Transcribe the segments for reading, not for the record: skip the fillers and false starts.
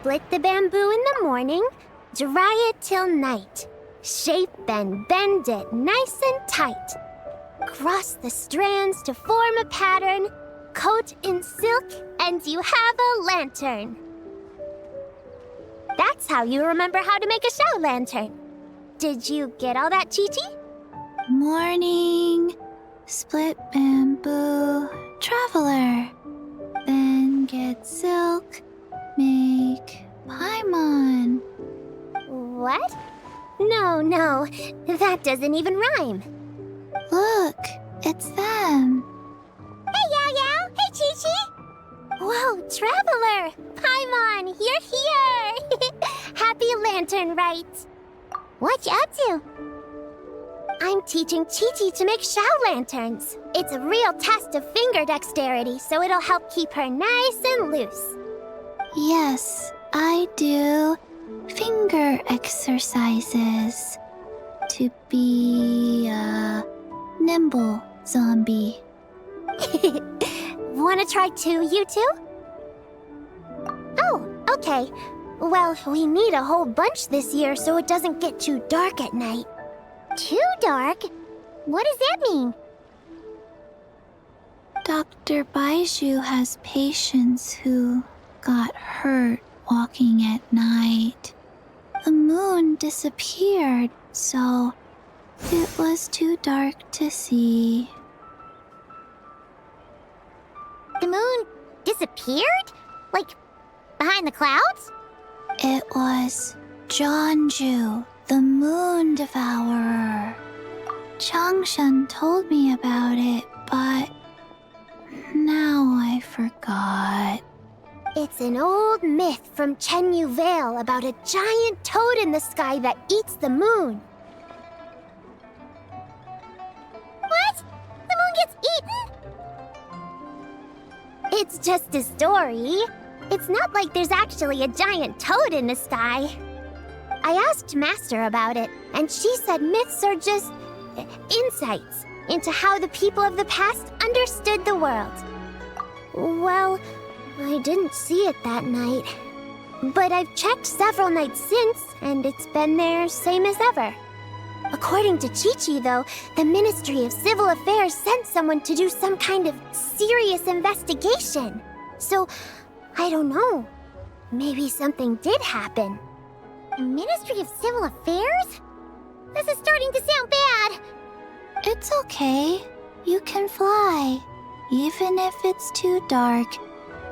Split the bamboo in the morning, dry it till night. Shape and bend it nice and tight. Cross the strands to form a pattern, coat in silk, and you have a lantern. That's how you remember how to make a shower lantern. Did you get all that, Chi-Chi? Morning, split bamboo, traveler. Then get silk, make paimon. What? No, that doesn't even rhyme. Look, it's them. Hey, Yao Yao! Hey, Chi-Chi! Whoa, Traveler! Paimon, you're here! Happy Lantern Rites! What you up to? I'm teaching Chi-Chi to make Shao lanterns. It's a real test of finger dexterity, so it'll help keep her nice and loose. Yes, I do finger exercises to be a nimble zombie. Wanna try too, you two? Oh, okay. Well, we need a whole bunch this year so it doesn't get too dark at night. Too dark? What does that mean? Dr. Baiju has patients who got hurt walking at night. The moon disappeared, so it was too dark to see. The moon disappeared? Like, behind the clouds? It was Jeonju, the moon devourer. Changshan told me about it, but now I forgot. It's an old myth from Chenyu Vale about a giant toad in the sky that eats the moon. What? The moon gets eaten? It's just a story. It's not like there's actually a giant toad in the sky. I asked Master about it, and she said myths are just insights into how the people of the past understood the world. Well, I didn't see it that night. But I've checked several nights since, and it's been there same as ever. According to Chi-Chi, though, the Ministry of Civil Affairs sent someone to do some kind of serious investigation. So, I don't know. Maybe something did happen. The Ministry of Civil Affairs? This is starting to sound bad. It's okay. You can fly. Even if it's too dark,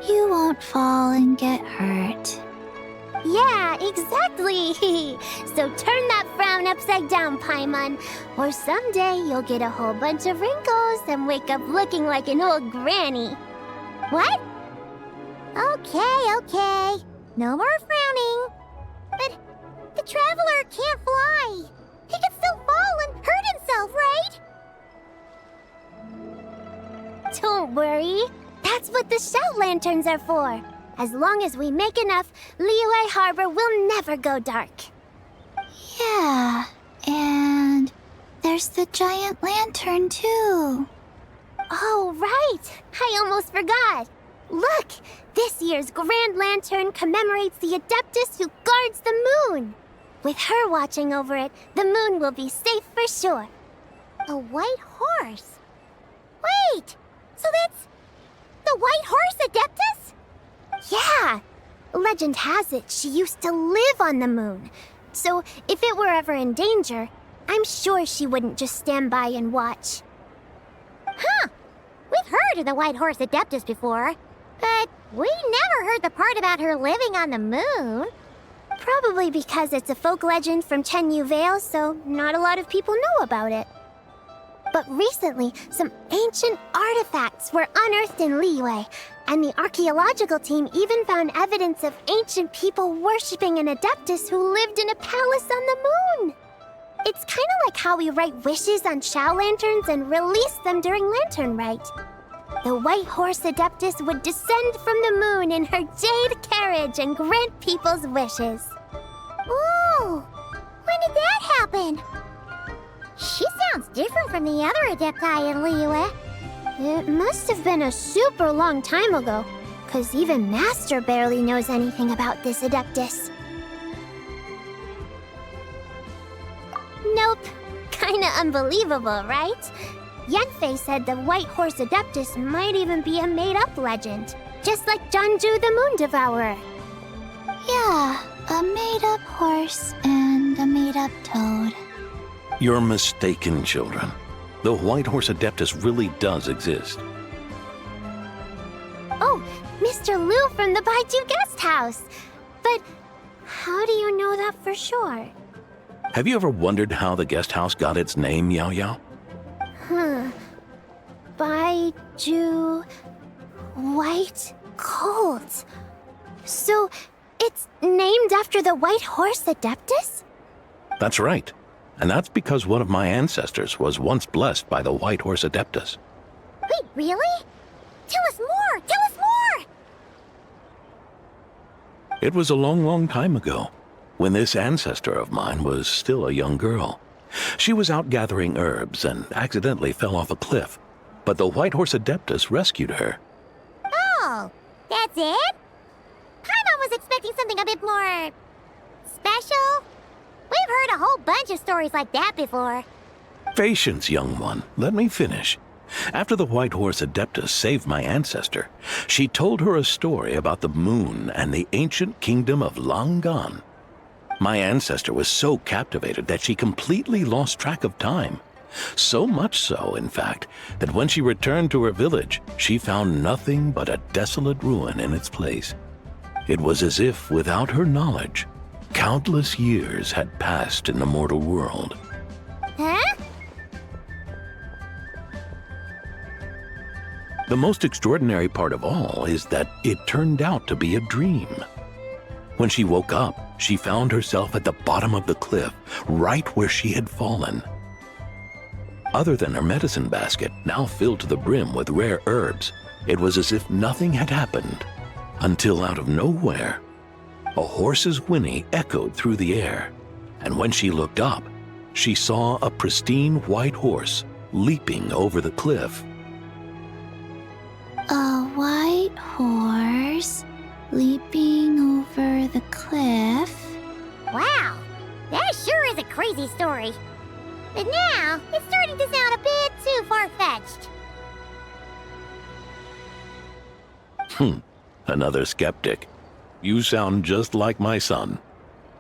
you won't fall and get hurt. Yeah, exactly. So turn that frown upside down, Paimon. Or someday you'll get a whole bunch of wrinkles and wake up looking like an old granny. What? Okay. No more frowning. But the Traveler can't fly. He could still fall and hurt himself, right? Don't worry. That's what the Shout Lanterns are for. As long as we make enough, Liyue Harbor will never go dark. Yeah, and there's the giant lantern too. Oh, right! I almost forgot. Look! This year's Grand Lantern commemorates the Adeptus who guards the moon. With her watching over it, the moon will be safe for sure. A white horse? Wait! So that's the White Horse Adeptus? Yeah! Legend has it she used to live on the moon. So if it were ever in danger, I'm sure she wouldn't just stand by and watch. Huh! We've heard of the White Horse Adeptus before, but we never heard the part about her living on the moon. Probably because it's a folk legend from Chenyu Vale, so not a lot of people know about it. But recently, some ancient artifacts were unearthed in Liyue, and the archaeological team even found evidence of ancient people worshipping an Adeptus who lived in a palace on the moon. It's kind of like how we write wishes on Shao Lanterns and release them during Lantern Rite. The White Horse Adeptus would descend from the moon in her jade carriage and grant people's wishes. Ooh! When did that happen? She sounds different from the other Adepti in Liyue. It must have been a super long time ago, 'cause even Master barely knows anything about this Adeptus. Nope. Kinda unbelievable, right? Yanfei said the White Horse Adeptus might even be a made-up legend, just like Janju the Moon Devourer. Yeah, a made-up horse and a made-up toad. You're mistaken, children. The White Horse Adeptus really does exist. Oh, Mr. Liu from the Baiju Guest House. But how do you know that for sure? Have you ever wondered how the guest house got its name, Yao Yao? Baiju... White Colt. So, it's named after the White Horse Adeptus? That's right. And that's because one of my ancestors was once blessed by the White Horse Adeptus. Wait, really? Tell us more! Tell us more! It was a long, long time ago, when this ancestor of mine was still a young girl. She was out gathering herbs and accidentally fell off a cliff, but the White Horse Adeptus rescued her. Oh, that's it? Paimon was expecting something a bit more... special? We've heard a whole bunch of stories like that before. Patience, young one. Let me finish. After the White Horse Adeptus saved my ancestor, she told her a story about the moon and the ancient kingdom of Long Gone. My ancestor was so captivated that she completely lost track of time. So much so, in fact, that when she returned to her village, she found nothing but a desolate ruin in its place. It was as if, without her knowledge, countless years had passed in the mortal world. Huh? The most extraordinary part of all is that it turned out to be a dream. When she woke up, she found herself at the bottom of the cliff, right where she had fallen. Other than her medicine basket, now filled to the brim with rare herbs, it was as if nothing had happened, until out of nowhere, a horse's whinny echoed through the air, and when she looked up, she saw a pristine white horse leaping over the cliff. A white horse leaping over the cliff? Wow, that sure is a crazy story. But now, it's starting to sound a bit too far-fetched. Another skeptic. You sound just like my son.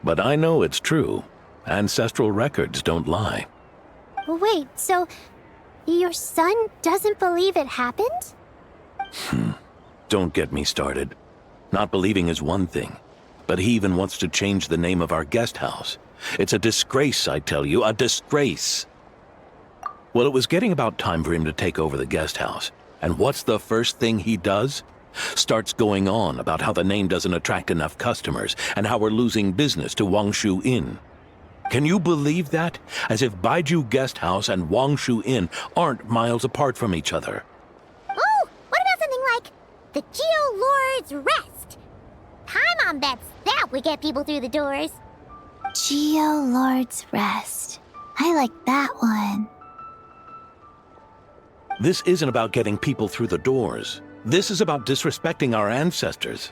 But I know it's true. Ancestral records don't lie. Wait, so your son doesn't believe it happened? Don't get me started. Not believing is one thing, but he even wants to change the name of our guest house. It's a disgrace, I tell you, a disgrace. Well, it was getting about time for him to take over the guest house. And what's the first thing he does? Starts going on about how the name doesn't attract enough customers and how we're losing business to Wangshu Inn. Can you believe that? As if Baiju Guest House and Wangshu Inn aren't miles apart from each other. Oh, what about something like the Geo Lord's Rest? Paimon bets that would get people through the doors. Geo Lord's Rest. I like that one. This isn't about getting people through the doors. This is about disrespecting our ancestors.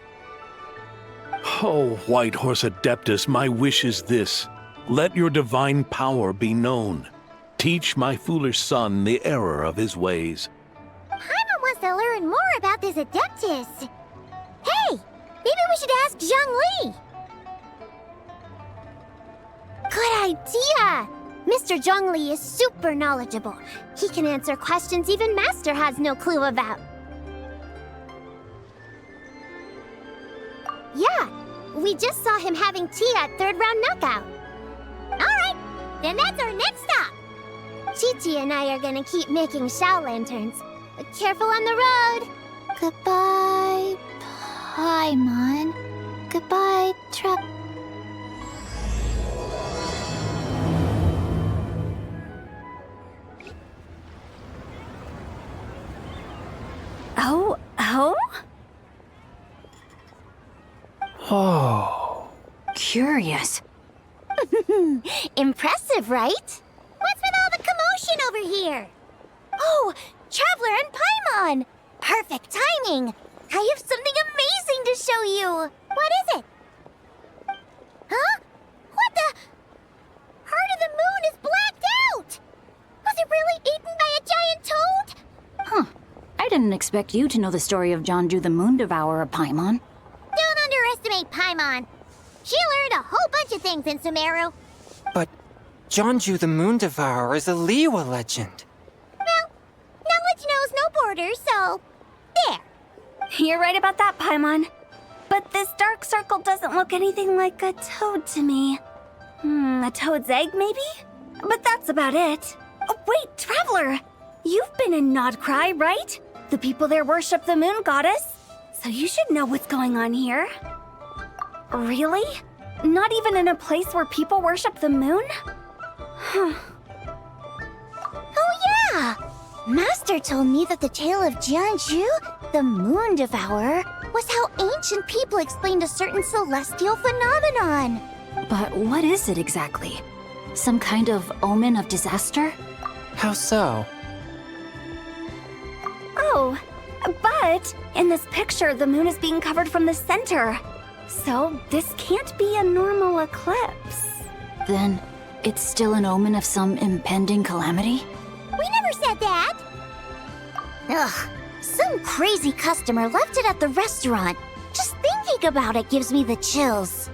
Oh, White Horse Adeptus, my wish is this. Let your divine power be known. Teach my foolish son the error of his ways. Paimon wants to learn more about this Adeptus. Hey, maybe we should ask Zhang Li. Good idea! Mr. Zhang Li is super knowledgeable. He can answer questions even Master has no clue about. Yeah, we just saw him having tea at third round knockout. Alright, then that's our next stop. Chi-Chi and I are gonna keep making Shao lanterns. Careful on the road. Goodbye, Paimon. Goodbye, truck. Oh? Oh. Curious. Impressive, right? What's with all the commotion over here? Oh, Traveler and Paimon! Perfect timing! I have something amazing something to show you. What is it? Huh? What the? Heart of the Moon is blacked out! Was it really eaten by a giant toad? Huh. I didn't expect you to know the story of Jonju the Moon Devourer, Paimon. Don't underestimate Paimon. She learned a whole bunch of things in Sumeru. But Jonju the Moon Devourer is a Liyue legend. Well, knowledge knows no borders, so... there. You're right about that, Paimon. But this dark circle doesn't look anything like a toad to me. A toad's egg, maybe? But that's about it. Oh, wait, Traveler! You've been in Nodcry, right? The people there worship the moon goddess. So you should know what's going on here. Really? Not even in a place where people worship the moon? Oh yeah! Master told me that the tale of Jianzhu, the Moon Devourer, was how ancient people explained a certain celestial phenomenon. But what is it exactly? Some kind of omen of disaster? How so? Oh, but in this picture, the moon is being covered from the center. So this can't be a normal eclipse. Then it's still an omen of some impending calamity? We never said that! Ugh, some crazy customer left it at the restaurant. Just thinking about it gives me the chills.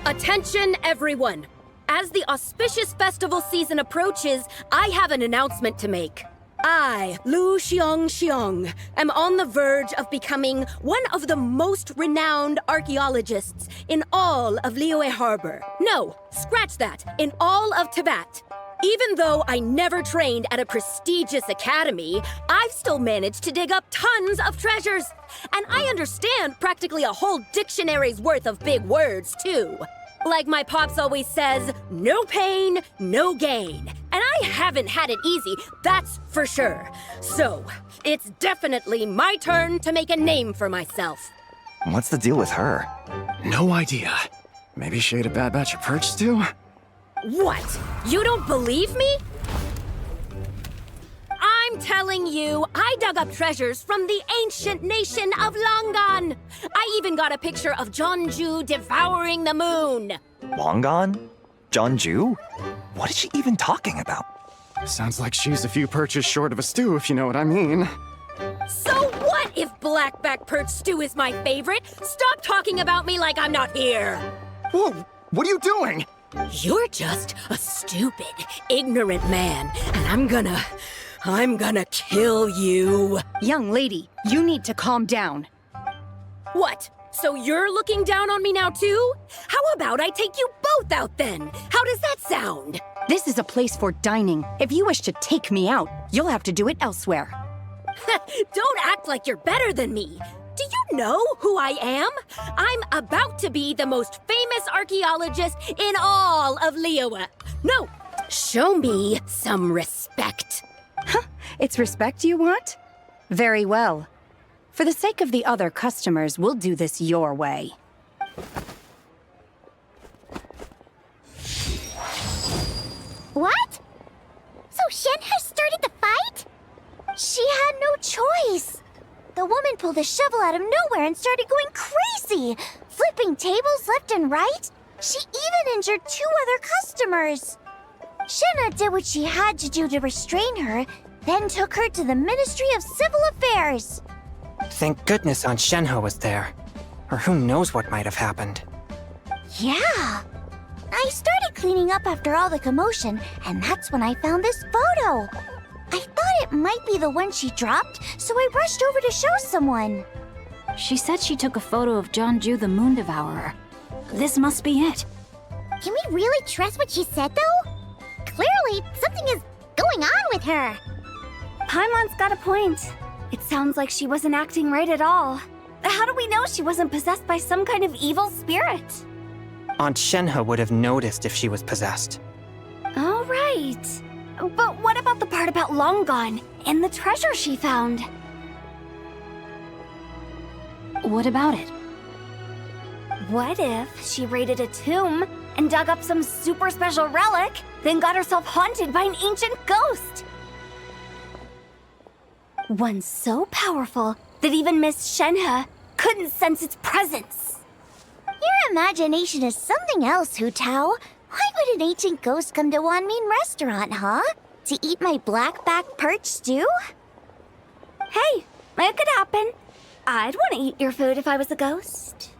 Attention, everyone! As the auspicious festival season approaches, I have an announcement to make. I, Lu Xiong, am on the verge of becoming one of the most renowned archaeologists in all of Liyue Harbor. No, scratch that, in all of Tibet. Even though I never trained at a prestigious academy, I've still managed to dig up tons of treasures. And I understand practically a whole dictionary's worth of big words, too. Like my pops always says, no pain, no gain. And I haven't had it easy, that's for sure. So, it's definitely my turn to make a name for myself. What's the deal with her? No idea. Maybe she ate a bad batch of perch stew? What? You don't believe me? I'm telling you, I dug up treasures from the ancient nation of Longan. I even got a picture of Jonju devouring the moon. Long gone? Jonju? What is she even talking about? Sounds like she's a few perches short of a stew, if you know what I mean. So what if blackback perch stew is my favorite? Stop talking about me like I'm not here. Whoa, what are you doing? You're just a stupid, ignorant man, and I'm gonna kill you. Young lady, you need to calm down. What? So you're looking down on me now too? How about I take you both out then? How does that sound? This is a place for dining. If you wish to take me out, you'll have to do it elsewhere. Don't act like you're better than me. Do you know who I am? I'm about to be the most famous archaeologist in all of Liyue. No, show me some respect. It's respect you want? Very well. For the sake of the other customers, we'll do this your way. What? So Shen has started the fight? She had no choice. The woman pulled a shovel out of nowhere and started going crazy, flipping tables left and right. She even injured 2 other customers. Shenna did what she had to do to restrain her, then took her to the Ministry of Civil Affairs. Thank goodness Aunt Shenhe was there. Or who knows what might have happened. Yeah. I started cleaning up after all the commotion, and that's when I found this photo. I thought it might be the one she dropped, so I rushed over to show someone. She said she took a photo of Jonju the Moon Devourer. This must be it. Can we really trust what she said, though? Clearly, something is going on with her. Paimon's got a point. It sounds like she wasn't acting right at all. How do we know she wasn't possessed by some kind of evil spirit? Aunt Shenhe would have noticed if she was possessed. All right. But what about the part about Long Gone and the treasure she found? What about it? What if she raided a tomb and dug up some super special relic, then got herself haunted by an ancient ghost? One so powerful that even Miss Shenhe couldn't sense its presence. Your imagination is something else, Hu Tao. Why would an ancient ghost come to Wanmin restaurant, huh? To eat my blackback perch stew? Hey, it could happen. I'd want to eat your food if I was a ghost.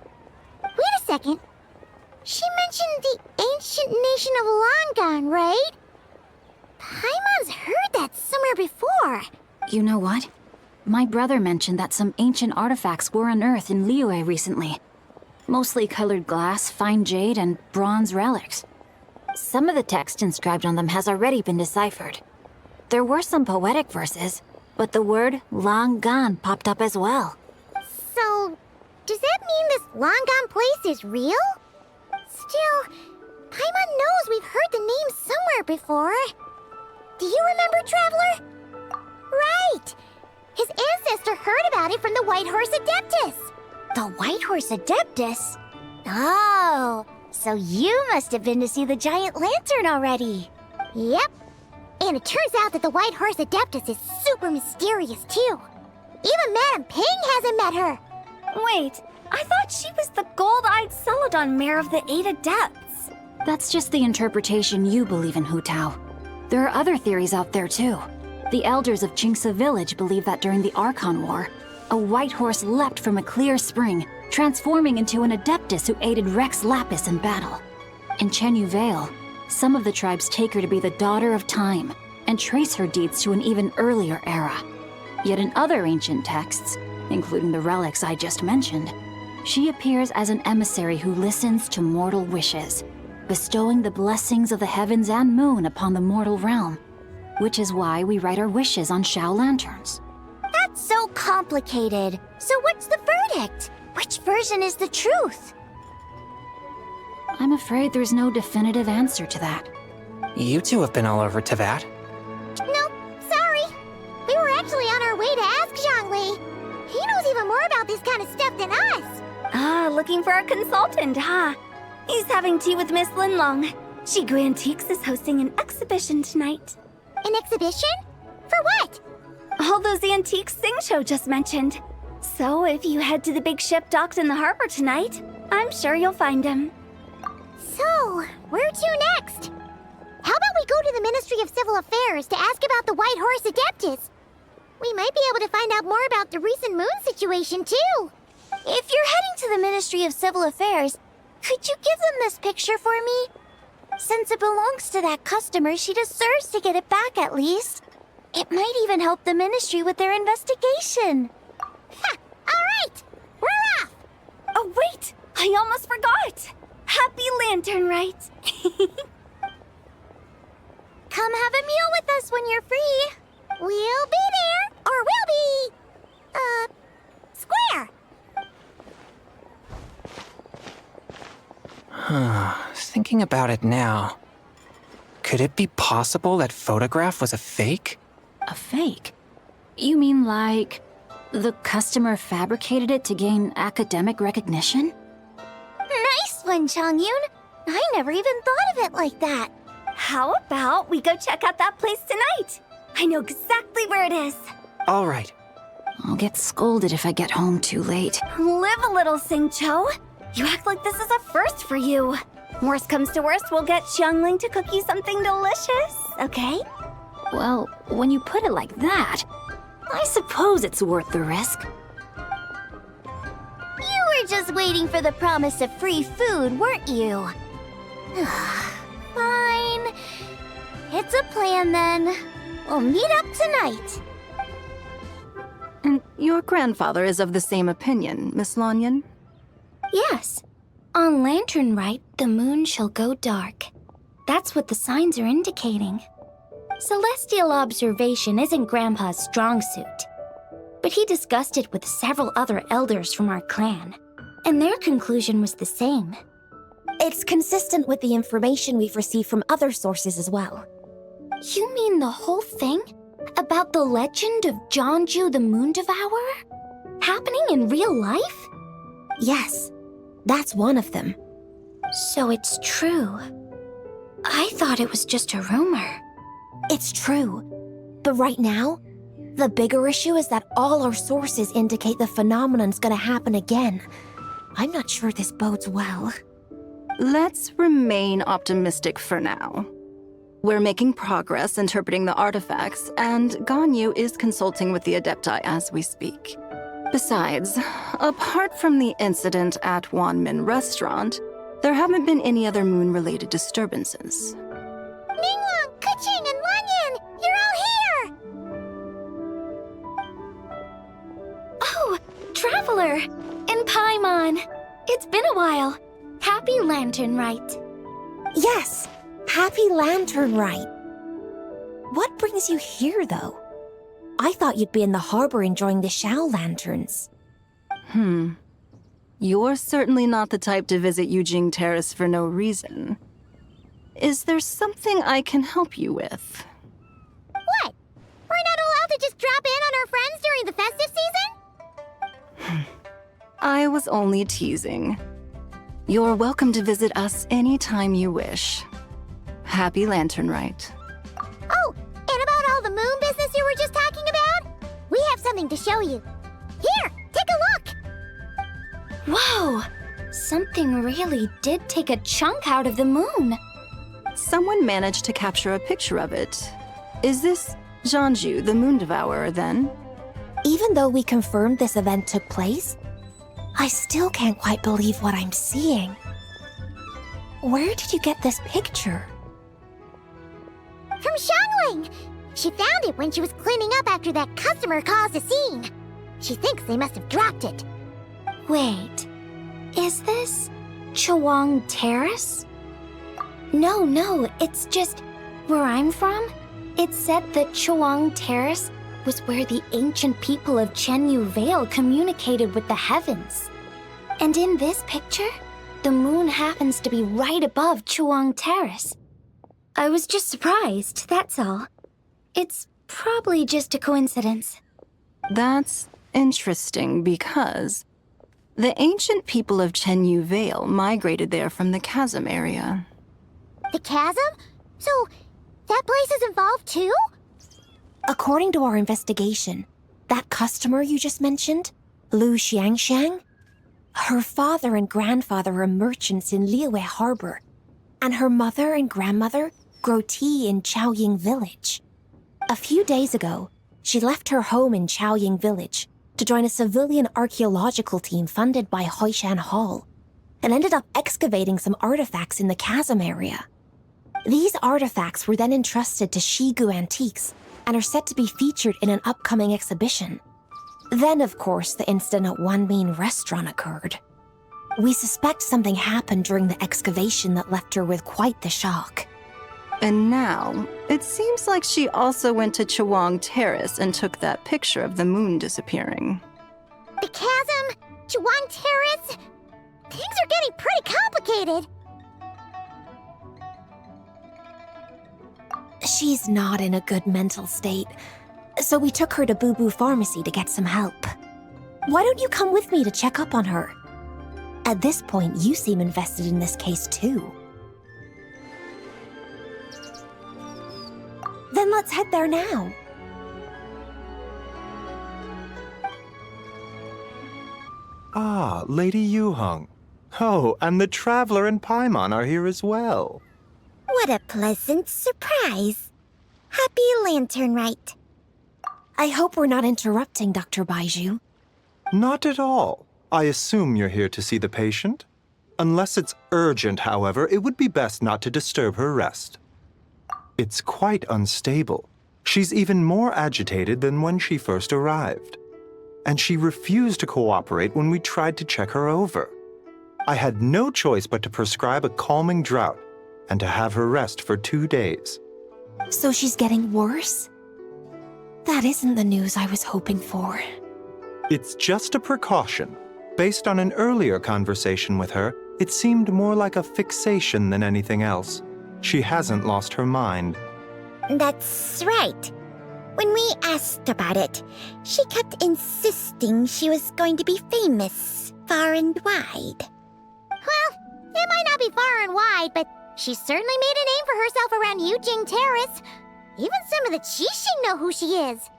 Wait a second. She mentioned the ancient nation of Longon, right? Paimon's heard that somewhere before. You know what? My brother mentioned that some ancient artifacts were unearthed in Liyue recently. Mostly colored glass, fine jade, and bronze relics. Some of the text inscribed on them has already been deciphered. There were some poetic verses, but the word Longon popped up as well. So, does that mean this Longon place is real? Still, Paimon knows we've heard the name somewhere before. Do you remember, Traveler? Right! His ancestor heard about it from the White Horse Adeptus. The White Horse Adeptus? Oh, so you must have been to see the giant lantern already. Yep. And it turns out that the White Horse Adeptus is super mysterious, too. Even Madame Ping hasn't met her. Wait, I thought she was the gold-eyed Celadon mare of the 8 Adepts. That's just the interpretation you believe in, Hu Tao. There are other theories out there, too. The elders of Qingce village believe that during the Archon War, a white horse leapt from a clear spring, transforming into an Adeptus who aided Rex Lapis in battle. In Chenyu Vale, some of the tribes take her to be the daughter of time and trace her deeds to an even earlier era. Yet in other ancient texts, including the relics I just mentioned, she appears as an emissary who listens to mortal wishes, bestowing the blessings of the heavens and moon upon the mortal realm, which is why we write our wishes on Xiao lanterns. That's so complicated. So what's the verdict? Which version is the truth? I'm afraid there's no definitive answer to that. You two have been all over Tevat. Nope, sorry. We were actually on our way to ask Zhongli. He knows even more about this kind of stuff than us. Ah, looking for a consultant, huh? He's having tea with Miss Linlong. Shigu Antiques is hosting an exhibition tonight. An exhibition? For what? All those antiques Sing just mentioned. So if you head to the big ship docked in the harbor tonight, I'm sure you'll find him. So, where to next? How about we go to the Ministry of Civil Affairs to ask about the White Horse Adeptus? We might be able to find out more about the recent moon situation, too. If you're heading to the Ministry of Civil Affairs, could you give them this picture for me? Since it belongs to that customer, she deserves to get it back at least. It might even help the Ministry with their investigation. Ha! All right! We're off! Oh, wait! I almost forgot! Happy Lantern, right? Come have a meal with us when you're free. We'll be there, or we'll be... square. Thinking about it now, could it be possible that photograph was a fake? A fake? You mean like the customer fabricated it to gain academic recognition? Nice one, Changyun. I never even thought of it like that. How about we go check out that place tonight? I know exactly where it is. All right. I'll get scolded if I get home too late. Live a little, Sing-Cho. You act like this is a first for you. Worst comes to worst, we'll get Xiangling to cook you something delicious, okay? Well, when you put it like that, I suppose it's worth the risk. You were just waiting for the promise of free food, weren't you? Fine. It's a plan then. We'll meet up tonight. And your grandfather is of the same opinion, Miss Lanyan? Yes. On Lanternlit, the moon shall go dark. That's what the signs are indicating. Celestial observation isn't Grandpa's strong suit. But he discussed it with several other elders from our clan, and their conclusion was the same. It's consistent with the information we've received from other sources as well. You mean the whole thing? About the legend of Zhongju the Moon Devourer? Happening in real life? Yes, that's one of them. So it's true. I thought it was just a rumor. It's true. But right now, The bigger issue is that all our sources indicate the phenomenon's gonna happen again. I'm not sure this bodes well. Let's remain optimistic for now. We're making progress interpreting the artifacts, and Ganyu is consulting with the Adepti as we speak. Besides, apart from the incident at Wanmin Restaurant, there haven't been any other moon-related disturbances. Ningguang, Keqing, and Lanyan! You're all here! Oh, Traveler! And Paimon! It's been a while. Happy Lanternlit. Yes, happy Lanternlit. What brings you here, though? I thought you'd be in the harbor enjoying the Shao lanterns. You're certainly not the type to visit Yujing Terrace for no reason. Is there something I can help you with? What? We're not allowed to just drop in on our friends during the festive season? I was only teasing. You're welcome to visit us anytime you wish. Happy Lanternlit. Oh, and about all the moon business you were just talking about? We have something to show you. Here, take a look! Whoa! Something really did take a chunk out of the moon. Someone managed to capture a picture of it. Is this Zhanju, the Moon Devourer, then? Even though we confirmed this event took place, I still can't quite believe what I'm seeing. Where did you get this picture? From Xiangling! She found it when she was cleaning up after that customer caused a scene. She thinks they must have dropped it. Wait, is this Chawang Terrace? No, it's just where I'm from. It said that Chawang Terrace was where the ancient people of Chenyu Vale communicated with the heavens. And in this picture, the moon happens to be right above Chawang Terrace. I was just surprised, that's all. It's probably just a coincidence. That's interesting because the ancient people of Chenyu Vale migrated there from the chasm area. The chasm? So, that place is involved too? According to our investigation, that customer you just mentioned, Lu Xiangxiang, her father and grandfather are merchants in Liyue Harbor, and her mother and grandmother grow tea in Chaoying Village. A few days ago, she left her home in Chaoying Village to join a civilian archaeological team funded by Hoishan Hall, and ended up excavating some artifacts in the chasm area. These artifacts were then entrusted to Shigu Antiques and are set to be featured in an upcoming exhibition. Then, of course, the incident at Wanmin Restaurant occurred. We suspect something happened during the excavation that left her with quite the shock. And now, it seems like she also went to Chawang Terrace and took that picture of the moon disappearing. The chasm? Chawang Terrace? Things are getting pretty complicated. She's not in a good mental state, so we took her to Boo Boo Pharmacy to get some help. Why don't you come with me to check up on her? At this point, you seem invested in this case too. Then let's head there now. Ah, Lady Yuheng. Oh, and the Traveler and Paimon are here as well. What a pleasant surprise. Happy Lanternlit. I hope we're not interrupting, Dr. Baiju. Not at all. I assume you're here to see the patient? Unless it's urgent, however, it would be best not to disturb her rest. It's quite unstable. She's even more agitated than when she first arrived. And she refused to cooperate when we tried to check her over. I had no choice but to prescribe a calming draught and to have her rest for 2 days. So she's getting worse? That isn't the news I was hoping for. It's just a precaution. Based on an earlier conversation with her, it seemed more like a fixation than anything else. She hasn't lost her mind. That's right. When we asked about it, she kept insisting she was going to be famous far and wide. Well, it might not be far and wide, but she certainly made a name for herself around Yujing Terrace. Even some of the Qixing know who she is.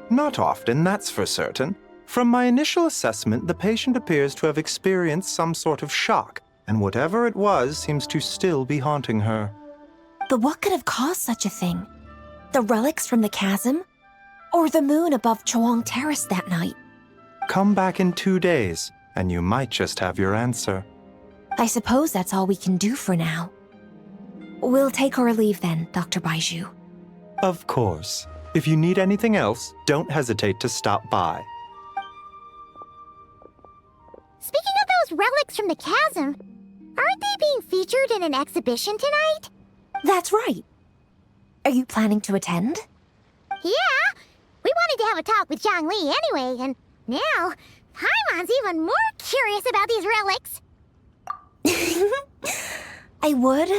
Not often, that's for certain. From my initial assessment, the patient appears to have experienced some sort of shock, and whatever it was seems to still be haunting her. But what could have caused such a thing? The relics from the chasm? Or the moon above Choang Terrace that night? Come back in 2 days, and you might just have your answer. I suppose that's all we can do for now. We'll take our leave then, Dr. Baiju. Of course. If you need anything else, don't hesitate to stop by. Speaking of those relics from the chasm, aren't they being featured in an exhibition tonight? That's right. Are you planning to attend? Yeah, we wanted to have a talk with Zhang Li anyway, and now Paimon's even more curious about these relics. I would,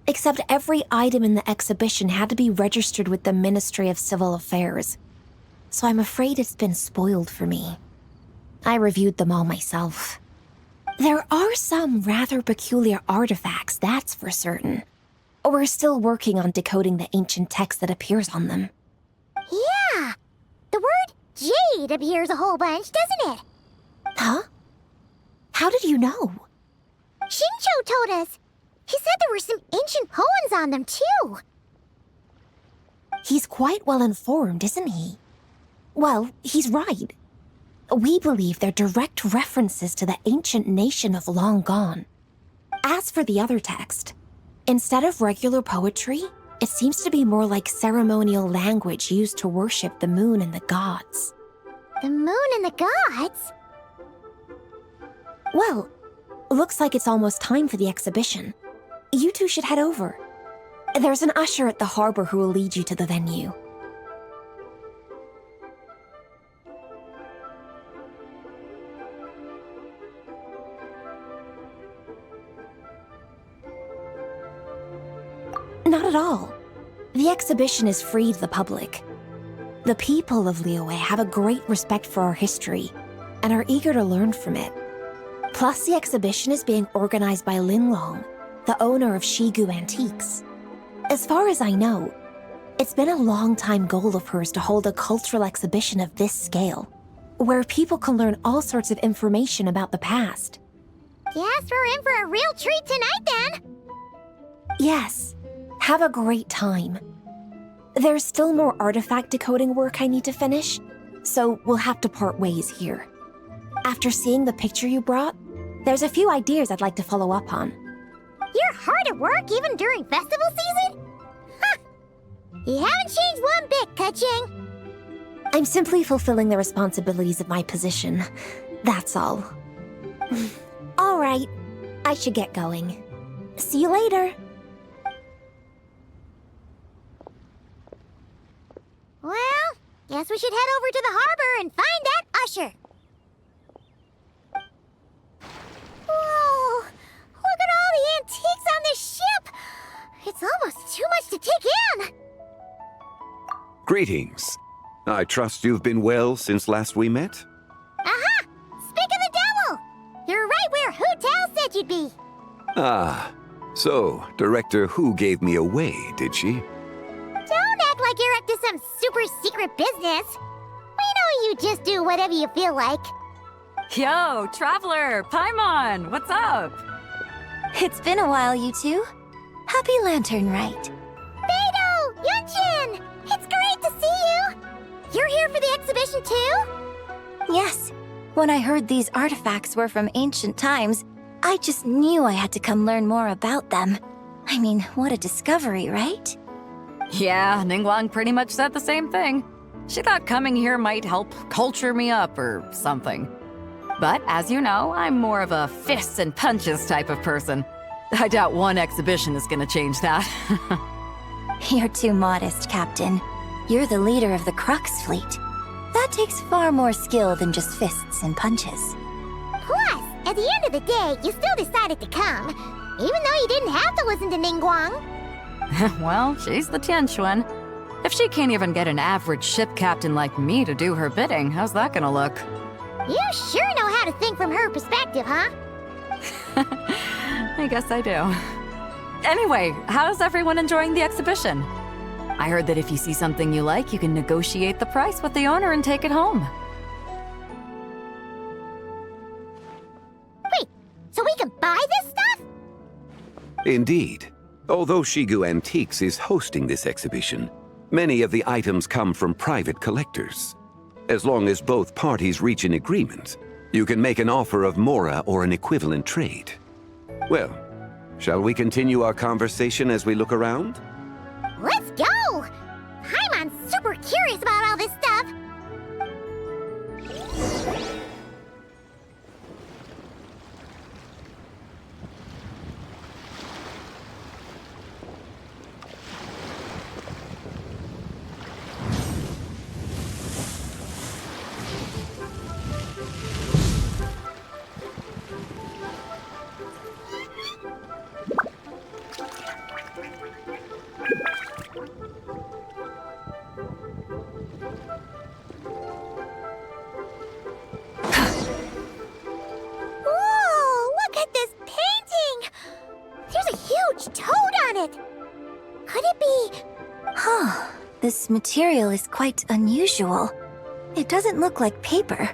except every item in the exhibition had to be registered with the Ministry of Civil Affairs, so I'm afraid it's been spoiled for me. I reviewed them all myself. There are some rather peculiar artifacts, that's for certain. We're still working on decoding the ancient text that appears on them. Yeah, the word jade appears a whole bunch, doesn't it? Huh? How did you know? Shincho told us. He said there were some ancient poems on them, too. He's quite well informed, isn't he? Well, he's right. We believe they're direct references to the ancient nation of long gone. As for the other text, instead of regular poetry, it seems to be more like ceremonial language used to worship the moon and the gods. The moon and the gods? Well, looks like it's almost time for the exhibition. You two should head over. There's an usher at the harbor who will lead you to the venue. Not at all. The exhibition is free to the public. The people of Liyue have a great respect for our history and are eager to learn from it. Plus, the exhibition is being organized by Linlong, the owner of Shigu Antiques. As far as I know, it's been a long-time goal of hers to hold a cultural exhibition of this scale, where people can learn all sorts of information about the past. Guess we're in for a real treat tonight, then. Yes, have a great time. There's still more artifact decoding work I need to finish, so we'll have to part ways here. After seeing the picture you brought, there's a few ideas I'd like to follow up on. You're hard at work even during festival season? Huh. You haven't changed one bit, Ka-Ching. I'm simply fulfilling the responsibilities of my position. That's all. All right, I should get going. See you later. Well, guess we should head over to the harbor and find that usher. Whoa! Look at all the antiques on this ship! It's almost too much to take in! Greetings. I trust you've been well since last we met? Aha! Speak of the devil! You're right where Hu Tao said you'd be. Ah, so Director Hu gave me away, did she? Don't act like you're up to some super secret business. We know you just do whatever you feel like. Yo, Traveler, Paimon, what's up? It's been a while, you two. Happy Lanternlit. Beidou! Yunchin! It's great to see you! You're here for the exhibition too? Yes. When I heard these artifacts were from ancient times, I just knew I had to come learn more about them. I mean, what a discovery, right? Yeah, Ningguang pretty much said the same thing. She thought coming here might help culture me up or something. But as you know, I'm more of a fists and punches type of person. I doubt one exhibition is gonna change that. You're too modest, Captain. You're the leader of the Crux fleet. That takes far more skill than just fists and punches. Plus, at the end of the day, you still decided to come, even though you didn't have to listen to Ningguang. Well, she's the Tianquan. If she can't even get an average ship captain like me to do her bidding, how's that gonna look? You sure know how to think from her perspective, huh? I guess I do. Anyway, how's everyone enjoying the exhibition? I heard that if you see something you like, you can negotiate the price with the owner and take it home. Wait, so we can buy this stuff? Indeed. Although Shigu Antiques is hosting this exhibition, many of the items come from private collectors. As long as both parties reach an agreement, you can make an offer of mora or an equivalent trade. Well, shall we continue our conversation as we look around? Let's go! Paimon's super curious about all this stuff. This material is quite unusual. It doesn't look like paper.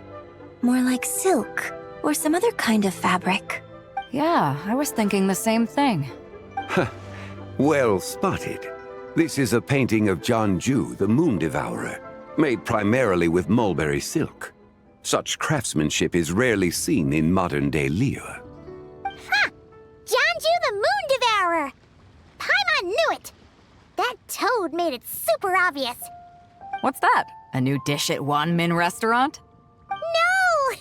More like silk, or some other kind of fabric. Yeah, I was thinking the same thing. Well spotted. This is a painting of Jianju, the Moon Devourer, made primarily with mulberry silk. Such craftsmanship is rarely seen in modern-day Liyue. Ha! Jianju the Moon Devourer! Paimon knew it! That toad made it super obvious. What's that? A new dish at Wanmin restaurant? No!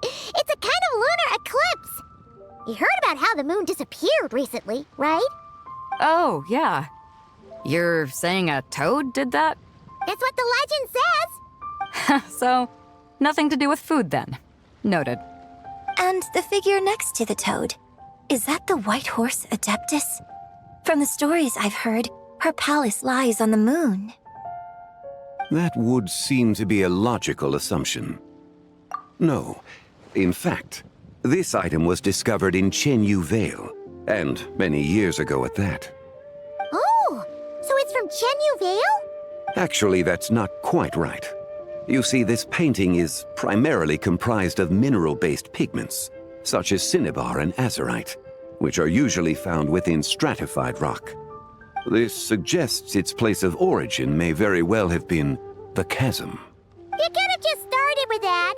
It's a kind of lunar eclipse. You heard about how the moon disappeared recently, right? Oh, yeah. You're saying a toad did that? That's what the legend says. So, nothing to do with food then. Noted. And the figure next to the toad, is that the white horse Adeptus? From the stories I've heard, her palace lies on the moon. That would seem to be a logical assumption. No. In fact, this item was discovered in Chenyu Vale, and many years ago at that. Oh, so it's from Chenyu Vale? Actually, that's not quite right. You see, this painting is primarily comprised of mineral-based pigments, such as cinnabar and azurite, which are usually found within stratified rock. This suggests its place of origin may very well have been the chasm. You could have just started with that.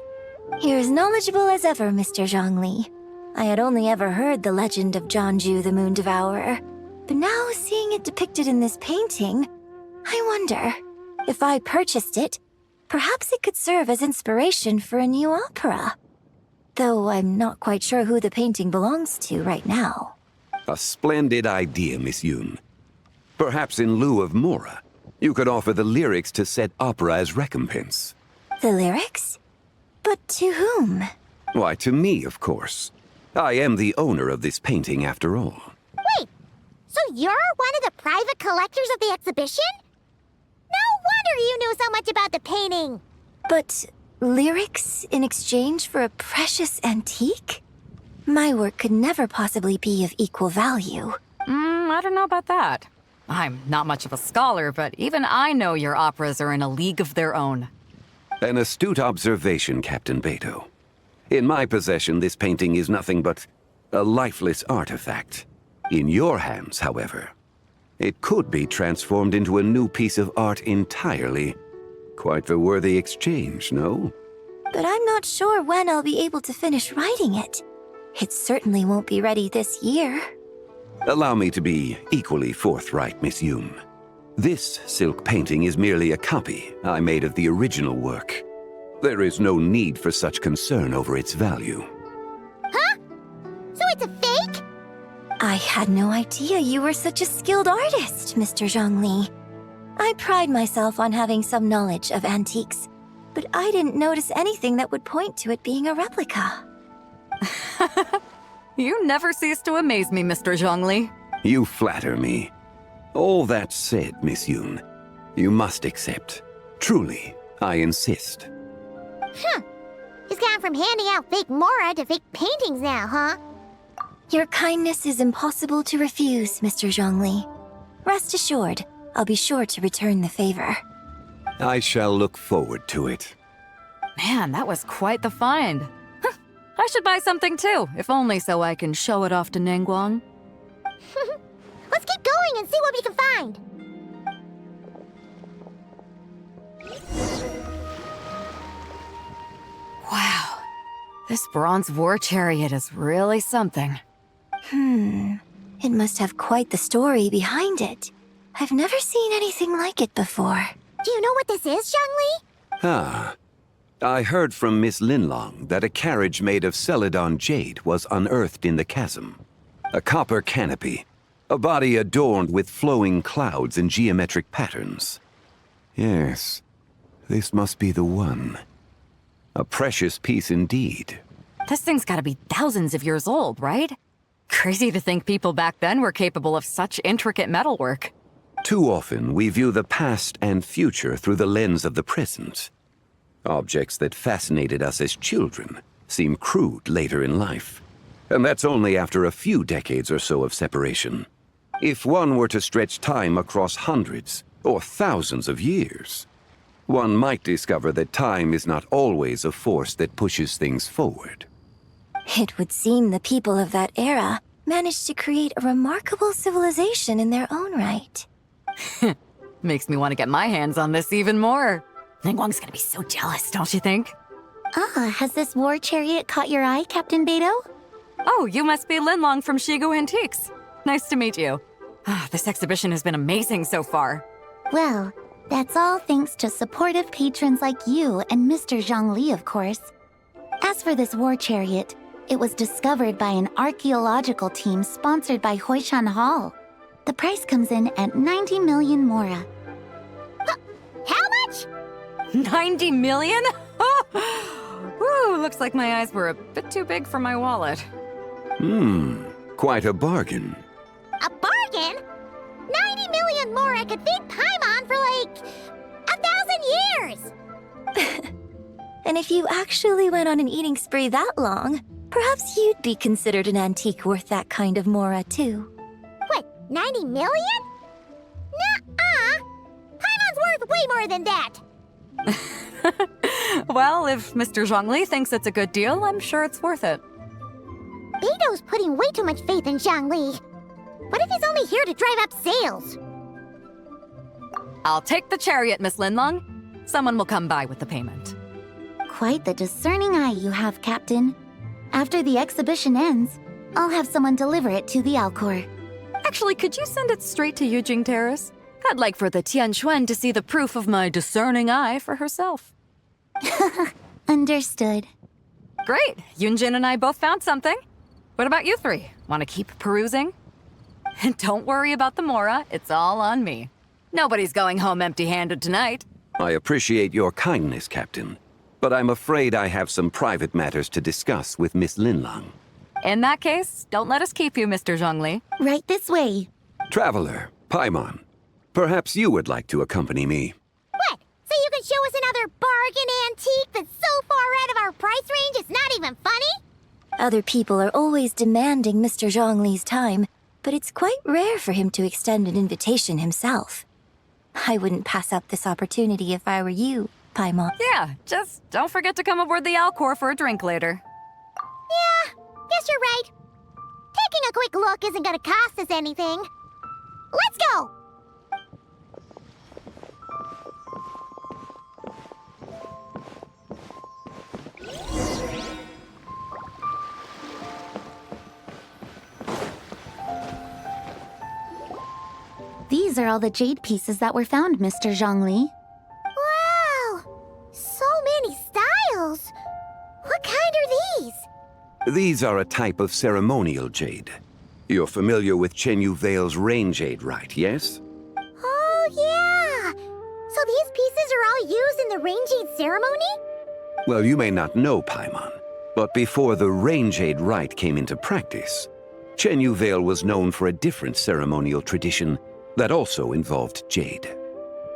You're as knowledgeable as ever, Mr. Zhongli. I had only ever heard the legend of Jianju the Moon Devourer, but now seeing it depicted in this painting, I wonder, if I purchased it, perhaps it could serve as inspiration for a new opera. Though I'm not quite sure who the painting belongs to right now. A splendid idea, Miss Yoon. Perhaps in lieu of mora, you could offer the lyrics to said opera as recompense. The lyrics? But to whom? Why, to me, of course. I am the owner of this painting, after all. Wait, so you're one of the private collectors of the exhibition? No wonder you knew so much about the painting. But lyrics in exchange for a precious antique? My work could never possibly be of equal value. I don't know about that. I'm not much of a scholar, but even I know your operas are in a league of their own. An astute observation, Captain Beto. In my possession, this painting is nothing but a lifeless artifact. In your hands, however, it could be transformed into a new piece of art entirely. Quite the worthy exchange, no? But I'm not sure when I'll be able to finish writing it. It certainly won't be ready this year. Allow me to be equally forthright, Miss Yoon. This silk painting is merely a copy I made of the original work. There is no need for such concern over its value. Huh? So it's a fake? I had no idea you were such a skilled artist, Mr. Zhongli. I pride myself on having some knowledge of antiques, but I didn't notice anything that would point to it being a replica. You never cease to amaze me, Mr. Zhongli. You flatter me. All that said, Miss Yoon, you must accept. Truly, I insist. Huh. He's gone from handing out fake mora to fake paintings now, huh? Your kindness is impossible to refuse, Mr. Zhongli. Rest assured, I'll be sure to return the favor. I shall look forward to it. Man, that was quite the find. Huh, I should buy something too, if only so I can show it off to Ningguang. Let's keep going and see what we can find. Wow, this bronze war chariot is really something. It must have quite the story behind it. I've never seen anything like it before. Do you know what this is, Zhongli? Ah. I heard from Miss Linlong that a carriage made of Celadon jade was unearthed in the chasm. A copper canopy, a body adorned with flowing clouds and geometric patterns. Yes, this must be the one. A precious piece indeed. This thing's gotta be thousands of years old, right? Crazy to think people back then were capable of such intricate metalwork. Too often, we view the past and future through the lens of the present. Objects that fascinated us as children seem crude later in life. And that's only after a few decades or so of separation. If one were to stretch time across hundreds or thousands of years, one might discover that time is not always a force that pushes things forward. It would seem the people of that era managed to create a remarkable civilization in their own right. Makes me want to get my hands on this even more. Ningguang's gonna be so jealous, don't you think? Has this war chariot caught your eye, Captain Beidou? Oh, you must be Linlong from Shigu Antiques. Nice to meet you. This exhibition has been amazing so far. Well, that's all thanks to supportive patrons like you and Mr. Zhongli, of course. As for this war chariot, it was discovered by an archaeological team sponsored by Huishan Hall. The price comes in at 90 million mora. How much? 90 million? Woo, looks like my eyes were a bit too big for my wallet. Quite a bargain. A bargain? 90 million mora could feed Paimon for like 1,000 years! And if you actually went on an eating spree that long, perhaps you'd be considered an antique worth that kind of mora too. What, 90 million? Nuh-uh! Paimon's worth way more than that! Well, if Mr. Zhongli thinks it's a good deal, I'm sure it's worth it. Beidou's putting way too much faith in Zhongli. What if he's only here to drive up sales? I'll take the chariot, Miss Linlong. Someone will come by with the payment. Quite the discerning eye you have, Captain. After the exhibition ends, I'll have someone deliver it to the Alcor. Actually, could you send it straight to Yujing Terrace? I'd like for the Tianquan to see the proof of my discerning eye for herself. Understood. Great! Yunjin and I both found something. What about you three? Want to keep perusing? And don't worry about the mora, it's all on me. Nobody's going home empty-handed tonight. I appreciate your kindness, Captain, but I'm afraid I have some private matters to discuss with Miss Linlong. In that case, don't let us keep you, Mr. Zhongli. Right this way. Traveler, Paimon, perhaps you would like to accompany me. What? So you can show us another bargain antique that's so far out of our price range it's not even funny? Other people are always demanding Mr. Zhongli's time, but it's quite rare for him to extend an invitation himself. I wouldn't pass up this opportunity if I were you, Paimon. Yeah, just don't forget to come aboard the Alcor for a drink later. Yeah, guess you're right. Taking a quick look isn't gonna cost us anything. Let's go! These are all the jade pieces that were found, Mr. Zhongli. Wow! So many styles! What kind are these? These are a type of ceremonial jade. You're familiar with Chen Yu Vale's rain jade, right, yes? Oh, yeah! So these pieces are all used in the rain jade ceremony? Well, you may not know, Paimon, but before the rain jade rite came into practice, Chen Yu Vale was known for a different ceremonial tradition that also involved jade.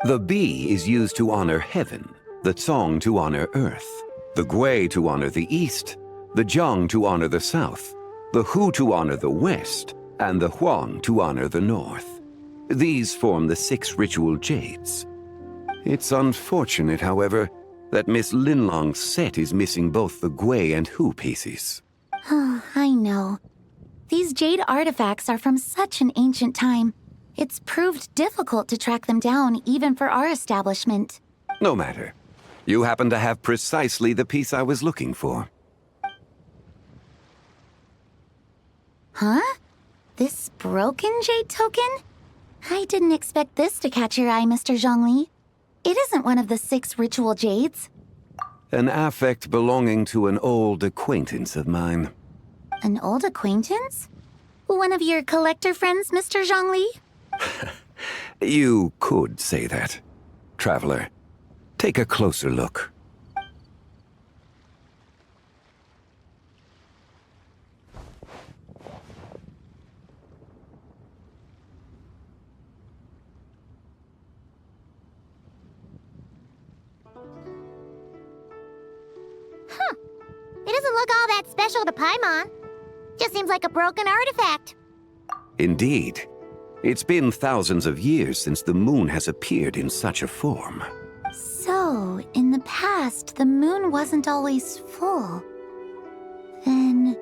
The Bi is used to honor heaven, the Cong to honor earth, the Gui to honor the east, the Jiang to honor the south, the Hu to honor the west, and the Huang to honor the north. These form the 6 ritual jades. It's unfortunate, however, that Miss Linlong's set is missing both the Gui and Hu pieces. Oh, I know. These jade artifacts are from such an ancient time. It's proved difficult to track them down, even for our establishment. No matter. You happen to have precisely the piece I was looking for. Huh? This broken jade token? I didn't expect this to catch your eye, Mr. Zhongli. It isn't one of the 6 ritual jades. An affect belonging to an old acquaintance of mine. An old acquaintance? One of your collector friends, Mr. Zhongli? You could say that. Traveler, take a closer look. It doesn't look all that special to Paimon. Just seems like a broken artifact. Indeed. It's been thousands of years since the moon has appeared in such a form. So, in the past, the moon wasn't always full. Then,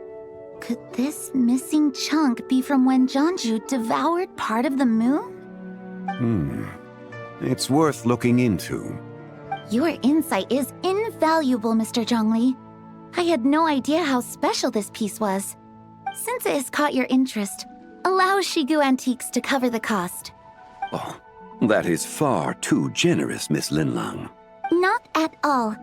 could this missing chunk be from when Jianzhu devoured part of the moon? It's worth looking into. Your insight is invaluable, Mr. Zhongli. I had no idea how special this piece was. Since it has caught your interest, allow Shigu Antiques to cover the cost. Oh, that is far too generous, Miss Linlang. Not at all.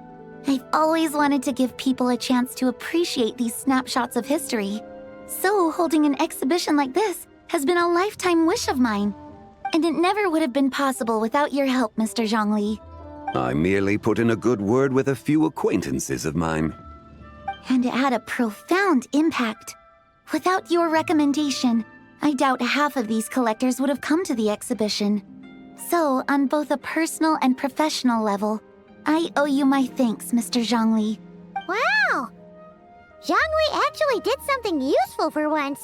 I've always wanted to give people a chance to appreciate these snapshots of history. So holding an exhibition like this has been a lifetime wish of mine. And it never would have been possible without your help, Mr. Zhongli. I merely put in a good word with a few acquaintances of mine. And it had a profound impact. Without your recommendation, I doubt half of these collectors would have come to the exhibition. So, on both a personal and professional level, I owe you my thanks, Mr. Zhongli. Wow! Zhongli actually did something useful for once.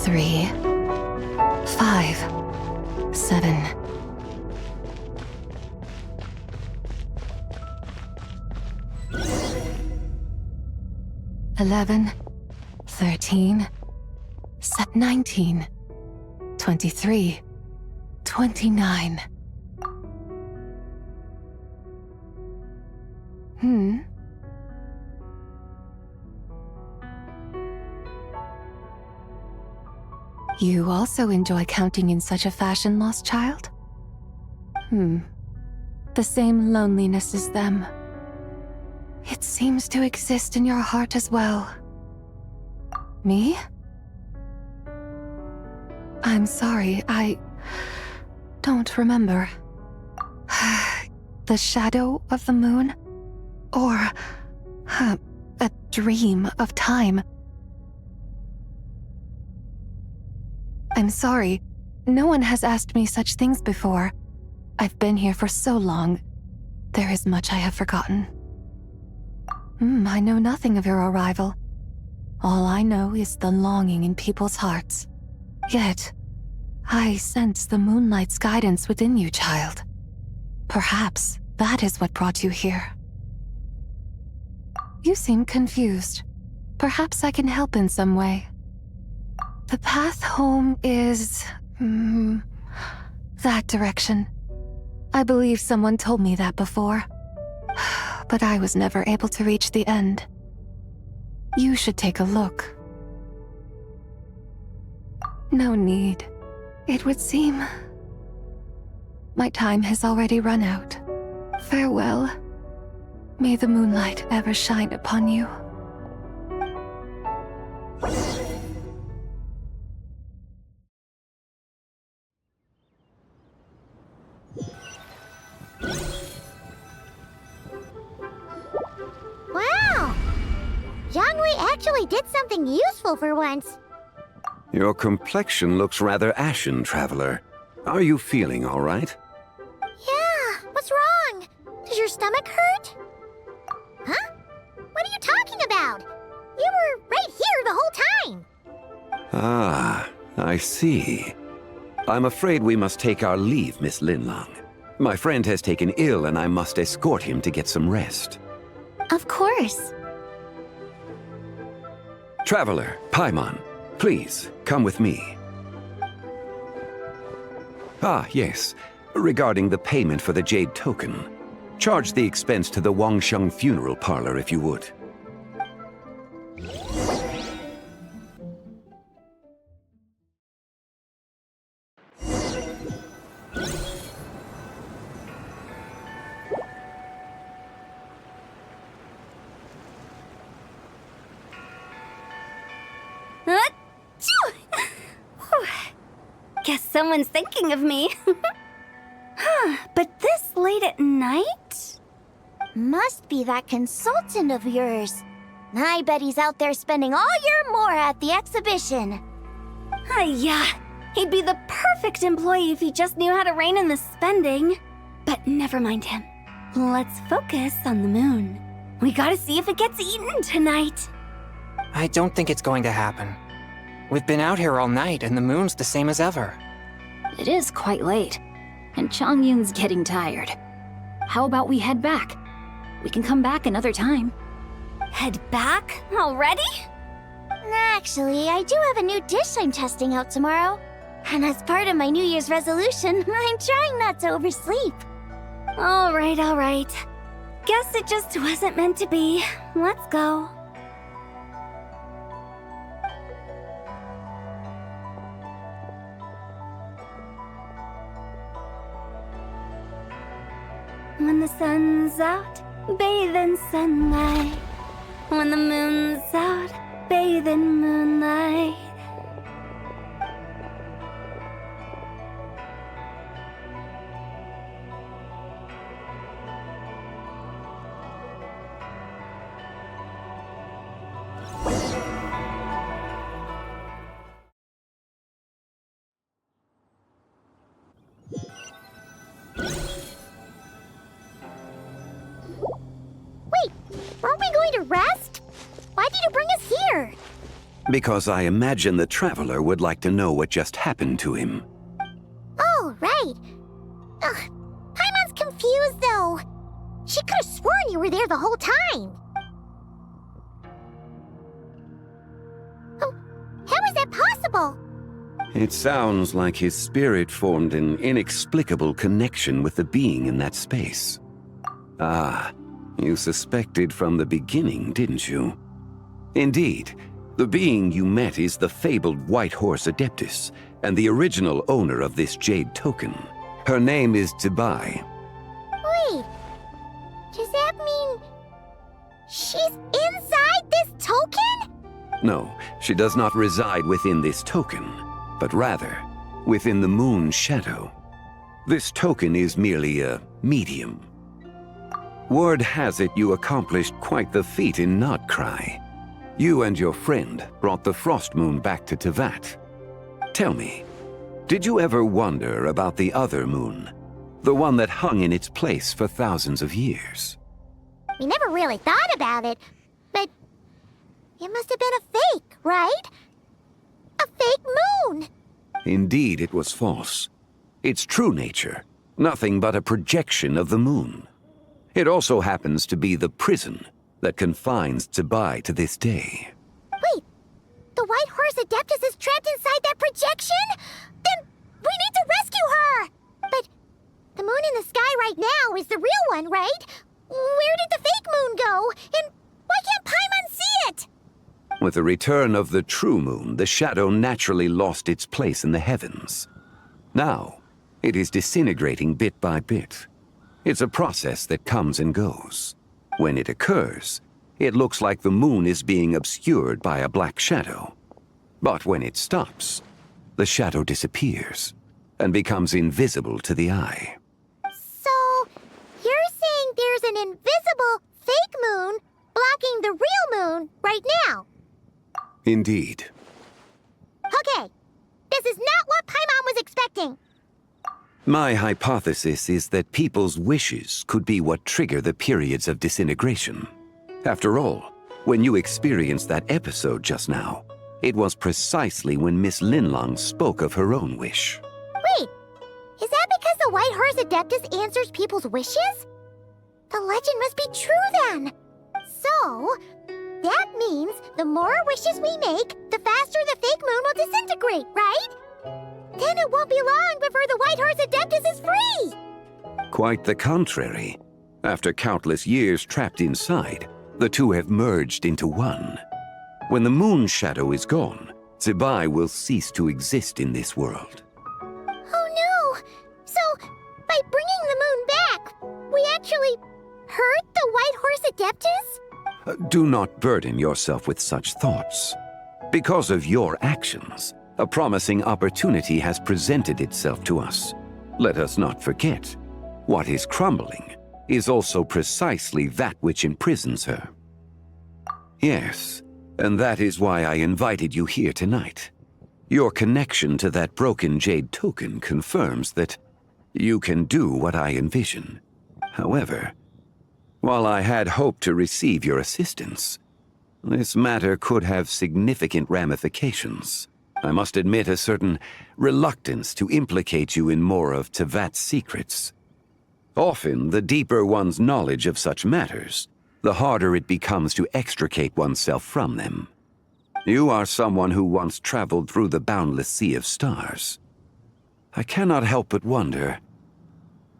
Three, 5, 7. $11, 13, 19, 23, 29. You also enjoy counting in such a fashion, lost child? The same loneliness as them. It seems to exist in your heart as well. Me? I'm sorry, I don't remember. The shadow of the moon? Or a dream of time? I'm sorry. No one has asked me such things before. I've been here for so long. There is much I have forgotten. I know nothing of your arrival. All I know is the longing in people's hearts. Yet, I sense the moonlight's guidance within you, child. Perhaps that is what brought you here. You seem confused. Perhaps I can help in some way. The path home is... that direction. I believe someone told me that before. But I was never able to reach the end. You should take a look. No need. It would seem... my time has already run out. Farewell. May the moonlight ever shine upon you. Wow! Jiangwei actually did something useful for once. Your complexion looks rather ashen, traveler. Are you feeling all right? Yeah, what's wrong? Does your stomach hurt? Huh? What are you talking about? You were right here the whole time. Ah, I see. I'm afraid we must take our leave, Miss Linlang. My friend has taken ill and I must escort him to get some rest. Of course. Traveler, Paimon, please, come with me. Ah, yes. Regarding the payment for the Jade Token. Charge the expense to the Wangsheng Funeral Parlor if you would. Guess someone's thinking of me. But this late at night? Must be that consultant of yours. I bet he's out there spending all year more at the exhibition. Yeah, he'd be the perfect employee if he just knew how to rein in the spending. But never mind him. Let's focus on the moon. We gotta see if it gets eaten tonight. I don't think it's going to happen. We've been out here all night and the moon's the same as ever. It is quite late, and Chongyun's getting tired. How about we head back? We can come back another time. Head back? Already? Actually, I do have a new dish I'm testing out tomorrow. And as part of my New Year's resolution, I'm trying not to oversleep. All right. Guess it just wasn't meant to be. Let's go. When the sun's out, bathe in sunlight. When the moon's out, bathe in moonlight. Aren't we going to rest? Why did you bring us here? Because I imagine the traveler would like to know what just happened to him. Oh, right. Paimon's confused, though. She could have sworn you were there the whole time. Oh, how is that possible? It sounds like his spirit formed an inexplicable connection with the being in that space. Ah, you suspected from the beginning, didn't you? Indeed, the being you met is the fabled White Horse Adeptus, and the original owner of this Jade Token. Her name is Zibai. Wait, does that mean she's inside this token? No, she does not reside within this token, but rather within the moon's shadow. This token is merely a medium. Word has it you accomplished quite the feat in Nodcry. You and your friend brought the Frost Moon back to Tevat. Tell me, did you ever wonder about the other moon? The one that hung in its place for thousands of years? We never really thought about it, but it must have been a fake, right? A fake moon! Indeed, it was false. Its true nature, nothing but a projection of the moon. It also happens to be the prison that confines Zibai to this day. Wait, the White Horse Adeptus is trapped inside that projection? Then we need to rescue her! But the moon in the sky right now is the real one, right? Where did the fake moon go? And why can't Paimon see it? With the return of the true moon, the shadow naturally lost its place in the heavens. Now, it is disintegrating bit by bit. It's a process that comes and goes. When it occurs, it looks like the moon is being obscured by a black shadow. But when it stops, the shadow disappears and becomes invisible to the eye. So, you're saying there's an invisible fake moon blocking the real moon right now? Indeed. Okay, this is not what Paimon was expecting. My hypothesis is that people's wishes could be what trigger the periods of disintegration. After all, when you experienced that episode just now, it was precisely when Miss Linlong spoke of her own wish. Wait, is that because the White Horse Adeptus answers people's wishes? The legend must be true then. So, that means the more wishes we make, the faster the fake moon will disintegrate, right? Then it won't be long before the White Horse Adeptus is free! Quite the contrary. After countless years trapped inside, the two have merged into one. When the moon shadow is gone, Zibai will cease to exist in this world. Oh no! So, by bringing the moon back, we actually hurt the White Horse Adeptus? Do not burden yourself with such thoughts. Because of your actions, a promising opportunity has presented itself to us. Let us not forget, what is crumbling is also precisely that which imprisons her. Yes, and that is why I invited you here tonight. Your connection to that broken jade token confirms that you can do what I envision. However, while I had hoped to receive your assistance, this matter could have significant ramifications. I must admit a certain reluctance to implicate you in more of Tevat's secrets. Often, the deeper one's knowledge of such matters, the harder it becomes to extricate oneself from them. You are someone who once traveled through the boundless sea of stars. I cannot help but wonder,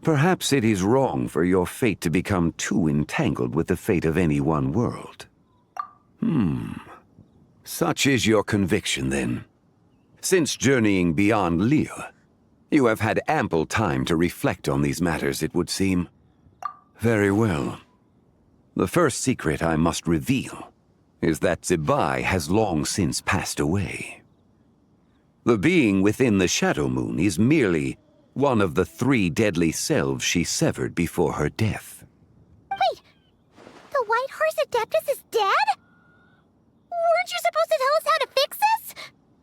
perhaps it is wrong for your fate to become too entangled with the fate of any one world. Such is your conviction, then. Since journeying beyond Liyue, you have had ample time to reflect on these matters, it would seem. Very well. The first secret I must reveal is that Zibai has long since passed away. The being within the Shadow Moon is merely one of the 3 deadly selves she severed before her death. Wait, the White Horse Adeptus is dead? Weren't you supposed to tell us how to fix this?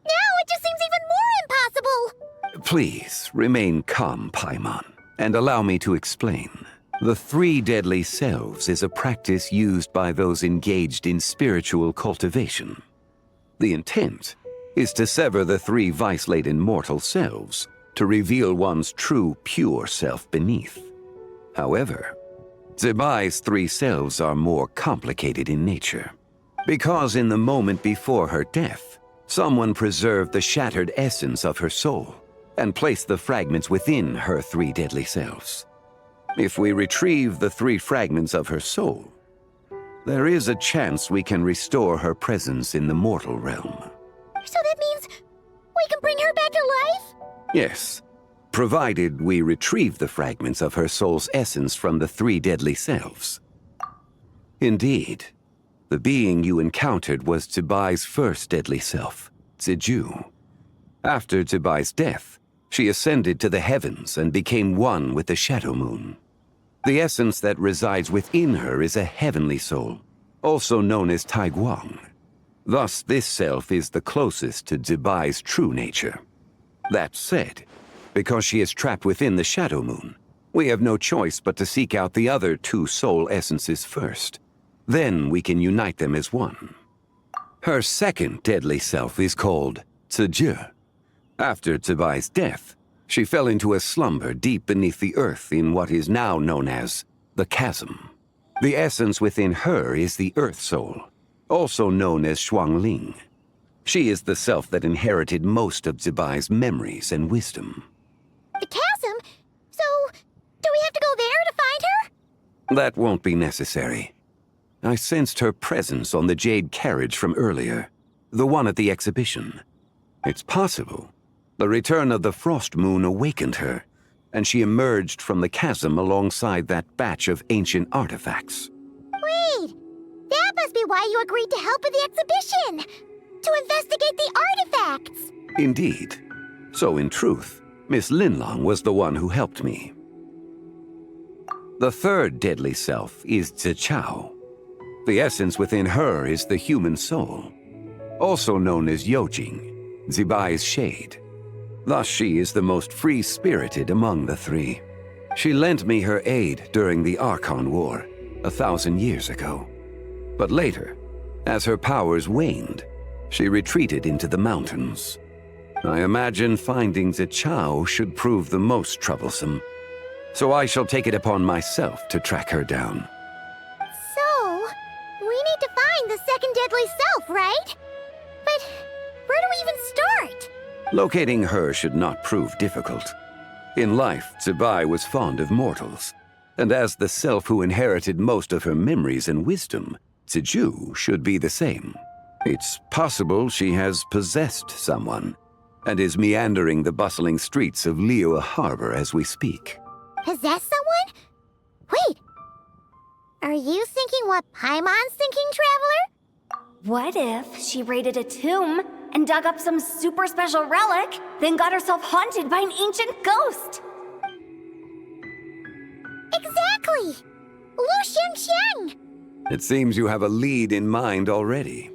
Now it just seems even more impossible! Please, remain calm, Paimon, and allow me to explain. The 3 deadly selves is a practice used by those engaged in spiritual cultivation. The intent is to sever the 3 vice-laden mortal selves to reveal one's true, pure self beneath. However, Zibai's 3 selves are more complicated in nature. Because in the moment before her death, someone preserved the shattered essence of her soul and placed the fragments within her 3 deadly selves. If we retrieve the 3 fragments of her soul, there is a chance we can restore her presence in the mortal realm. So that means we can bring her back to life? Yes, provided we retrieve the fragments of her soul's essence from the 3 deadly selves. Indeed, the being you encountered was Zibai's first deadly self, Ziju. After Zibai's death, she ascended to the heavens and became one with the Shadow Moon. The essence that resides within her is a heavenly soul, also known as Taiguang. Thus, this self is the closest to Zibai's true nature. That said, because she is trapped within the Shadow Moon, we have no choice but to seek out the other 2 soul essences first. Then we can unite them as one. Her second deadly self is called Ziju. After Zibai's death, she fell into a slumber deep beneath the earth in what is now known as the Chasm. The essence within her is the Earth Soul, also known as Xuangling. She is the self that inherited most of Zibai's memories and wisdom. The chasm? So, do we have to go there to find her? That won't be necessary. I sensed her presence on the jade carriage from earlier, the one at the exhibition. It's possible the return of the Frost Moon awakened her, and she emerged from the chasm alongside that batch of ancient artifacts. Wait! That must be why you agreed to help with the exhibition! To investigate the artifacts! Indeed. So in truth, Miss Linlong was the one who helped me. The third deadly self is Zichao. The essence within her is the human soul, also known as Yojing, Zibai's shade. Thus she is the most free-spirited among the three. She lent me her aid during the Archon War, 1,000 years ago. But later, as her powers waned, she retreated into the mountains. I imagine finding Zichao should prove the most troublesome, so I shall take it upon myself to track her down. So, we need to find the second deadly self, right? But where do we even start? Locating her should not prove difficult. In life, Zibai was fond of mortals, and as the self who inherited most of her memories and wisdom, Ziju should be the same. It's possible she has possessed someone, and is meandering the bustling streets of Liyue Harbor as we speak. Possess someone? Wait! Are you thinking what Paimon's thinking, Traveler? What if she raided a tomb and dug up some super special relic, then got herself haunted by an ancient ghost? Exactly! Lu Xingqiang! It seems you have a lead in mind already.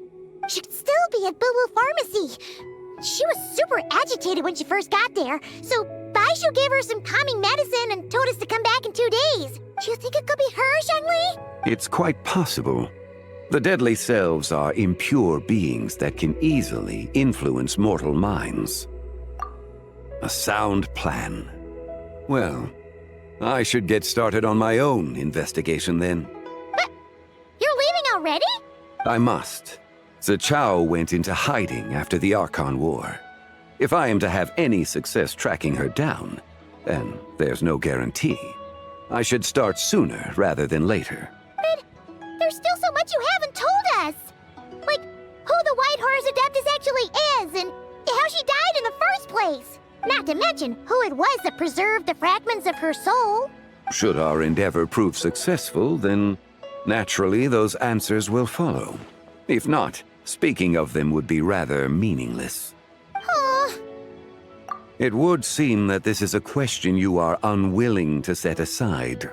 Should still be at Boo Boo Pharmacy. She was super agitated when she first got there, so Baishu gave her some calming medicine and told us to come back in 2 days. Do you think it could be her, Shangli? It's quite possible. The deadly selves are impure beings that can easily influence mortal minds. A sound plan. Well, I should get started on my own investigation then. But you're leaving already? I must. Zichao went into hiding after the Archon War. If I am to have any success tracking her down, and there's no guarantee, I should start sooner rather than later. But there's still so much you haven't told us! Like, who the White Horse Adeptus actually is, and how she died in the first place! Not to mention who it was that preserved the fragments of her soul. Should our endeavor prove successful, then naturally those answers will follow. If not, speaking of them would be rather meaningless. It would seem that this is a question you are unwilling to set aside.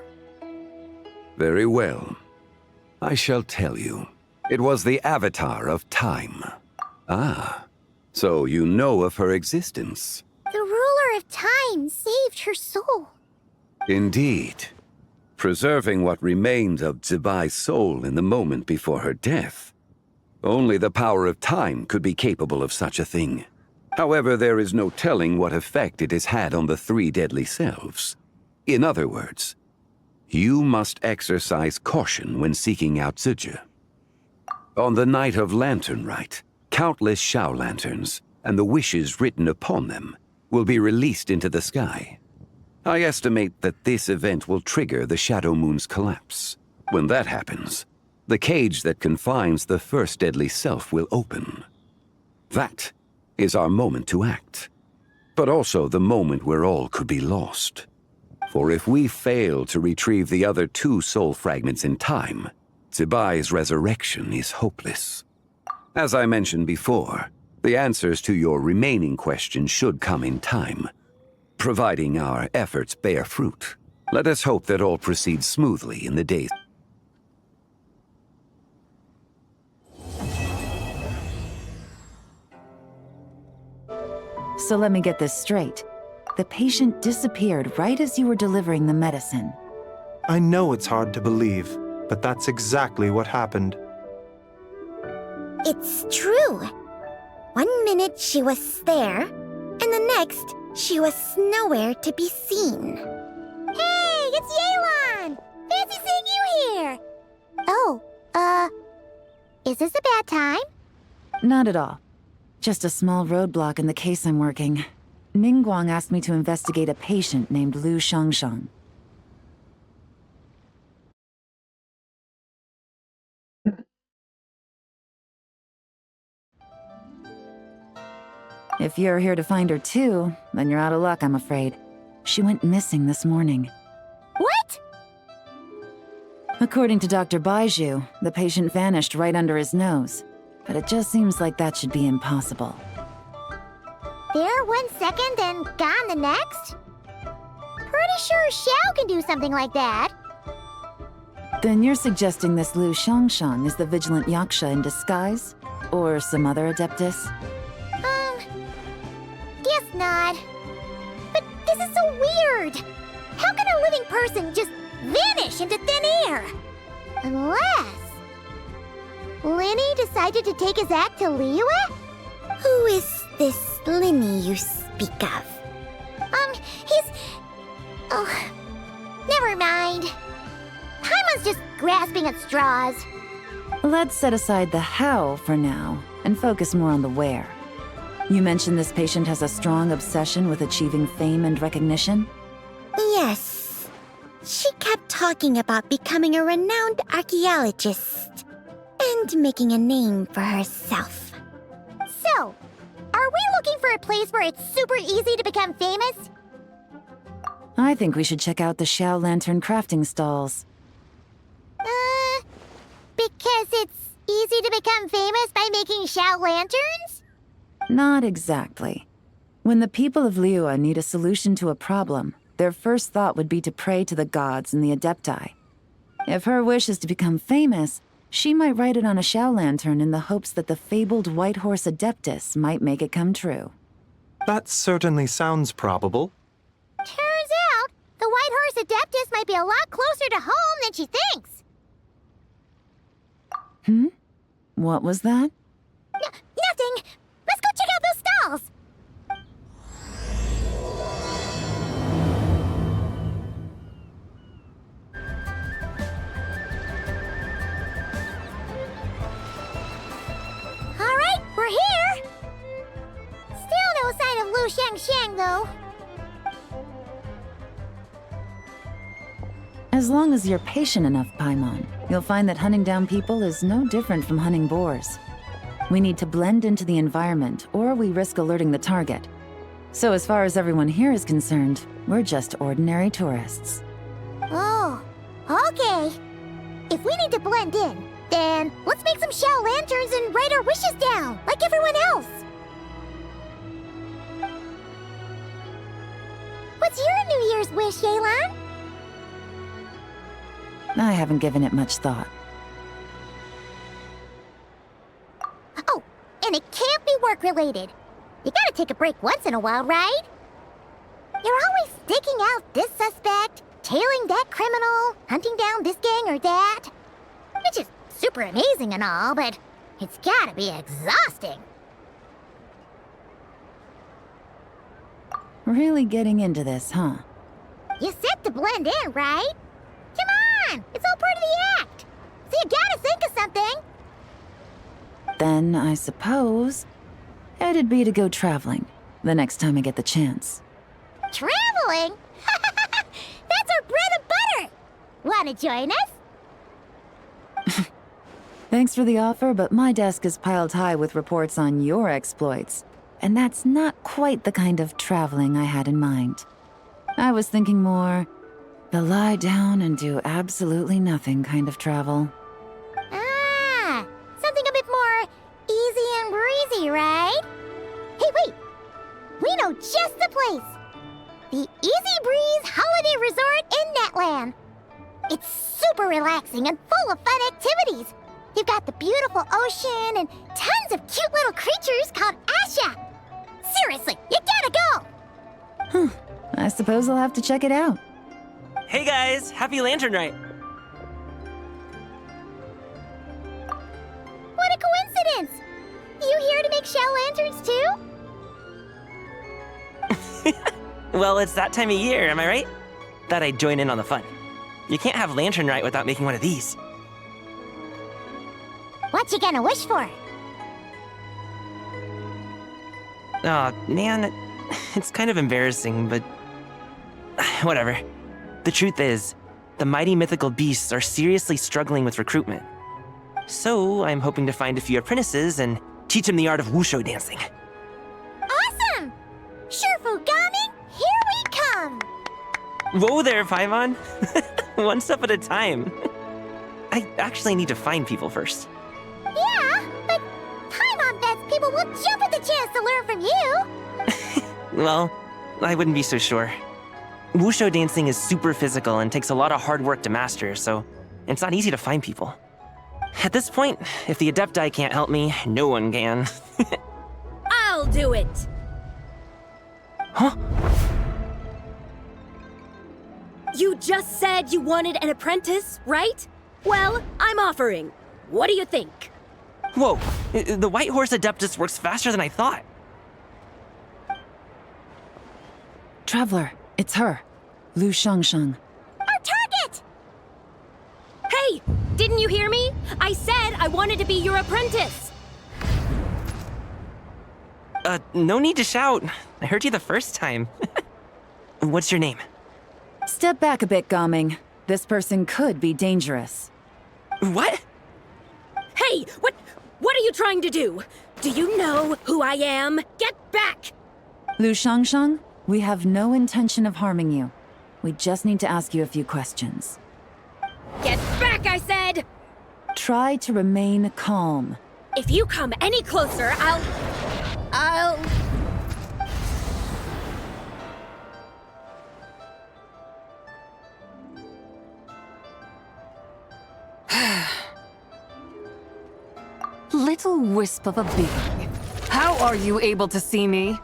Very well. I shall tell you. It was the Avatar of Time. Ah, so you know of her existence. The ruler of time saved her soul. Indeed. Preserving what remained of Zibai's soul in the moment before her death. Only the power of time could be capable of such a thing. However, there is no telling what effect it has had on the three deadly selves. In other words, you must exercise caution when seeking out Ziju. On the night of Lantern Rite, countless Shao lanterns, and the wishes written upon them, will be released into the sky. I estimate that this event will trigger the Shadow Moon's collapse. When that happens, the cage that confines the first deadly self will open. That is our moment to act, but also the moment where all could be lost. For if we fail to retrieve the other two soul fragments in time, Zibai's resurrection is hopeless. As I mentioned before, the answers to your remaining questions should come in time, providing our efforts bear fruit. Let us hope that all proceeds smoothly in the days. So let me get this straight. The patient disappeared right as you were delivering the medicine. I know it's hard to believe, but that's exactly what happened. It's true. 1 minute she was there, and the next she was nowhere to be seen. Hey, it's Yelan! Fancy seeing you here! Oh, is this a bad time? Not at all. Just a small roadblock in the case I'm working. Ningguang asked me to investigate a patient named Lu Shangshang. If you're here to find her too, then you're out of luck, I'm afraid. She went missing this morning. What? According to Dr. Baiju, the patient vanished right under his nose. But it just seems like that should be impossible. There 1 second and gone the next? Pretty sure Xiao can do something like that. Then you're suggesting this Lu Xiangxiang is the vigilant Yaksha in disguise? Or some other Adeptus? Guess not. But this is so weird. How can a living person just vanish into thin air? Unless Linny decided to take his act to Liyue? Who is this Linny you speak of? He's... Oh, never mind. Paimon's just grasping at straws. Let's set aside the how for now and focus more on the where. You mentioned this patient has a strong obsession with achieving fame and recognition? Yes. She kept talking about becoming a renowned archaeologist and making a name for herself. So, are we looking for a place where it's super easy to become famous? I think we should check out the Xiao Lantern crafting stalls. Because it's easy to become famous by making Xiao lanterns? Not exactly. When the people of Liyue need a solution to a problem, their first thought would be to pray to the gods and the Adepti. If her wish is to become famous, she might write it on a Xiao lantern in the hopes that the fabled White Horse Adeptus might make it come true. That certainly sounds probable. Turns out, the White Horse Adeptus might be a lot closer to home than she thinks. What was that? Nothing! Let's go check out those stalls! Alright, we're here! Still no sign of Lu Xiangxiang, though. As long as you're patient enough, Paimon, you'll find that hunting down people is no different from hunting boars. We need to blend into the environment, or we risk alerting the target. So as far as everyone here is concerned, we're just ordinary tourists. Oh, okay. If we need to blend in, then let's make some Xiao lanterns and write our wishes down, like everyone else. What's your New Year's wish, Yelan? I haven't given it much thought. Oh, and it can't be work-related. You gotta take a break once in a while, right? You're always staking out this suspect, tailing that criminal, hunting down this gang or that. Which is super amazing and all, but it's gotta be exhausting. Really getting into this, huh? You said to blend in, right? Come on! It's all part of the act! So you gotta think of something! Then, I suppose, it'd be to go traveling, the next time I get the chance. Traveling? That's our bread and butter! Wanna join us? Thanks for the offer, but my desk is piled high with reports on your exploits. And that's not quite the kind of traveling I had in mind. I was thinking more the lie down and do absolutely nothing kind of travel. Ah, something a bit more easy and breezy, right? Hey, wait! We know just the place! The Easy Breeze Holiday Resort in Netland. It's super relaxing and full of fun activities. You've got the beautiful ocean and tons of cute little creatures called Asha. Seriously, you gotta go! I suppose I'll have to check it out. Hey guys, happy Lantern Night! What a coincidence! You here to make Xiao lanterns too? Well, it's that time of year, am I right? Thought I'd join in on the fun. You can't have Lantern Night without making one of these. What you gonna wish for? Aw, man, it's kind of embarrassing, but whatever. The truth is, the mighty mythical beasts are seriously struggling with recruitment. So I'm hoping to find a few apprentices and teach them the art of wushu dancing. Awesome! Sure, Fugami, here we come! Whoa there, Paimon. One step at a time. I actually need to find people first. Yeah, but Paimon bets people will jump at the chance to learn from you. Well, I wouldn't be so sure. Wushu dancing is super physical and takes a lot of hard work to master, so it's not easy to find people. At this point, if the Adepti can't help me, no one can. I'll do it! Huh? You just said you wanted an apprentice, right? Well, I'm offering. What do you think? Whoa, the White Horse Adeptus works faster than I thought. Traveler, it's her. Lu Shangsheng. Our target! Hey, didn't you hear me? I said I wanted to be your apprentice. No need to shout. I heard you the first time. What's your name? Step back a bit, Gaming. This person could be dangerous. What? Hey, what are you trying to do? Do you know who I am? Get back! Lu Shangsheng, we have no intention of harming you. We just need to ask you a few questions. Get back, I said! Try to remain calm. If you come any closer, I'll... Little wisp of a being. How are you able to see me?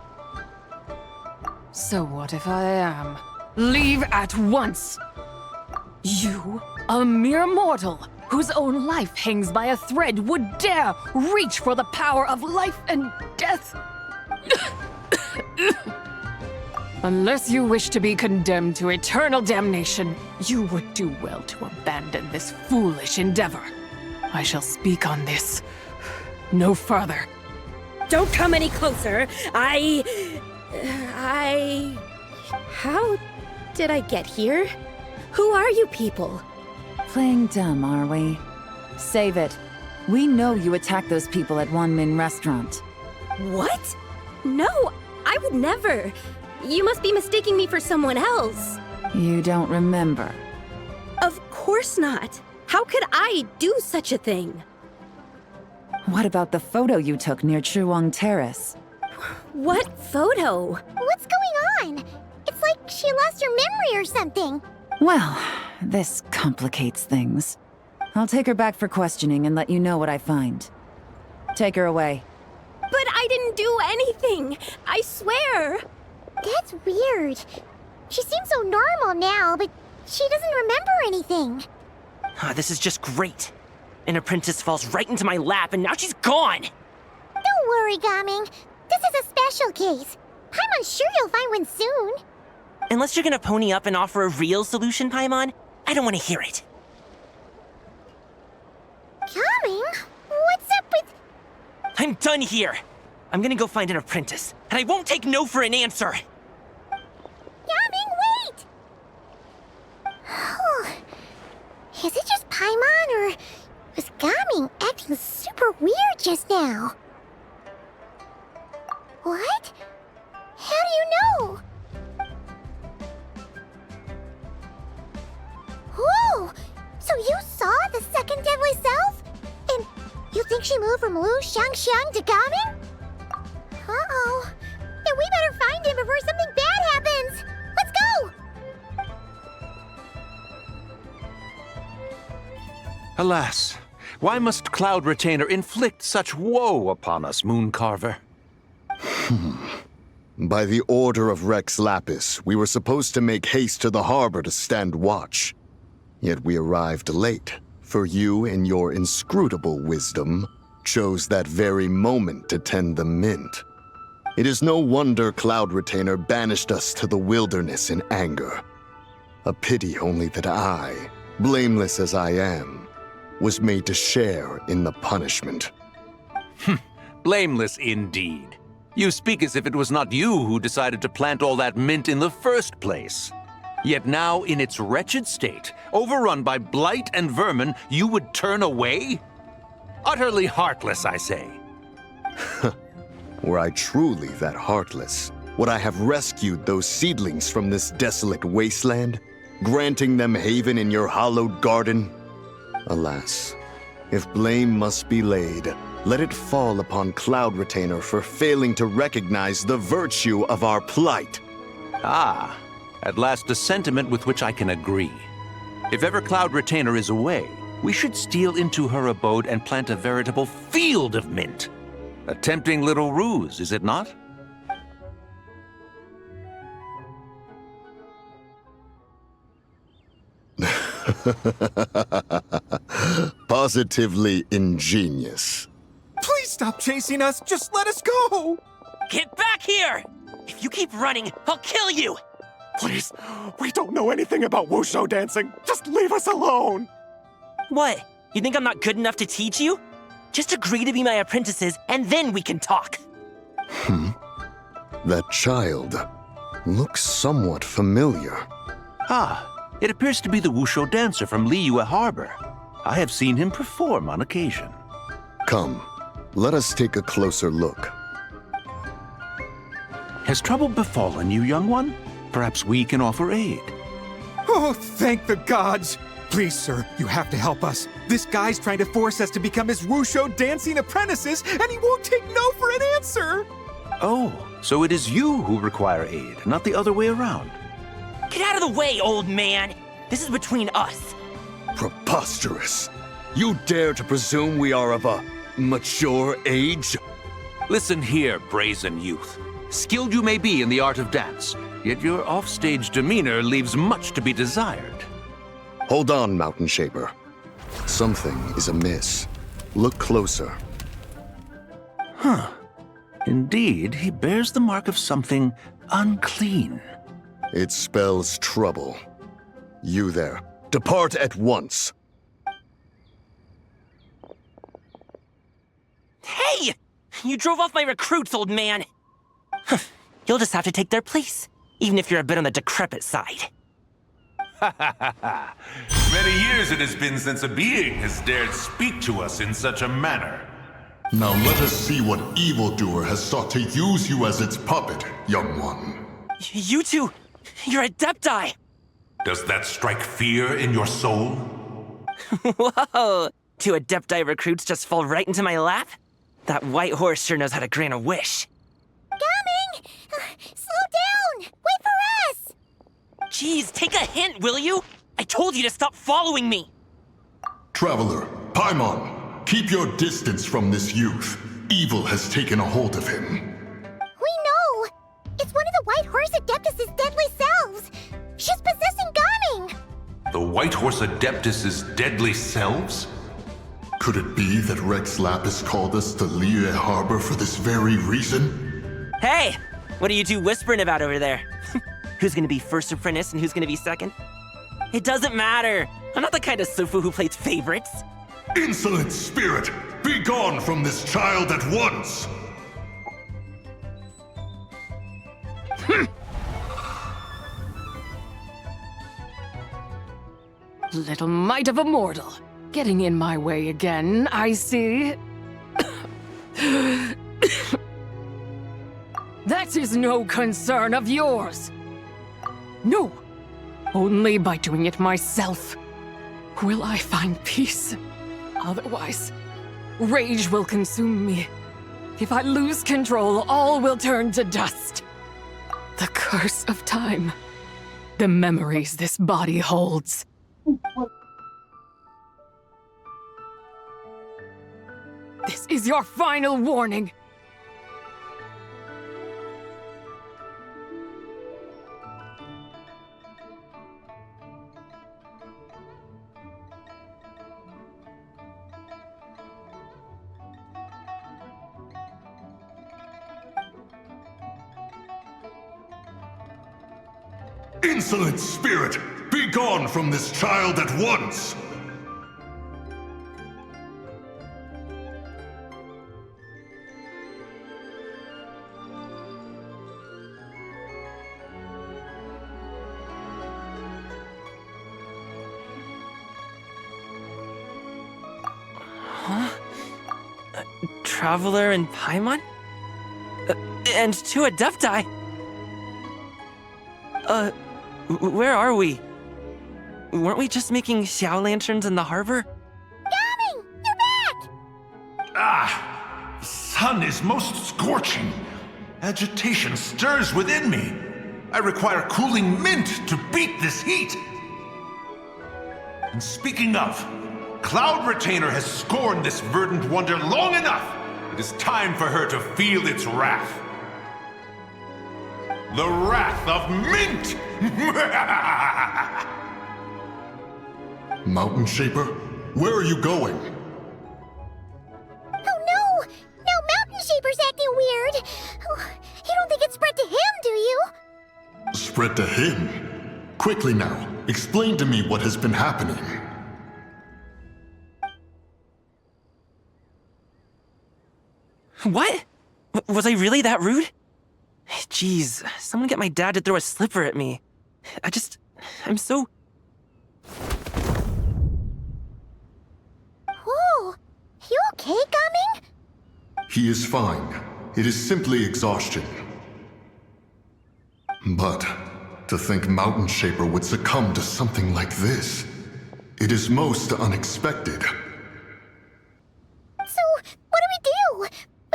So what if I am? Leave at once! You, a mere mortal, whose own life hangs by a thread, would dare reach for the power of life and death? Unless you wish to be condemned to eternal damnation, you would do well to abandon this foolish endeavor. I shall speak on this no further. Don't come any closer. How did I get here? Who are you people? Playing dumb, are we? Save it. We know you attacked those people at Wanmin Restaurant. What? No, I would never. You must be mistaking me for someone else. You don't remember. Of course not. How could I do such a thing? What about the photo you took near Chuang Terrace? What photo? What's going on? It's like she lost her memory or something. Well, this complicates things. I'll take her back for questioning and let you know what I find. Take her away. But I didn't do anything. I swear. That's weird. She seems so normal now, but she doesn't remember anything. This is just great. An apprentice falls right into my lap and now she's gone! Don't worry, Gaming. This is a special case. I'm sure you'll find one soon. Unless you're gonna pony up and offer a real solution, Paimon, I don't want to hear it. Gaming? What's up with... I'm done here. I'm gonna go find an apprentice, and I won't take no for an answer. Gaming, wait! Is it just Paimon, or was Gaming acting super weird just now? What? How do you know? Whoa! So you saw the second deadly self? And you think she moved from Lu Shangxiang to Gaming? Uh-oh. Then we better find him before something bad happens! Let's go! Alas, why must Cloud Retainer inflict such woe upon us, Mooncarver? By the order of Rex Lapis, we were supposed to make haste to the harbor to stand watch. Yet we arrived late, for you, in your inscrutable wisdom, chose that very moment to tend the mint. It is no wonder Cloud Retainer banished us to the wilderness in anger. A pity only that I, blameless as I am, was made to share in the punishment. Blameless indeed. You speak as if it was not you who decided to plant all that mint in the first place. Yet now, in its wretched state, overrun by blight and vermin, you would turn away? Utterly heartless, I say. Were I truly that heartless, Would I have rescued those seedlings from this desolate wasteland, granting them haven in your hallowed garden? Alas, if blame must be laid, let it fall upon Cloud Retainer for failing to recognize the virtue of our plight. Ah, at last a sentiment with which I can agree. If ever Cloud Retainer is away, we should steal into her abode and plant a veritable field of mint. A tempting little ruse, is it not? Positively ingenious. Please stop chasing us. Just let us go. Get back here! If you keep running, I'll kill you! Please, we don't know anything about wushu dancing. Just leave us alone. What? You think I'm not good enough to teach you? Just agree to be my apprentices, and then we can talk. That child looks somewhat familiar. Ah, it appears to be the wushu dancer from Liyue Harbor. I have seen him perform on occasion. Come, let us take a closer look. Has trouble befallen you, young one? Perhaps we can offer aid. Oh, thank the gods. Please, sir, you have to help us. This guy's trying to force us to become his wushu dancing apprentices, and he won't take no for an answer. Oh, so it is you who require aid, not the other way around. Get out of the way, old man! This is between us. Preposterous. You dare to presume we are of a mature age? Listen here, brazen youth. Skilled you may be in the art of dance, yet your offstage demeanor leaves much to be desired. Hold on, Mountain Shaper. Something is amiss. Look closer. Huh. Indeed, he bears the mark of something unclean. It spells trouble. You there, depart at once. Hey! You drove off my recruits, old man! You'll just have to take their place, even if you're a bit on the decrepit side. Many years it has been since a being has dared speak to us in such a manner. Now let us see what evildoer has sought to use you as its puppet, young one. You two, you're Adepti! Does that strike fear in your soul? Whoa! Two Adepti recruits just fall right into my lap? That white horse sure knows how to grant a wish. Coming! Slow down! Wait for us! Jeez, take a hint, will you? I told you to stop following me! Traveler, Paimon, keep your distance from this youth. Evil has taken a hold of him. We know! It's one of the White Horse Adeptus' deadly selves! She's possessing Gaming! The White Horse Adeptus' deadly selves? Could it be that Rex Lapis called us to Liyue Harbor for this very reason? Hey! What are you two whispering about over there? Who's gonna be first apprentice and who's gonna be second? It doesn't matter! I'm not the kind of Sufu who plays favorites! Insolent spirit! Be gone from this child at once! Little mite of a mortal. Getting in my way again, I see. That is no concern of yours. No, only by doing it myself will I find peace. Otherwise, rage will consume me. If I lose control, all will turn to dust. The curse of time. The memories this body holds. This is your final warning. Insolent spirit! Be gone from this child at once! Traveler and Paimon? And two Adepti? Where are we? Weren't we just making Xiao lanterns in the harbor? Gaming! You're back! Ah! The sun is most scorching. Agitation stirs within me. I require cooling mint to beat this heat. And speaking of, Cloud Retainer has scorned this verdant wonder long enough. It is time for her to feel its wrath. The wrath of mint! Mountain Shaper, where are you going? Oh no! Now Mountain Shaper's acting weird! Oh, you don't think it spread to him, do you? Spread to him? Quickly now, explain to me what has been happening. What? Was I really that rude? Jeez, someone get my dad to throw a slipper at me. I'm so... Whoa! You okay, Gaming? He is fine. It is simply exhaustion. But to think Mountain Shaper would succumb to something like this, it is most unexpected. So, what do? We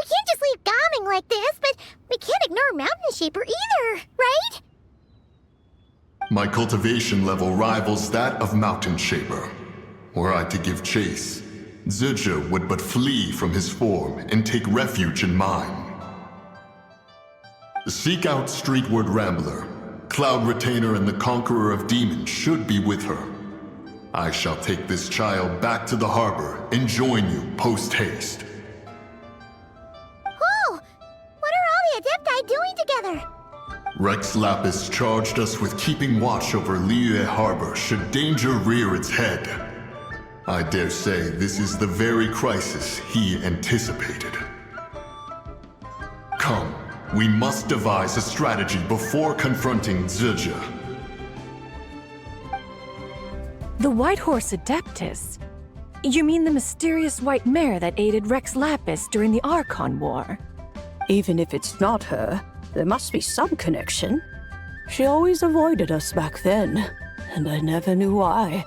can't just leave Gaming like this, but we can't ignore Mountain Shaper either, right? My cultivation level rivals that of Mountain Shaper. Were I to give chase, Zizha would but flee from his form and take refuge in mine. Seek out Streetward Rambler. Cloud Retainer and the Conqueror of Demons should be with her. I shall take this child back to the harbor and join you post-haste. Whoa! What are all the Adepti doing together? Rex Lapis charged us with keeping watch over Liyue Harbor should danger rear its head. I dare say this is the very crisis he anticipated. Come, we must devise a strategy before confronting Zizha. The White Horse Adeptus? You mean the mysterious white mare that aided Rex Lapis during the Archon War? Even if it's not her, there must be some connection. She always avoided us back then, and I never knew why.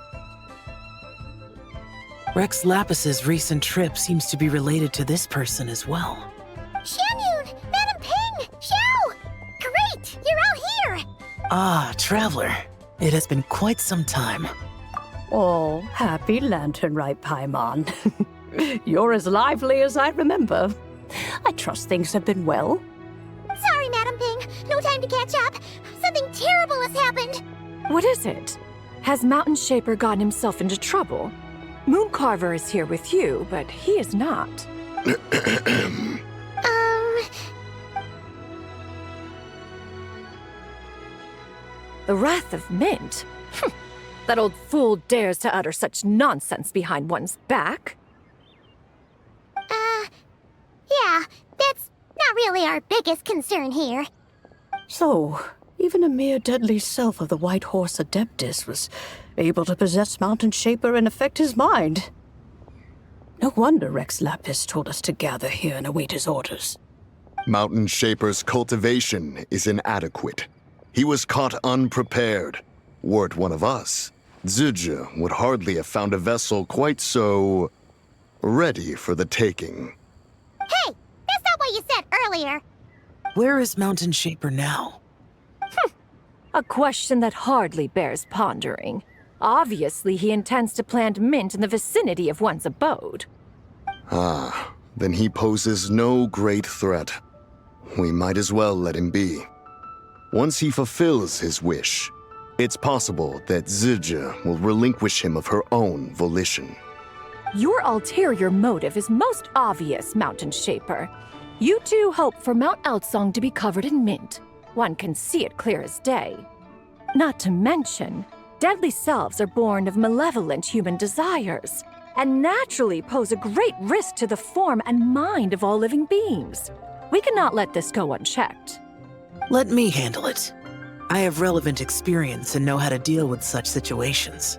Rex Lapis's recent trip seems to be related to this person as well. Xianyun! Madam Ping! Xiao! Great! You're out here! Ah, Traveler. It has been quite some time. Oh, happy Lanternlit Paimon. You're as lively as I remember. I trust things have been well. Sorry, Madam Ping. No time to catch up. Something terrible has happened. What is it? Has Mountain Shaper gotten himself into trouble? Mooncarver is here with you, but he is not. The Wrath of Mint? That old fool dares to utter such nonsense behind one's back. Yeah, that's not really our biggest concern here. So, even a mere deadly self of the White Horse Adeptus was able to possess Mountain Shaper and affect his mind. No wonder Rex Lapis told us to gather here and await his orders. Mountain Shaper's cultivation is inadequate. He was caught unprepared. Were it one of us, Zizha would hardly have found a vessel quite so... ready for the taking. Hey! That's not what you said earlier! Where is Mountain Shaper now? A question that hardly bears pondering. Obviously, he intends to plant mint in the vicinity of one's abode. Ah, then he poses no great threat. We might as well let him be. Once he fulfills his wish, it's possible that Zizha will relinquish him of her own volition. Your ulterior motive is most obvious, Mountain Shaper. You two hope for Mount Outsong to be covered in mint. One can see it clear as day. Not to mention, deadly selves are born of malevolent human desires, and naturally pose a great risk to the form and mind of all living beings. We cannot let this go unchecked. Let me handle it. I have relevant experience and know how to deal with such situations.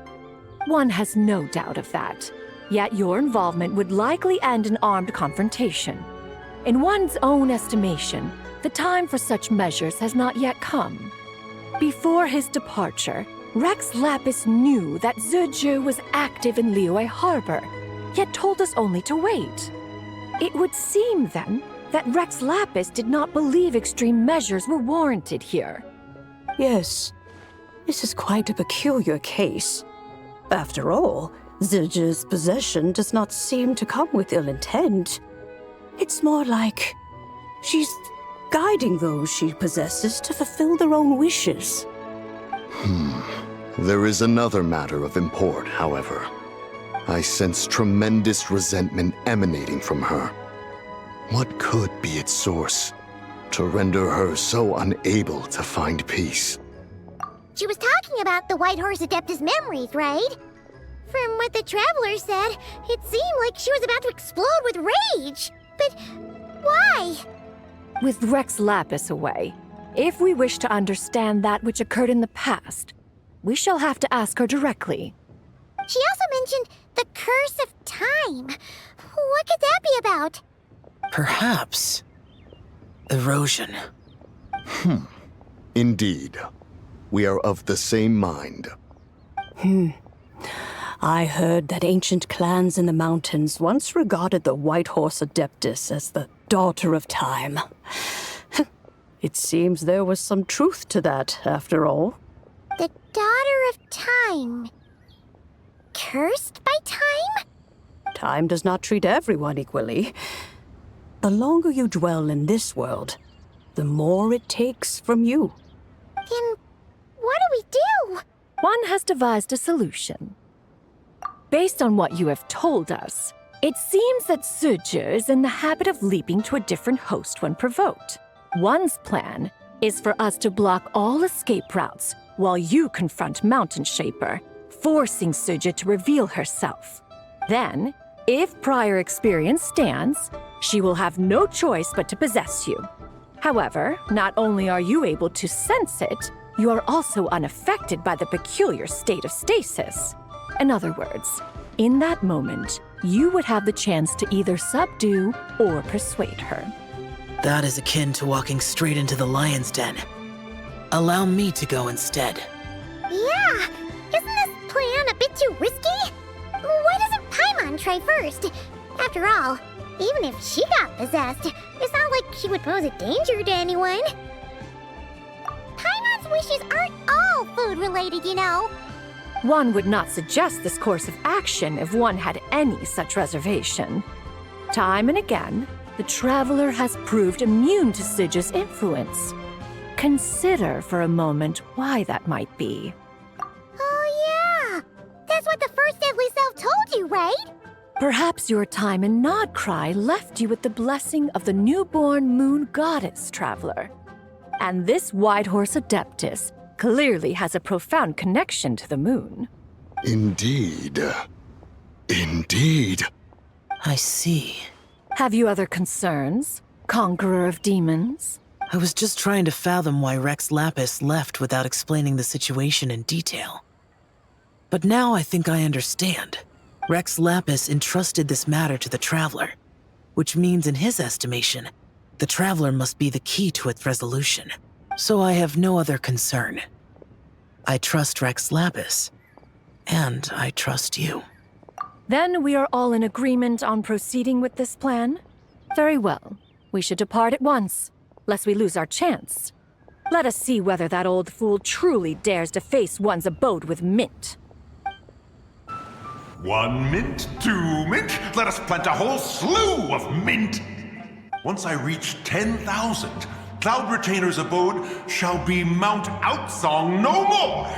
One has no doubt of that. Yet your involvement would likely end in armed confrontation. In one's own estimation, the time for such measures has not yet come. Before his departure, Rex Lapis knew that Zizhu was active in Liyue Harbor, yet told us only to wait. It would seem, then, that Rex Lapis did not believe extreme measures were warranted here. Yes, this is quite a peculiar case. After all, Zizhu's possession does not seem to come with ill intent. It's more like she's guiding those she possesses to fulfill their own wishes. There is another matter of import, however. I sense tremendous resentment emanating from her. What could be its source to render her so unable to find peace? She was talking about the White Horse Adeptus memories, right? From what the Traveler said, it seemed like she was about to explode with rage. But why? With Rex Lapis away, if we wish to understand that which occurred in the past, we shall have to ask her directly. She also mentioned the Curse of Time. What could that be about? Perhaps erosion. Indeed. We are of the same mind. I heard that ancient clans in the mountains once regarded the White Horse Adeptus as the daughter of time. It seems there was some truth to that, after all. The Daughter of Time. Cursed by time? Time does not treat everyone equally. The longer you dwell in this world, the more it takes from you. Then what do we do? One has devised a solution. Based on what you have told us, it seems that Zizhu is in the habit of leaping to a different host when provoked. One's plan is for us to block all escape routes while you confront Mountain Shaper, forcing Zizhu to reveal herself. Then, if prior experience stands, she will have no choice but to possess you. However, not only are you able to sense it, you are also unaffected by the peculiar state of stasis. In other words, in that moment, you would have the chance to either subdue or persuade her. That is akin to walking straight into the lion's den. Allow me to go instead. Yeah, isn't this plan a bit too risky? Why doesn't Paimon try first? After all, even if she got possessed, it's not like she would pose a danger to anyone. Paimon's wishes aren't all food-related, you know. One would not suggest this course of action if one had any such reservation. Time and again, the Traveler has proved immune to Zizhu's influence. Consider for a moment why that might be. Oh yeah, that's what the First Deadly Self told you, right? Perhaps your time in Nodcry left you with the blessing of the newborn moon goddess, Traveler. And this White Horse Adeptus clearly has a profound connection to the moon. Indeed. Indeed. I see. Have you other concerns, Conqueror of Demons? I was just trying to fathom why Rex Lapis left without explaining the situation in detail. But now I think I understand. Rex Lapis entrusted this matter to the Traveler, which means in his estimation, the Traveler must be the key to its resolution. So I have no other concern. I trust Rex Lapis, and I trust you. Then we are all in agreement on proceeding with this plan? Very well. We should depart at once, lest we lose our chance. Let us see whether that old fool truly dares to face one's abode with mint. 1 mint, 2 mint, let us plant a whole slew of mint. Once I reach 10,000, Cloud Retainer's abode shall be Mount Outsong no more.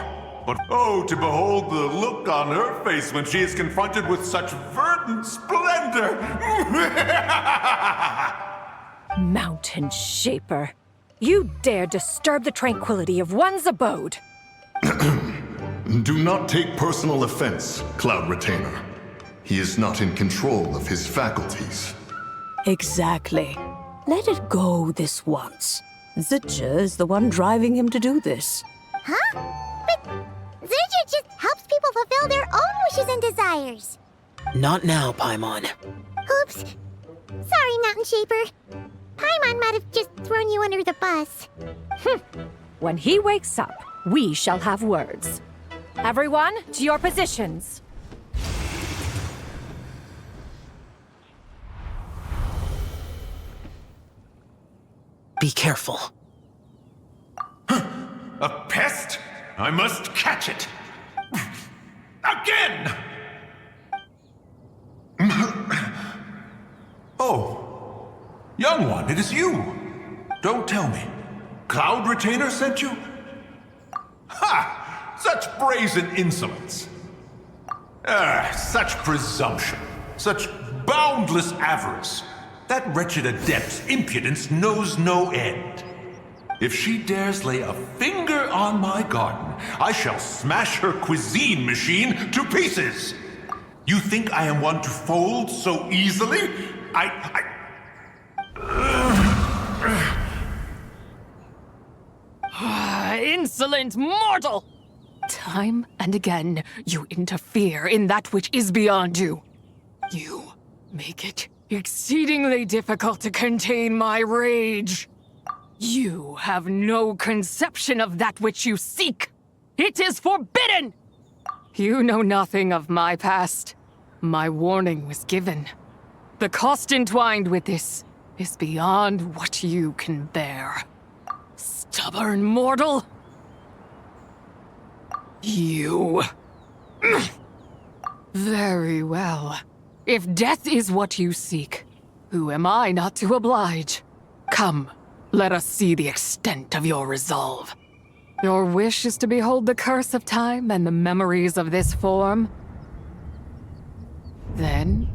But oh, to behold the look on her face when she is confronted with such verdant splendor! Mountain Shaper, you dare disturb the tranquility of one's abode. Do not take personal offense, Cloud Retainer. He is not in control of his faculties. Exactly. Let it go this once. Zizhu is the one driving him to do this. Huh? But Zizhu just helps people fulfill their own wishes and desires. Not now, Paimon. Oops. Sorry, Mountain Shaper. Paimon might have just thrown you under the bus. When he wakes up, we shall have words. Everyone, to your positions. Be careful. A pest? I must catch it. Again! Oh, young one, it is you. Don't tell me. Cloud Retainer sent you? Ha! Such brazen insolence. Such presumption. Such boundless avarice. That wretched adept's impudence knows no end. If she dares lay a finger on my garden, I shall smash her cuisine machine to pieces. You think I am one to fold so easily? Insolent mortal! Time and again, you interfere in that which is beyond you. You make it exceedingly difficult to contain my rage. You have no conception of that which you seek. It is forbidden! You know nothing of my past. My warning was given. The cost entwined with this is beyond what you can bear. Stubborn mortal! You... Very well. If death is what you seek, who am I not to oblige? Come, let us see the extent of your resolve. Your wish is to behold the curse of time and the memories of this form? Then,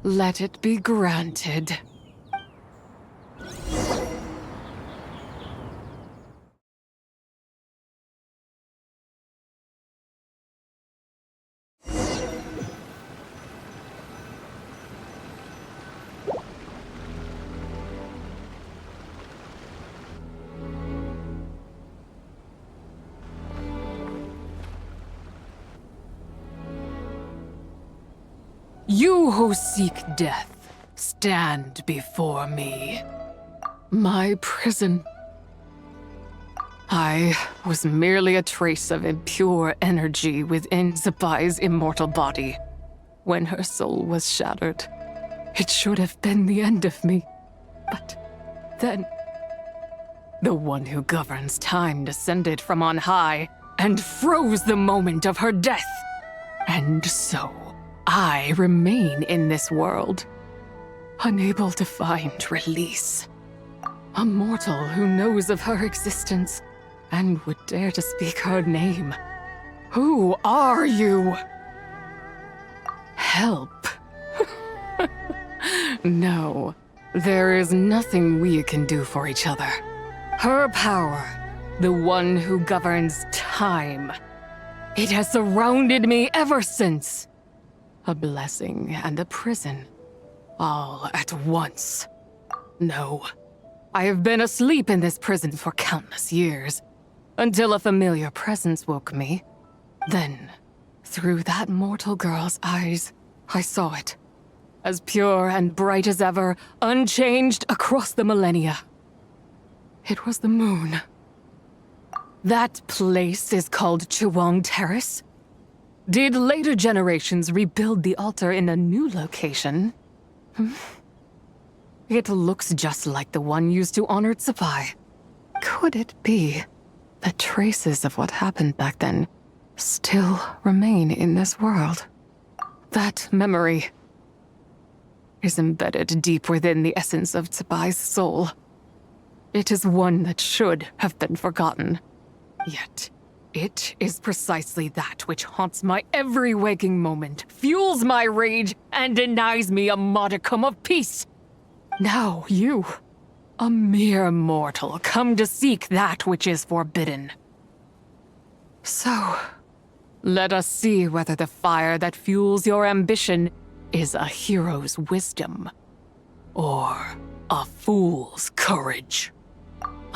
let it be granted. You who seek death, stand before me. My prison. I was merely a trace of impure energy within Zapai's immortal body. When her soul was shattered, it should have been the end of me. But then, the one who governs time descended from on high and froze the moment of her death. And so, I remain in this world, unable to find release. A mortal who knows of her existence and would dare to speak her name. Who are you? Help. No, there is nothing we can do for each other. Her power, the one who governs time, it has surrounded me ever since. A blessing and a prison, all at once. No, I have been asleep in this prison for countless years, until a familiar presence woke me. Then, through that mortal girl's eyes, I saw it, as pure and bright as ever, unchanged across the millennia. It was the moon. That place is called Chuang Terrace. Did later generations rebuild the altar in a new location? It looks just like the one used to honor Zapai. Could it be that traces of what happened back then still remain in this world? That memory is embedded deep within the essence of Zapai's soul. It is one that should have been forgotten. Yet, it is precisely that which haunts my every waking moment, fuels my rage, and denies me a modicum of peace. Now you, a mere mortal, come to seek that which is forbidden. So, let us see whether the fire that fuels your ambition is a hero's wisdom, or a fool's courage.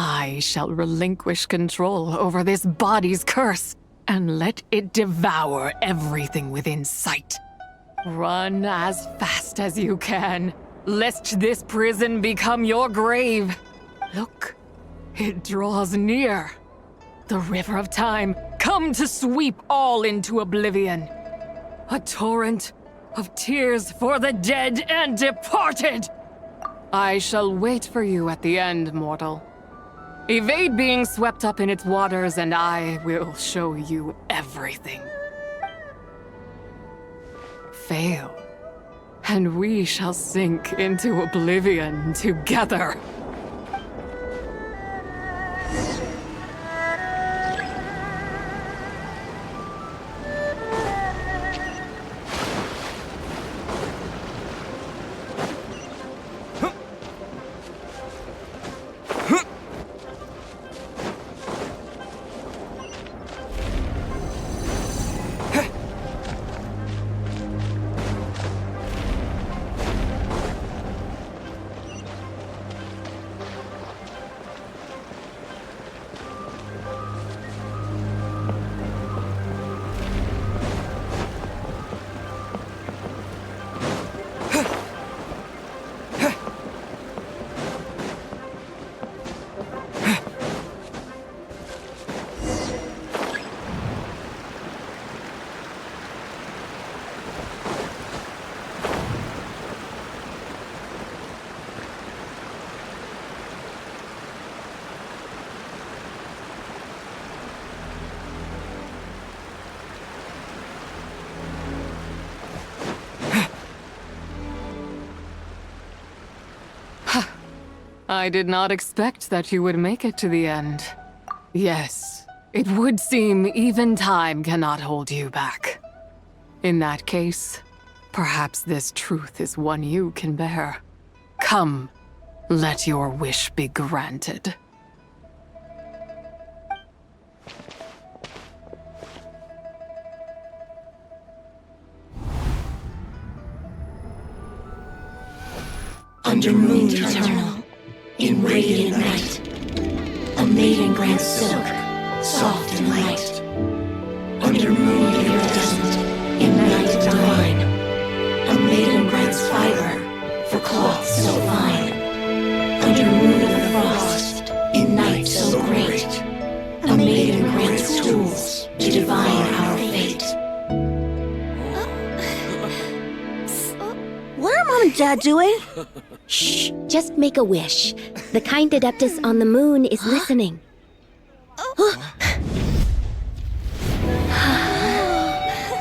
I shall relinquish control over this body's curse and let it devour everything within sight. Run as fast as you can, lest this prison become your grave. Look, it draws near. the river of time, come to sweep all into oblivion. A torrent of tears for the dead and departed. I shall wait for you at the end, mortal. Evade being swept up in its waters, and I will show you everything. Fail, and we shall sink into oblivion together. I did not expect that you would make it to the end. Yes, it would seem even time cannot hold you back. In that case, perhaps this truth is one you can bear. Come, let your wish be granted. Under moon eternal, in radiant night, a maiden grants silk, soft and light. Under moon iridescent, in night divine, a maiden grants fiber for cloth so fine. Under moon of the frost, in night so great, a maiden grants tools to divine our fate. What are Mom and Dad doing? Shh, just make a wish. The kind Adeptus on the moon is listening.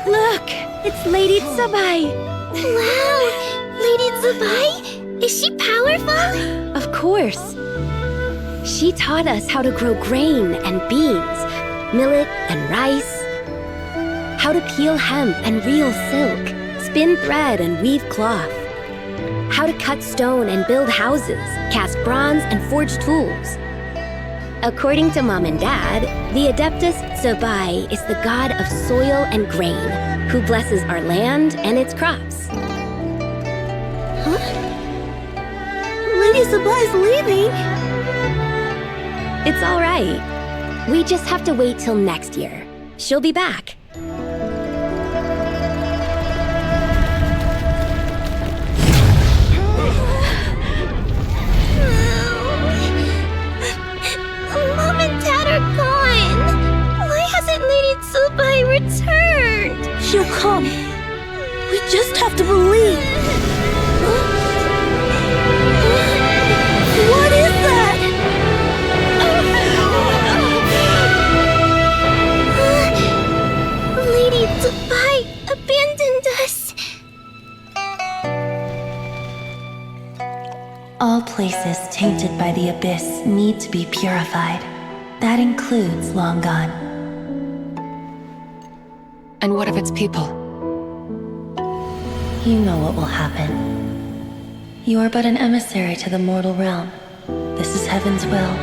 Look, it's Lady Tsubai. Wow! Lady Tsubai? Is she powerful? Of course. She taught us how to grow grain and beans, millet and rice, how to peel hemp and reel silk, spin thread and weave cloth, how to cut stone and build houses, cast bronze and forge tools. According to Mom and Dad, the Adeptus Tsubai is the god of soil and grain, who blesses our land and its crops. Huh? Lady Tsubai's leaving. It's all right. We just have to wait till next year. She'll be back. Mom and Dad are gone. Why hasn't Lady Tsubai returned? She'll come. We just have to believe. What is that? Lady Tsubai abandoned us. All places tainted by the abyss need to be purified. That includes Long Gone. And what of its people? You know what will happen. You are but an emissary to the mortal realm. This is Heaven's will.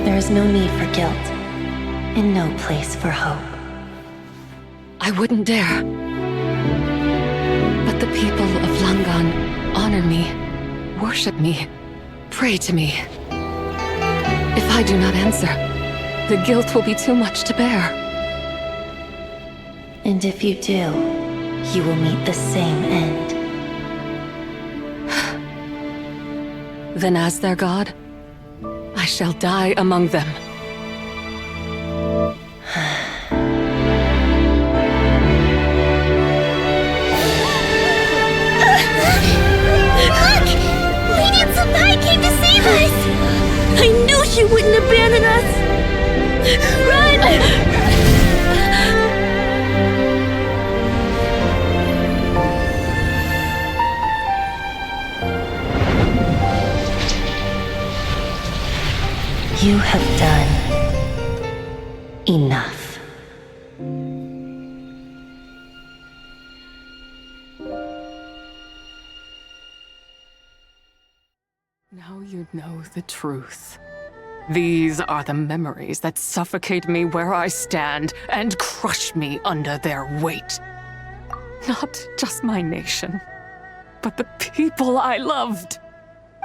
There is no need for guilt, and no place for hope. I wouldn't dare. But the people of Langan honor me, worship me, pray to me. If I do not answer, the guilt will be too much to bear. And if you do, you will meet the same end. Then as their god, I shall die among them. you wouldn't abandon us! Run! You have done enough. Now you know the truth. These are the memories that suffocate me where I stand and crush me under their weight. Not just my nation, but the people I loved.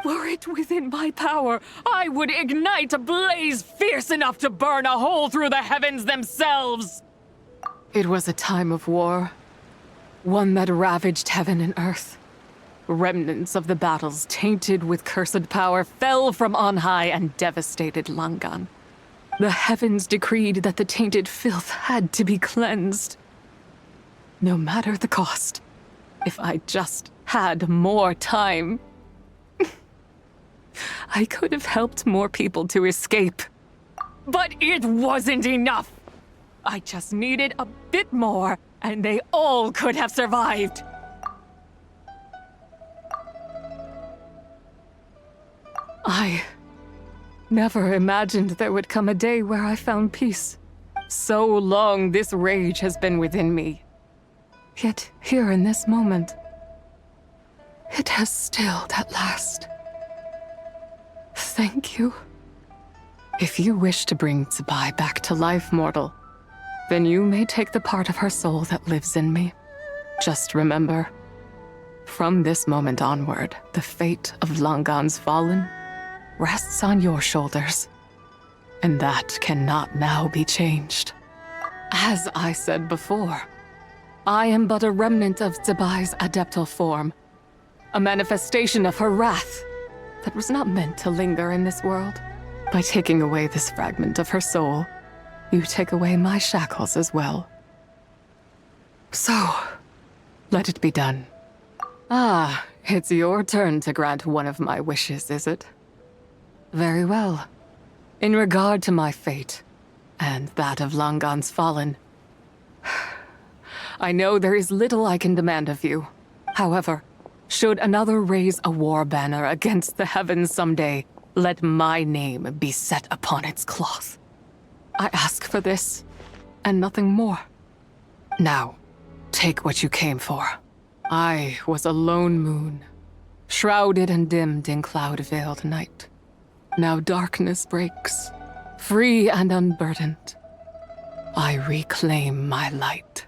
Were it within my power, I would ignite a blaze fierce enough to burn a hole through the heavens themselves. It was a time of war, one that ravaged heaven and earth. Remnants of the battles tainted with cursed power fell from on high and devastated Langan. The heavens decreed that the tainted filth had to be cleansed. No matter the cost, if I just had more time, I could have helped more people to escape. But it wasn't enough! I just needed a bit more, and they all could have survived. I never imagined there would come a day where I found peace. So long this rage has been within me. Yet here in this moment, it has stilled at last. Thank you. If you wish to bring Tsubai back to life, mortal, then you may take the part of her soul that lives in me. Just remember, from this moment onward, the fate of Langan's fallen rests on your shoulders, and that cannot now be changed. As I said before, I am but a remnant of Tsubai's adeptal form, a manifestation of her wrath that was not meant to linger in this world. By taking away this fragment of her soul, you take away my shackles as well. So, let it be done. Ah, it's your turn to grant one of my wishes, is it? Very well. In regard to my fate, and that of Langan's fallen, I know there is little I can demand of you. However, should another raise a war banner against the heavens someday, let my name be set upon its cloth. I ask for this, and nothing more. Now, take what you came for. I was a lone moon, shrouded and dimmed in cloud-veiled night. Now darkness breaks, free and unburdened. I reclaim my light.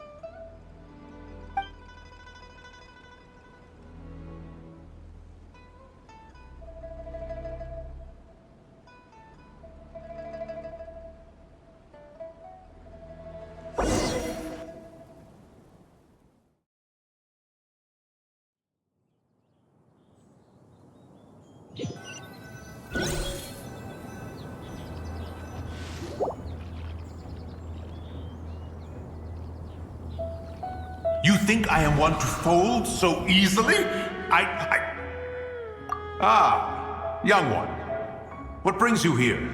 You think I am one to fold so easily? Ah, young one. What brings you here?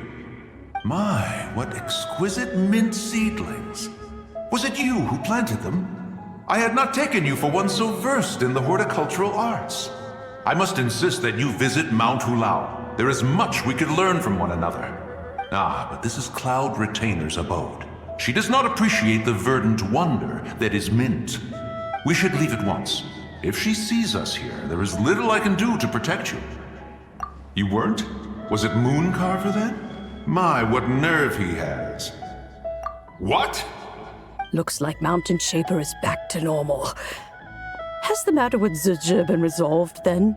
My, what exquisite mint seedlings. Was it you who planted them? I had not taken you for one so versed in the horticultural arts. I must insist that you visit Mount Hulao. There is much we could learn from one another. Ah, but this is Cloud Retainer's abode. She does not appreciate the verdant wonder that is mint. We should leave at once. If she sees us here, there is little I can do to protect you. You weren't? Was it Mooncarver then? My, what nerve he has. What? Looks like Mountain Shaper is back to normal. Has the matter with Zizhi been resolved then?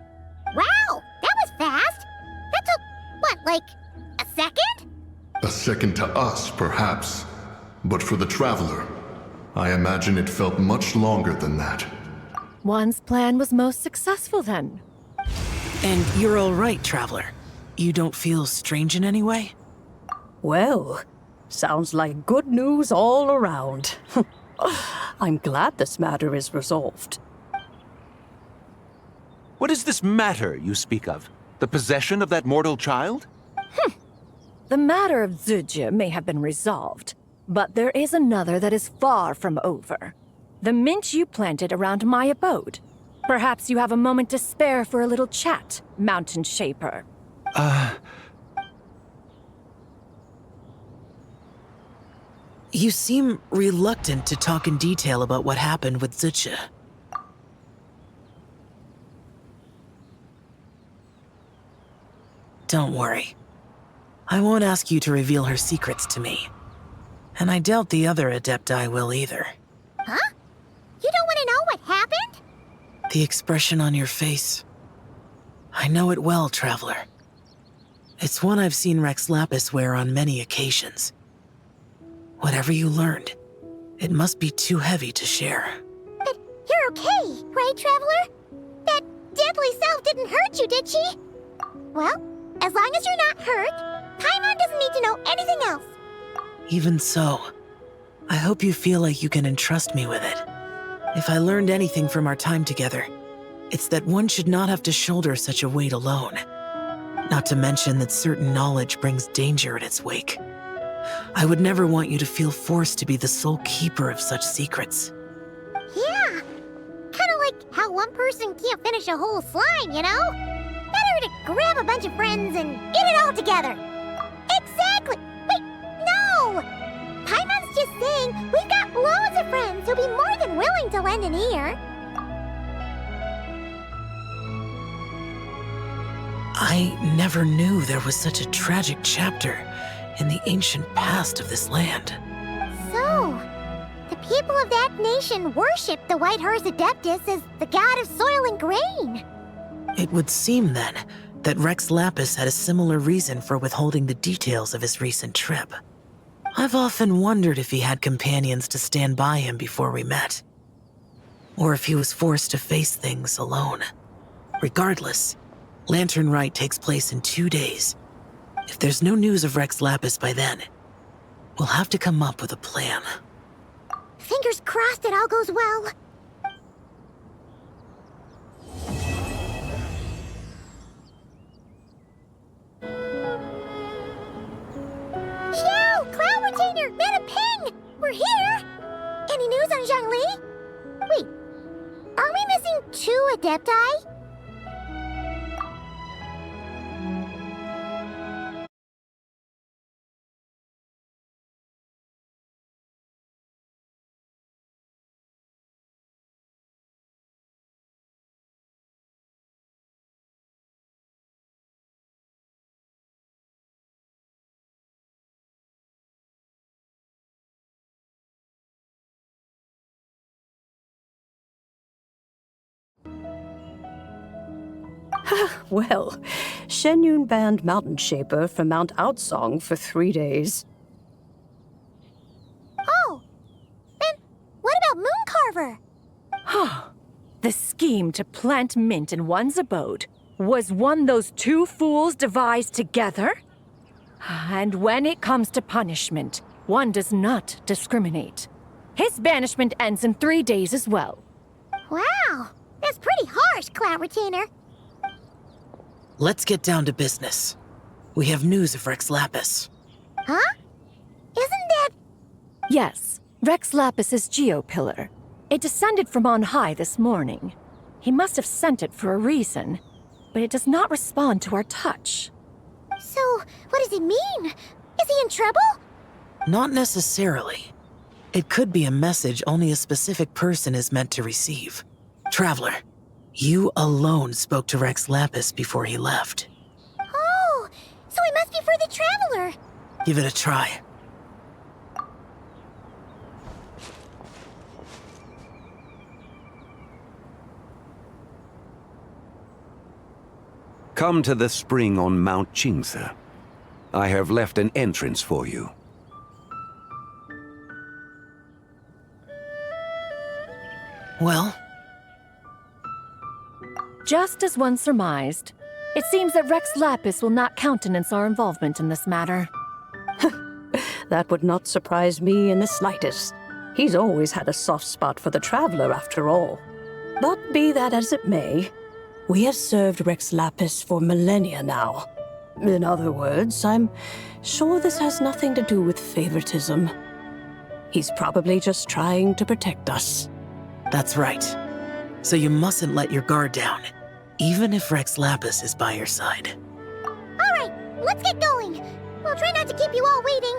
Wow, that was fast. That took, what, like, a second? A second to us, perhaps. But for the Traveler, I imagine it felt much longer than that. Juan's plan was most successful then. And you're all right, Traveler. You don't feel strange in any way? Well, sounds like good news all around. I'm glad this matter is resolved. What is this matter you speak of? The possession of that mortal child? The matter of Zujia may have been resolved, but there is another that is far from over. The mint you planted around my abode. Perhaps you have a moment to spare for a little chat, Mountain Shaper. You seem reluctant to talk in detail about what happened with Zujia. Don't worry. I won't ask you to reveal her secrets to me. And I doubt the other Adepti will either. Huh? You don't want to know what happened? The expression on your face. I know it well, Traveler. It's one I've seen Rex Lapis wear on many occasions. Whatever you learned, it must be too heavy to share. But you're okay, right, Traveler? That deadly self didn't hurt you, did she? Well, as long as you're not hurt, Paimon doesn't need to know anything else. Even so, I hope you feel like you can entrust me with it. If I learned anything from our time together, it's that one should not have to shoulder such a weight alone. Not to mention that certain knowledge brings danger in its wake. I would never want you to feel forced to be the sole keeper of such secrets. Yeah, kind of like how one person can't finish a whole slime, you know? Better to grab a bunch of friends and eat it all together. Exactly! Wait, no! Paimon's just saying we've got loads of friends who'll be more than willing to lend an ear. I never knew there was such a tragic chapter in the ancient past of this land. So, the people of that nation worship the White Horse Adeptus as the god of soil and grain. It would seem, then, that Rex Lapis had a similar reason for withholding the details of his recent trip. I've often wondered if he had companions to stand by him before we met. Or if he was forced to face things alone. Regardless, Lantern Rite takes place in 2 days. If there's no news of Rex Lapis by then, we'll have to come up with a plan. Fingers crossed it all goes well. Xiao! Cloud Retainer! Meta Ping! We're here! Any news on Zhongli? Wait, are we missing 2 Adepti? Well, Shenyun banned Mountain Shaper from Mount Outsong for 3 days. Oh! Then what about Mooncarver? The scheme to plant mint in one's abode was one those 2 fools devised together? And when it comes to punishment, one does not discriminate. His banishment ends in 3 days as well. Wow! That's pretty harsh, Cloud Retainer. Let's get down to business. We have news of Rex Lapis. Huh? Isn't that... Yes, Rex Lapis's geopillar. It descended from on high this morning. He must have sent it for a reason, but it does not respond to our touch. So, what does it mean? Is he in trouble? Not necessarily. It could be a message only a specific person is meant to receive. Traveler, you alone spoke to Rex Lapis before he left. Oh, so it must be for the Traveler. Give it a try. Come to the spring on Mount Qingse. I have left an entrance for you. Well? Just as one surmised, it seems that Rex Lapis will not countenance our involvement in this matter. That would not surprise me in the slightest. He's always had a soft spot for the Traveler, after all. But be that as it may, we have served Rex Lapis for millennia now. In other words, I'm sure this has nothing to do with favoritism. He's probably just trying to protect us. That's right. So you mustn't let your guard down, even if Rex Lapis is by your side. All right, let's get going. We'll try not to keep you all waiting.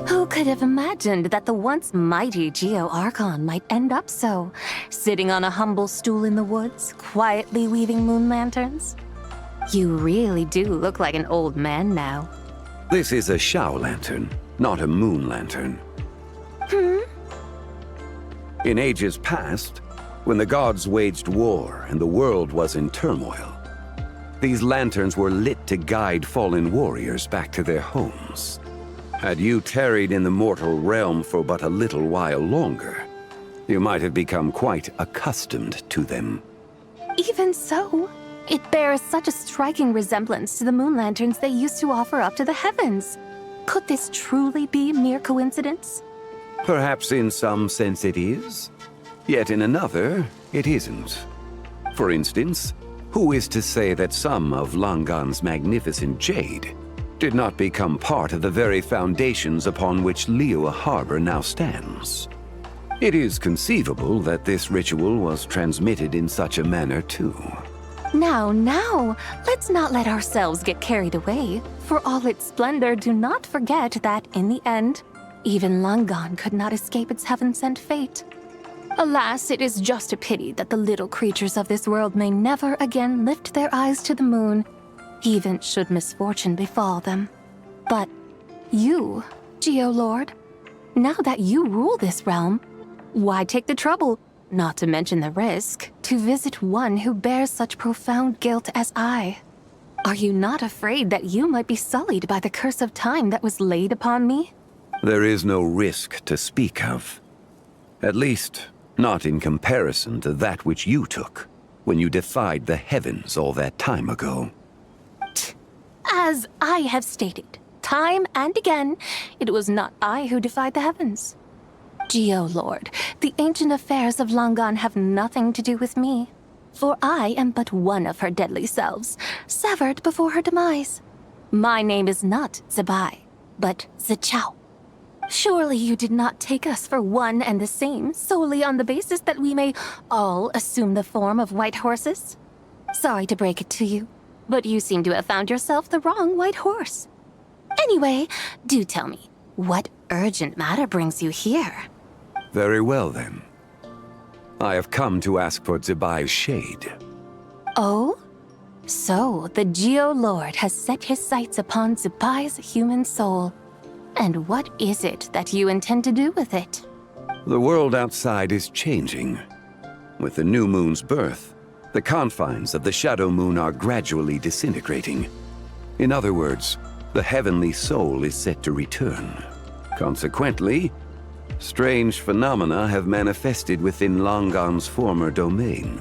Who could have imagined that the once mighty Geo Archon might end up so, sitting on a humble stool in the woods, quietly weaving moon lanterns? You really do look like an old man now. This is a Shao lantern, not a moon lantern. In ages past, when the gods waged war and the world was in turmoil, these lanterns were lit to guide fallen warriors back to their homes. Had you tarried in the mortal realm for but a little while longer, you might have become quite accustomed to them. Even so, it bears such a striking resemblance to the moon lanterns they used to offer up to the heavens. Could this truly be mere coincidence? Perhaps in some sense it is, yet in another, it isn't. For instance, who is to say that some of Langan's magnificent jade did not become part of the very foundations upon which Liyue Harbor now stands? It is conceivable that this ritual was transmitted in such a manner too. Now, let's not let ourselves get carried away. For all its splendor, do not forget that, in the end, even Langan could not escape its heaven-sent fate. Alas, it is just a pity that the little creatures of this world may never again lift their eyes to the moon, even should misfortune befall them. But you, Geo-Lord, now that you rule this realm, why take the trouble, not to mention the risk, to visit one who bears such profound guilt as I? Are you not afraid that you might be sullied by the curse of time that was laid upon me? There is no risk to speak of. At least, not in comparison to that which you took when you defied the heavens all that time ago. As I have stated, time and again, it was not I who defied the heavens. Geo-Lord, the ancient affairs of Langan have nothing to do with me, for I am but one of her deadly selves, severed before her demise. My name is not Zebai, but Zichao. Surely you did not take us for one and the same, solely on the basis that we may all assume the form of white horses? Sorry to break it to you, but you seem to have found yourself the wrong white horse. Anyway, do tell me, what urgent matter brings you here? Very well then. I have come to ask for Zebai's shade. Oh? So, the Geo-Lord has set his sights upon Zebai's human soul. And what is it that you intend to do with it? The world outside is changing. With the new moon's birth, the confines of the Shadow Moon are gradually disintegrating. In other words, the heavenly soul is set to return. Consequently, strange phenomena have manifested within Langan's former domain,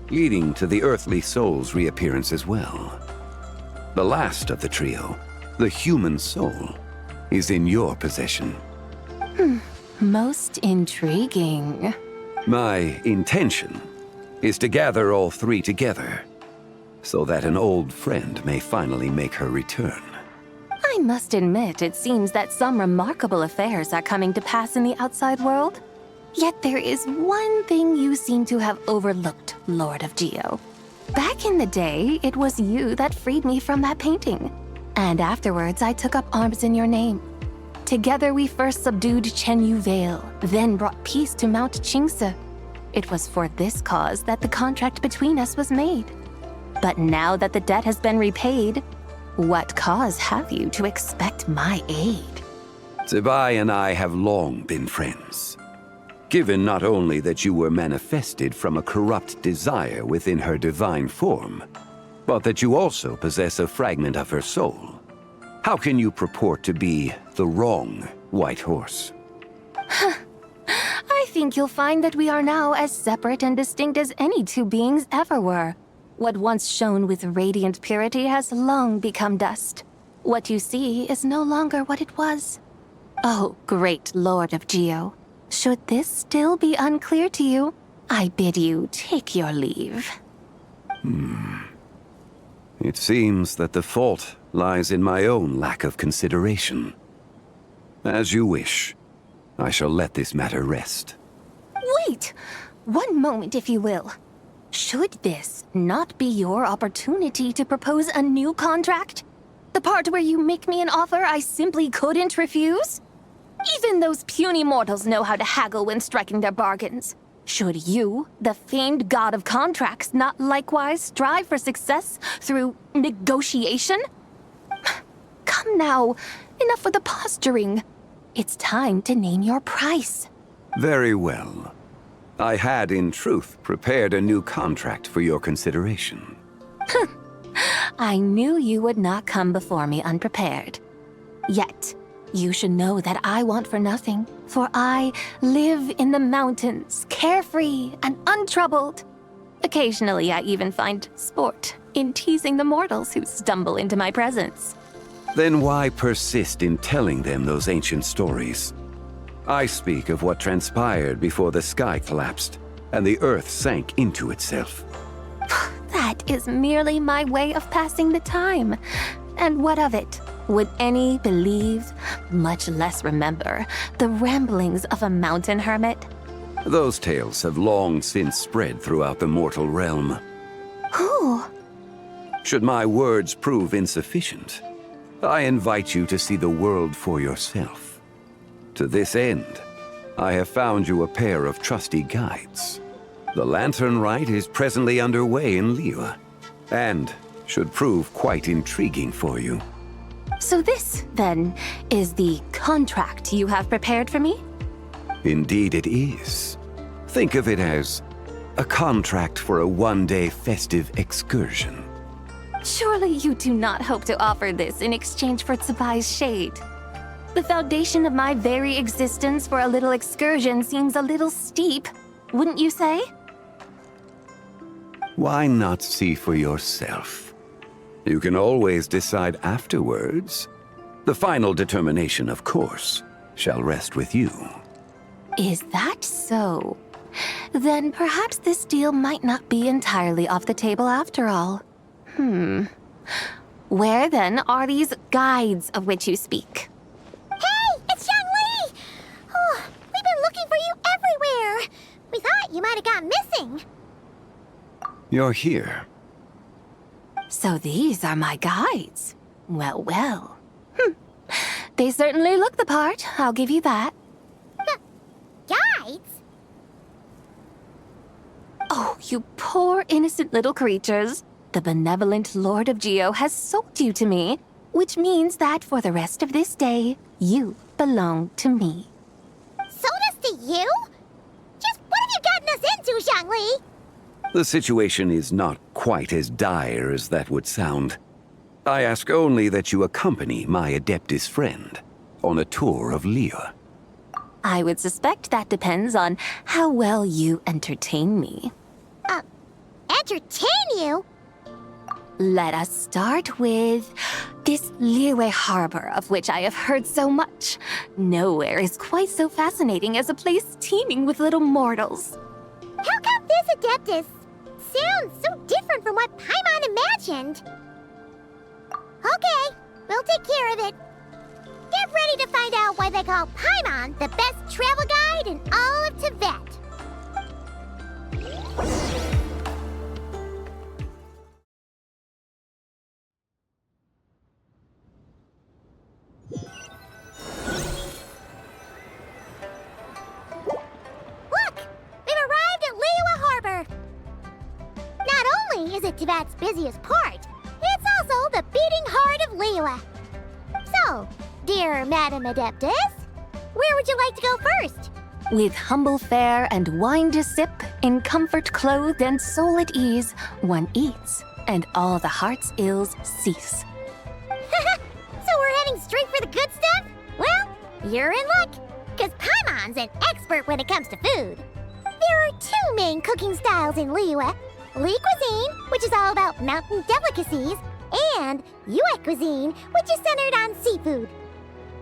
leading to the earthly soul's reappearance as well. The last of the trio, the human soul, is in your possession. Most intriguing. My intention is to gather all three together, so that an old friend may finally make her return. I must admit, it seems that some remarkable affairs are coming to pass in the outside world. Yet there is one thing you seem to have overlooked, Lord of Geo. Back in the day, it was you that freed me from that painting. And afterwards, I took up arms in your name. Together, we first subdued Chenyu Vale, then brought peace to Mount Qingse. It was for this cause that the contract between us was made. But now that the debt has been repaid, what cause have you to expect my aid? Zebai and I have long been friends. Given not only that you were manifested from a corrupt desire within her divine form, but that you also possess a fragment of her soul, how can you purport to be the wrong white horse? I think you'll find that we are now as separate and distinct as any two beings ever were. What once shone with radiant purity has long become dust. What you see is no longer what it was. Oh, great Lord of Geo, should this still be unclear to you, I bid you take your leave. It seems that the fault lies in my own lack of consideration. As you wish. I shall let this matter rest. Wait! One moment, if you will. Should this not be your opportunity to propose a new contract? The part where you make me an offer I simply couldn't refuse? Even those puny mortals know how to haggle when striking their bargains. Should you, the famed god of contracts, not likewise strive for success through negotiation? Come now, enough with the posturing. It's time to name your price. Very well. I had, in truth, prepared a new contract for your consideration. I knew you would not come before me unprepared. Yet, you should know that I want for nothing, for I live in the mountains, carefree and untroubled. Occasionally, I even find sport in teasing the mortals who stumble into my presence. Then why persist in telling them those ancient stories? I speak of what transpired before the sky collapsed and the earth sank into itself. That is merely my way of passing the time. And what of it? Would any believe, much less remember, the ramblings of a mountain hermit? Those tales have long since spread throughout the mortal realm. Who? Should my words prove insufficient, I invite you to see the world for yourself. To this end, I have found you a pair of trusty guides. The lantern rite is presently underway in Liyue, and should prove quite intriguing for you. So this, then, is the contract you have prepared for me? Indeed it is. Think of it as a contract for a one-day festive excursion. Surely you do not hope to offer this in exchange for Tsubai's shade. The foundation of my very existence for a little excursion seems a little steep, wouldn't you say? Why not see for yourself? You can always decide afterwards. The final determination, of course, shall rest with you. Is that so? Then perhaps this deal might not be entirely off the table after all. Where then are these guides of which you speak? Hey, it's Xiangli! Oh, we've been looking for you everywhere. We thought you might have gone missing. You're here. So these are my guides. Well, well. They certainly look the part, I'll give you that. Guides? Oh, you poor innocent little creatures. The benevolent Lord of Geo has sold you to me, which means that for the rest of this day, you belong to me. Sold us to you? Just what have you gotten us into, Xiangli? The situation is not quite as dire as that would sound. I ask only that you accompany my Adeptus friend on a tour of Liyue. I would suspect that depends on how well you entertain me. Entertain you? Let us start with this Liyue harbor of which I have heard so much. Nowhere is quite so fascinating as a place teeming with little mortals. How come this Adeptus sounds so different from what Paimon imagined? Okay, we'll take care of it. Get ready to find out why they call Paimon the best travel guide in all of Tibet. Is it Tibet's busiest port? It's also the beating heart of Liyue. So, dear Madam Adeptus, where would you like to go first? With humble fare and wine to sip, in comfort clothed and soul at ease, one eats, and all the heart's ills cease. So we're heading straight for the good stuff? Well, you're in luck. Because Paimon's an expert when it comes to food. There are two main cooking styles in Liyue. Li cuisine, which is all about mountain delicacies, and Yue cuisine, which is centered on seafood.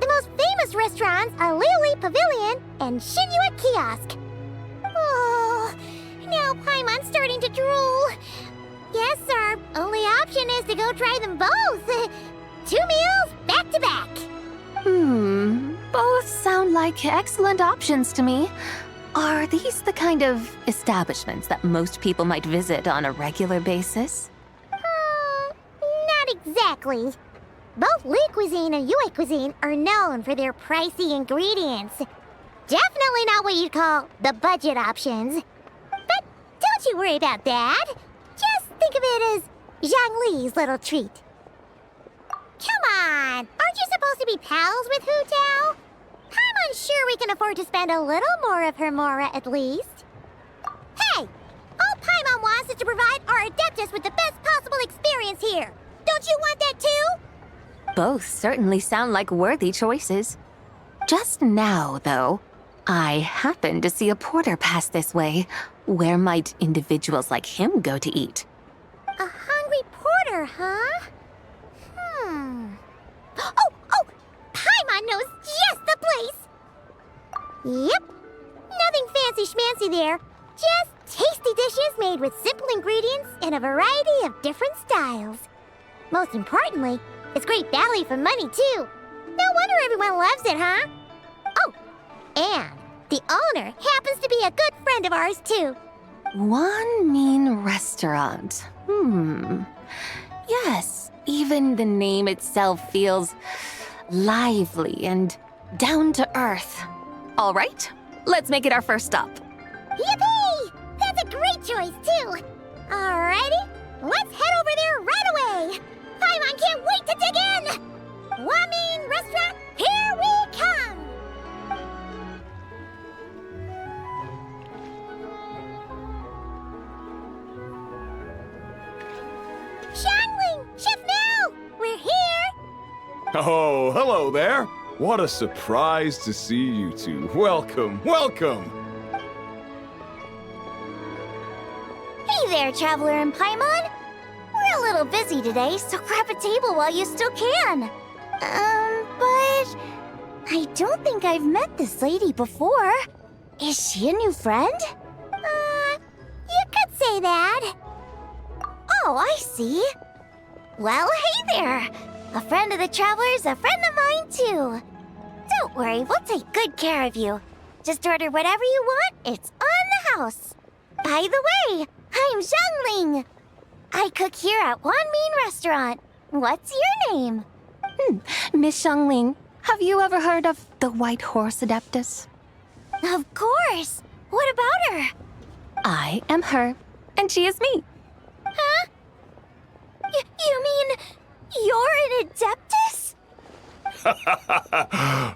The most famous restaurants are Liuli Pavilion and Shinyue Kiosk. Oh, now Paimon's starting to drool. Guess our only option is to go try them both. 2 meals back to back. Both sound like excellent options to me. Are these the kind of establishments that most people might visit on a regular basis? Not exactly. Both Li cuisine and Yue cuisine are known for their pricey ingredients. Definitely not what you'd call the budget options. But don't you worry about that. Just think of it as Zhang Li's little treat. Come on, aren't you supposed to be pals with Hu Tao? I'm unsure we can afford to spend a little more of her mora at least. Hey, all Paimon wants is to provide our Adeptus with the best possible experience here. Don't you want that too? Both certainly sound like worthy choices. Just now, though, I happened to see a porter pass this way. Where might individuals like him go to eat? A hungry porter, huh? Oh! Paimon knows just the place! Yep. Nothing fancy schmancy there. Just tasty dishes made with simple ingredients in a variety of different styles. Most importantly, it's great value for money, too. No wonder everyone loves it, huh? Oh, and the owner happens to be a good friend of ours, too. One mean restaurant. Yes, even the name itself feels lively and down to earth. All right, let's make it our first stop. Yippee! That's a great choice, too. Alrighty, let's head over there right away. Paimon can't wait to dig in. Wamin Restaurant, here we come. Xiangling, Chef Mel, we're here. Oh, hello there. What a surprise to see you two. Welcome, welcome. Hey there, Traveler and Paimon. We're a little busy today, so grab a table while you still can. But I don't think I've met this lady before. Is she a new friend? You could say that. Oh, I see. Well, hey there. A friend of the Traveler's a friend of mine, too. Don't worry, we'll take good care of you. Just order whatever you want, it's on the house. By the way, I'm Xiangling. I cook here at Wanmin Restaurant. What's your name? Miss Xiangling, have you ever heard of the White Horse Adeptus? Of course. What about her? I am her, and she is me. Huh? You mean you're an Adeptus?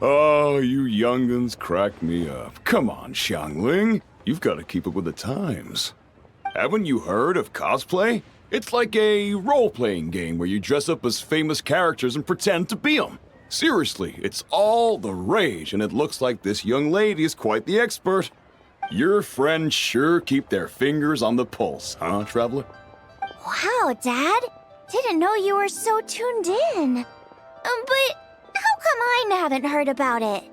Oh, you young'uns crack me up. Come on, Xiangling. You've got to keep up with the times. Haven't you heard of cosplay? It's like a role-playing game where you dress up as famous characters and pretend to be them. Seriously, it's all the rage, and it looks like this young lady is quite the expert. Your friends sure keep their fingers on the pulse, huh, Traveler? Wow, Dad. Didn't know you were so tuned in. But how come I haven't heard about it?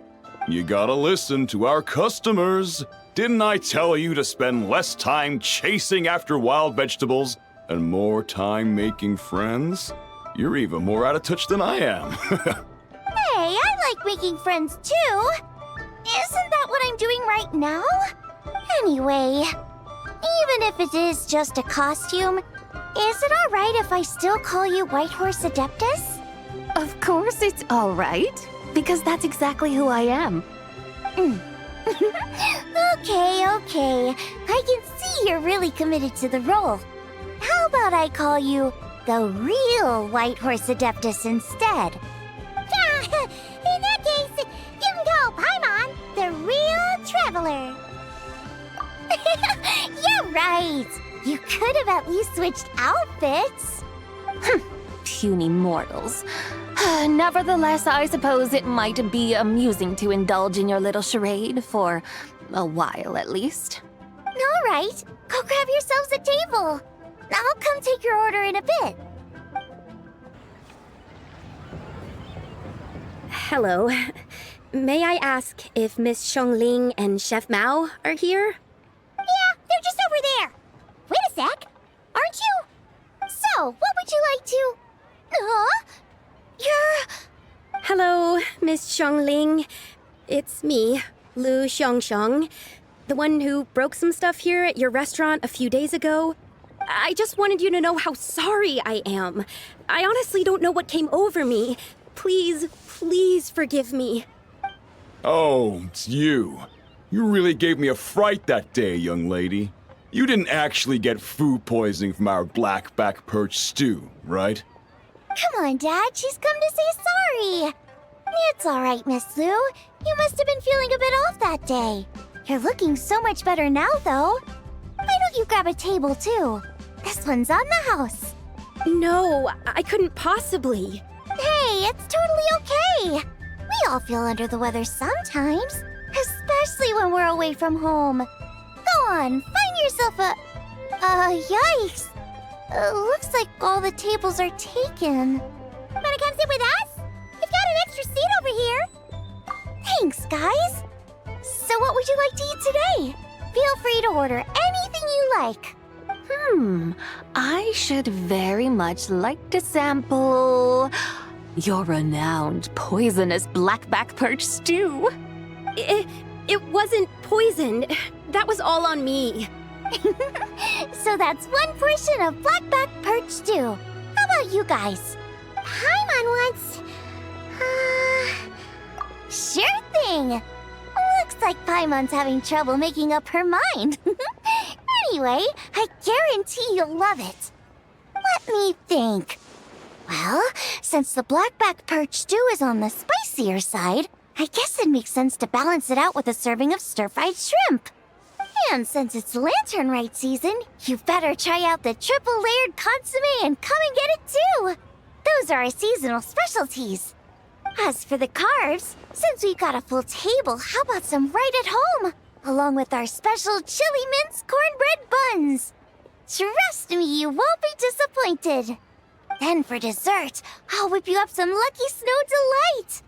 You gotta listen to our customers. Didn't I tell you to spend less time chasing after wild vegetables and more time making friends? You're even more out of touch than I am. Hey, I like making friends too. Isn't that what I'm doing right now? Anyway, even if it is just a costume, is it alright if I still call you White Horse Adeptus? Of course it's all right, because that's exactly who I am. Okay. I can see you're really committed to the role. How about I call you the real White Horse Adeptus instead? In that case, you can call Paimon the real Traveler. You're right. You could have at least switched outfits. puny mortals. Nevertheless, I suppose it might be amusing to indulge in your little charade, for a while at least. All right, go grab yourselves a table. I'll come take your order in a bit. Hello. May I ask if Miss Xiongling and Chef Mao are here? Yeah, they're just over there. Wait a sec. Aren't you? So, what would you like to... You're... Hello, Miss Xiongling. It's me, Lu Xiongxiong, the one who broke some stuff here at your restaurant a few days ago. I just wanted you to know how sorry I am. I honestly don't know what came over me. Please, please forgive me. Oh, it's you. You really gave me a fright that day, young lady. You didn't actually get food poisoning from our blackback perch stew, right? Come on, Dad. She's come to say sorry. It's all right, Miss Lu. You must have been feeling a bit off that day. You're looking so much better now, though. Why don't you grab a table, too? This one's on the house. No, I couldn't possibly. Hey, it's totally okay. We all feel under the weather sometimes, especially when we're away from home. Go on, find yourself a... yikes. Looks like all the tables are taken. Wanna come sit with us? We've got an extra seat over here. Thanks, guys. So what would you like to eat today? Feel free to order anything you like. I should very much like to sample your renowned poisonous blackback perch stew. It wasn't poisoned. That was all on me. So that's one portion of blackback perch stew. How about you guys? Paimon wants... Sure thing. Looks like Paimon's having trouble making up her mind. Anyway, I guarantee you'll love it. Let me think. Well, since the blackback perch stew is on the spicier side, I guess it makes sense to balance it out with a serving of stir-fried shrimp. And since it's Lanternlit season, you better try out the triple-layered consommé and come and get it too. Those are our seasonal specialties. As for the carbs, since we've got a full table, how about some right at home? Along with our special chili mince cornbread buns. Trust me, you won't be disappointed. Then for dessert, I'll whip you up some Lucky Snow Delight.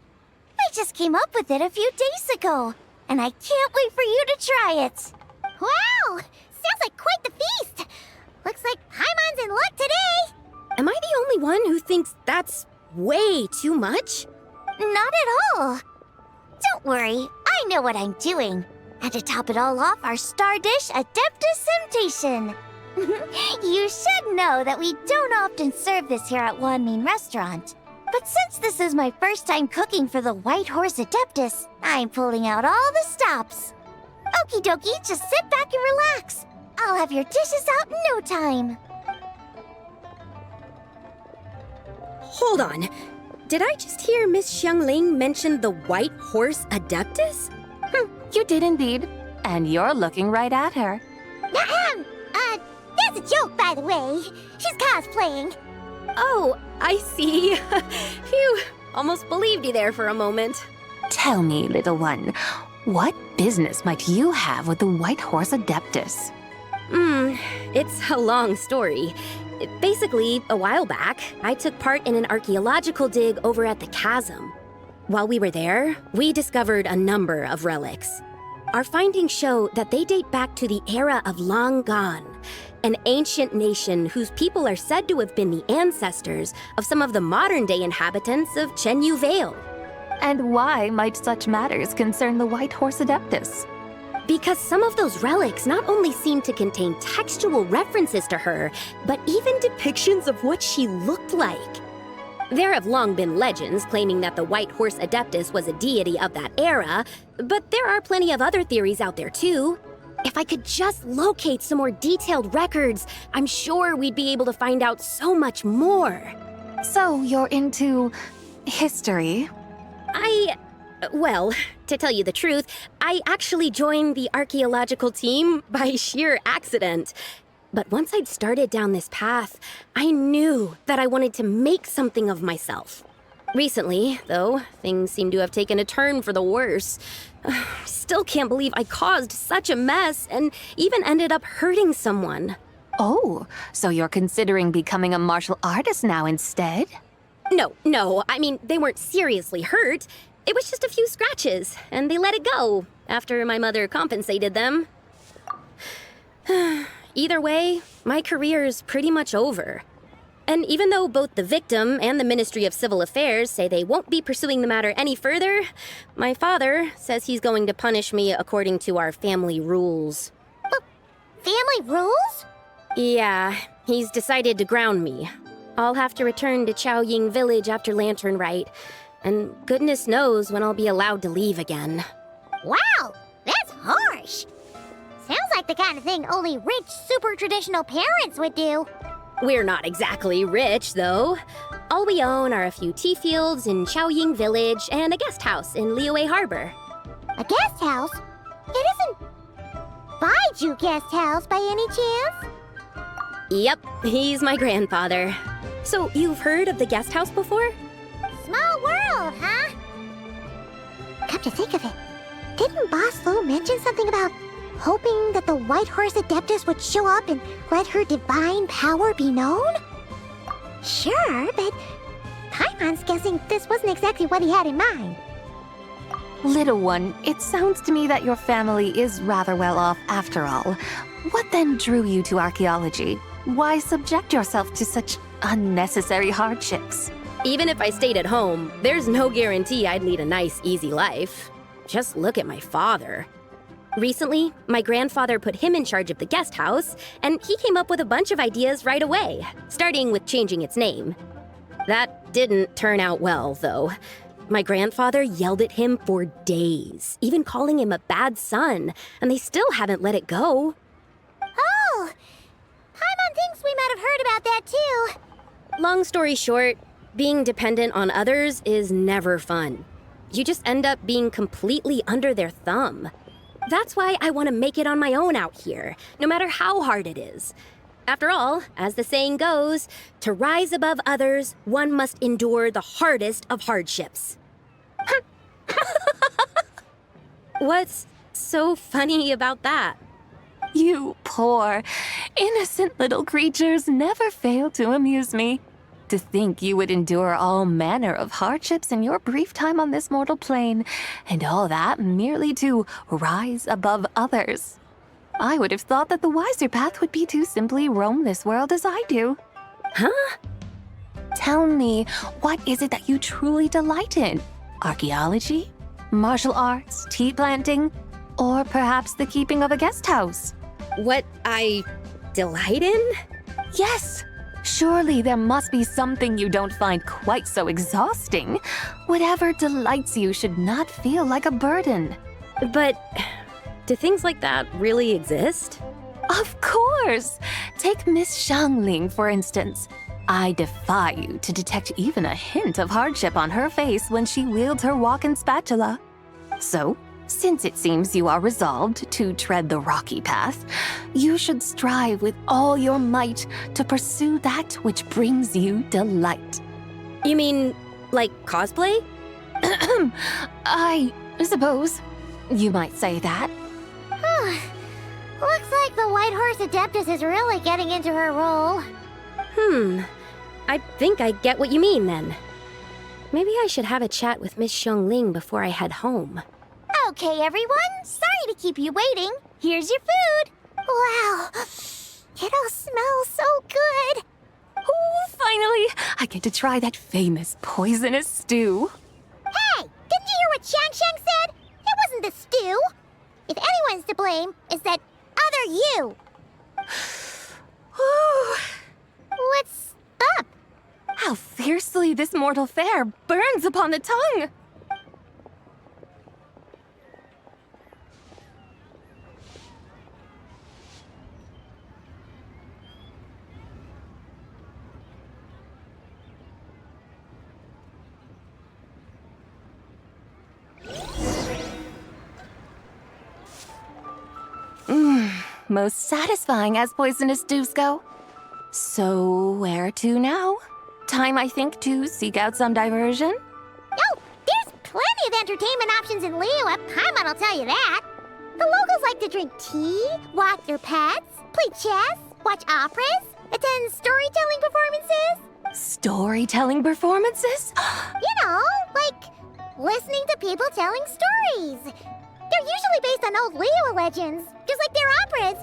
I just came up with it a few days ago, and I can't wait for you to try it. Wow! Sounds like quite the feast. Looks like Paimon's in luck today. Am I the only one who thinks that's way too much? Not at all. Don't worry, I know what I'm doing. And to top it all off, our star dish, Adeptus Temptation. You should know that we don't often serve this here at Wanmin Restaurant. But since this is my first time cooking for the White Horse Adeptus, I'm pulling out all the stops. Okie dokie, just sit back and relax. I'll have your dishes out in no time. Hold on. Did I just hear Miss Xiongling mention the White Horse Adeptus? You did indeed. And you're looking right at her. That's a joke, by the way. She's cosplaying. Oh, I see. Phew, almost believed you there for a moment. Tell me, little one, what business might you have with the White Horse Adeptus? It's a long story. Basically, a while back, I took part in an archaeological dig over at the chasm. While we were there, we discovered a number of relics. Our findings show that they date back to the era of Long Gone, an ancient nation whose people are said to have been the ancestors of some of the modern-day inhabitants of Chenyu Vale. And why might such matters concern the White Horse Adeptus? Because some of those relics not only seem to contain textual references to her, but even depictions of what she looked like. There have long been legends claiming that the White Horse Adeptus was a deity of that era, but there are plenty of other theories out there too. If I could just locate some more detailed records, I'm sure we'd be able to find out so much more. So you're into history? Well, to tell you the truth, I actually joined the archaeological team by sheer accident. But once I'd started down this path, I knew that I wanted to make something of myself. Recently, though, things seem to have taken a turn for the worse. Still can't believe I caused such a mess and even ended up hurting someone. Oh, so you're considering becoming a martial artist now instead? No, I mean, they weren't seriously hurt. It was just a few scratches, and they let it go after my mother compensated them. Either way, my career's pretty much over. And even though both the victim and the Ministry of Civil Affairs say they won't be pursuing the matter any further, my father says he's going to punish me according to our family rules. Family rules? Yeah, he's decided to ground me. I'll have to return to Chaoying Village after Lantern Rite, and goodness knows when I'll be allowed to leave again. Wow, that's harsh. Sounds like the kind of thing only rich, super traditional parents would do. We're not exactly rich, though. All we own are a few tea fields in Chaoying Village and a guest house in Liyue Harbor. A guest house? It isn't Baiju Guest House by any chance? Yep, he's my grandfather. So, you've heard of the guest house before? Small world, huh? Come to think of it, didn't Boss Lu mention something about hoping that the White Horse Adeptus would show up and let her divine power be known? Sure, but Paimon's guessing this wasn't exactly what he had in mind. Little one, it sounds to me that your family is rather well off after all. What then drew you to archaeology? Why subject yourself to such unnecessary hardships? Even if I stayed at home, there's no guarantee I'd lead a nice, easy life. Just look at my father. Recently, my grandfather put him in charge of the guest house, and he came up with a bunch of ideas right away, starting with changing its name. That didn't turn out well, though. My grandfather yelled at him for days, even calling him a bad son, and they still haven't let it go. Oh, Paimon thinks we might have heard about that too. Long story short, being dependent on others is never fun. You just end up being completely under their thumb. That's why I want to make it on my own out here, no matter how hard it is. After all, as the saying goes, to rise above others, one must endure the hardest of hardships. What's so funny about that? You poor, innocent little creatures never fail to amuse me. To think you would endure all manner of hardships in your brief time on this mortal plane, and all that merely to rise above others. I would have thought that the wiser path would be to simply roam this world as I do. Huh? Tell me, what is it that you truly delight in? Archaeology? Martial arts? Tea planting? Or perhaps the keeping of a guest house? What I delight in? Yes! Surely there must be something you don't find quite so exhausting. Whatever delights you should not feel like a burden. But do things like that really exist? Of course! Take Miss Xiangling, for instance. I defy you to detect even a hint of hardship on her face when she wields her walking spatula. So, since it seems you are resolved to tread the rocky path, you should strive with all your might to pursue that which brings you delight. You mean, like cosplay? I suppose you might say that. Looks like the White Horse Adeptus is really getting into her role. I think I get what you mean then. Maybe I should have a chat with Miss Xiangling before I head home. Okay, everyone. Sorry to keep you waiting. Here's your food. Wow. It all smells so good. Oh, finally! I get to try that famous poisonous stew. Hey! Didn't you hear what Shang said? It wasn't the stew. If anyone's to blame, it's that other you. What's up? How fiercely this mortal fare burns upon the tongue! most satisfying as poisonous dews go. So, where to now? Time, I think, to seek out some diversion? Oh, there's plenty of entertainment options in Liyue. Paimon will tell you that. The locals like to drink tea, walk their pets, play chess, watch operas, attend storytelling performances. Storytelling performances? You know, like listening to people telling stories. They're usually based on old Liyue legends, just like their operas.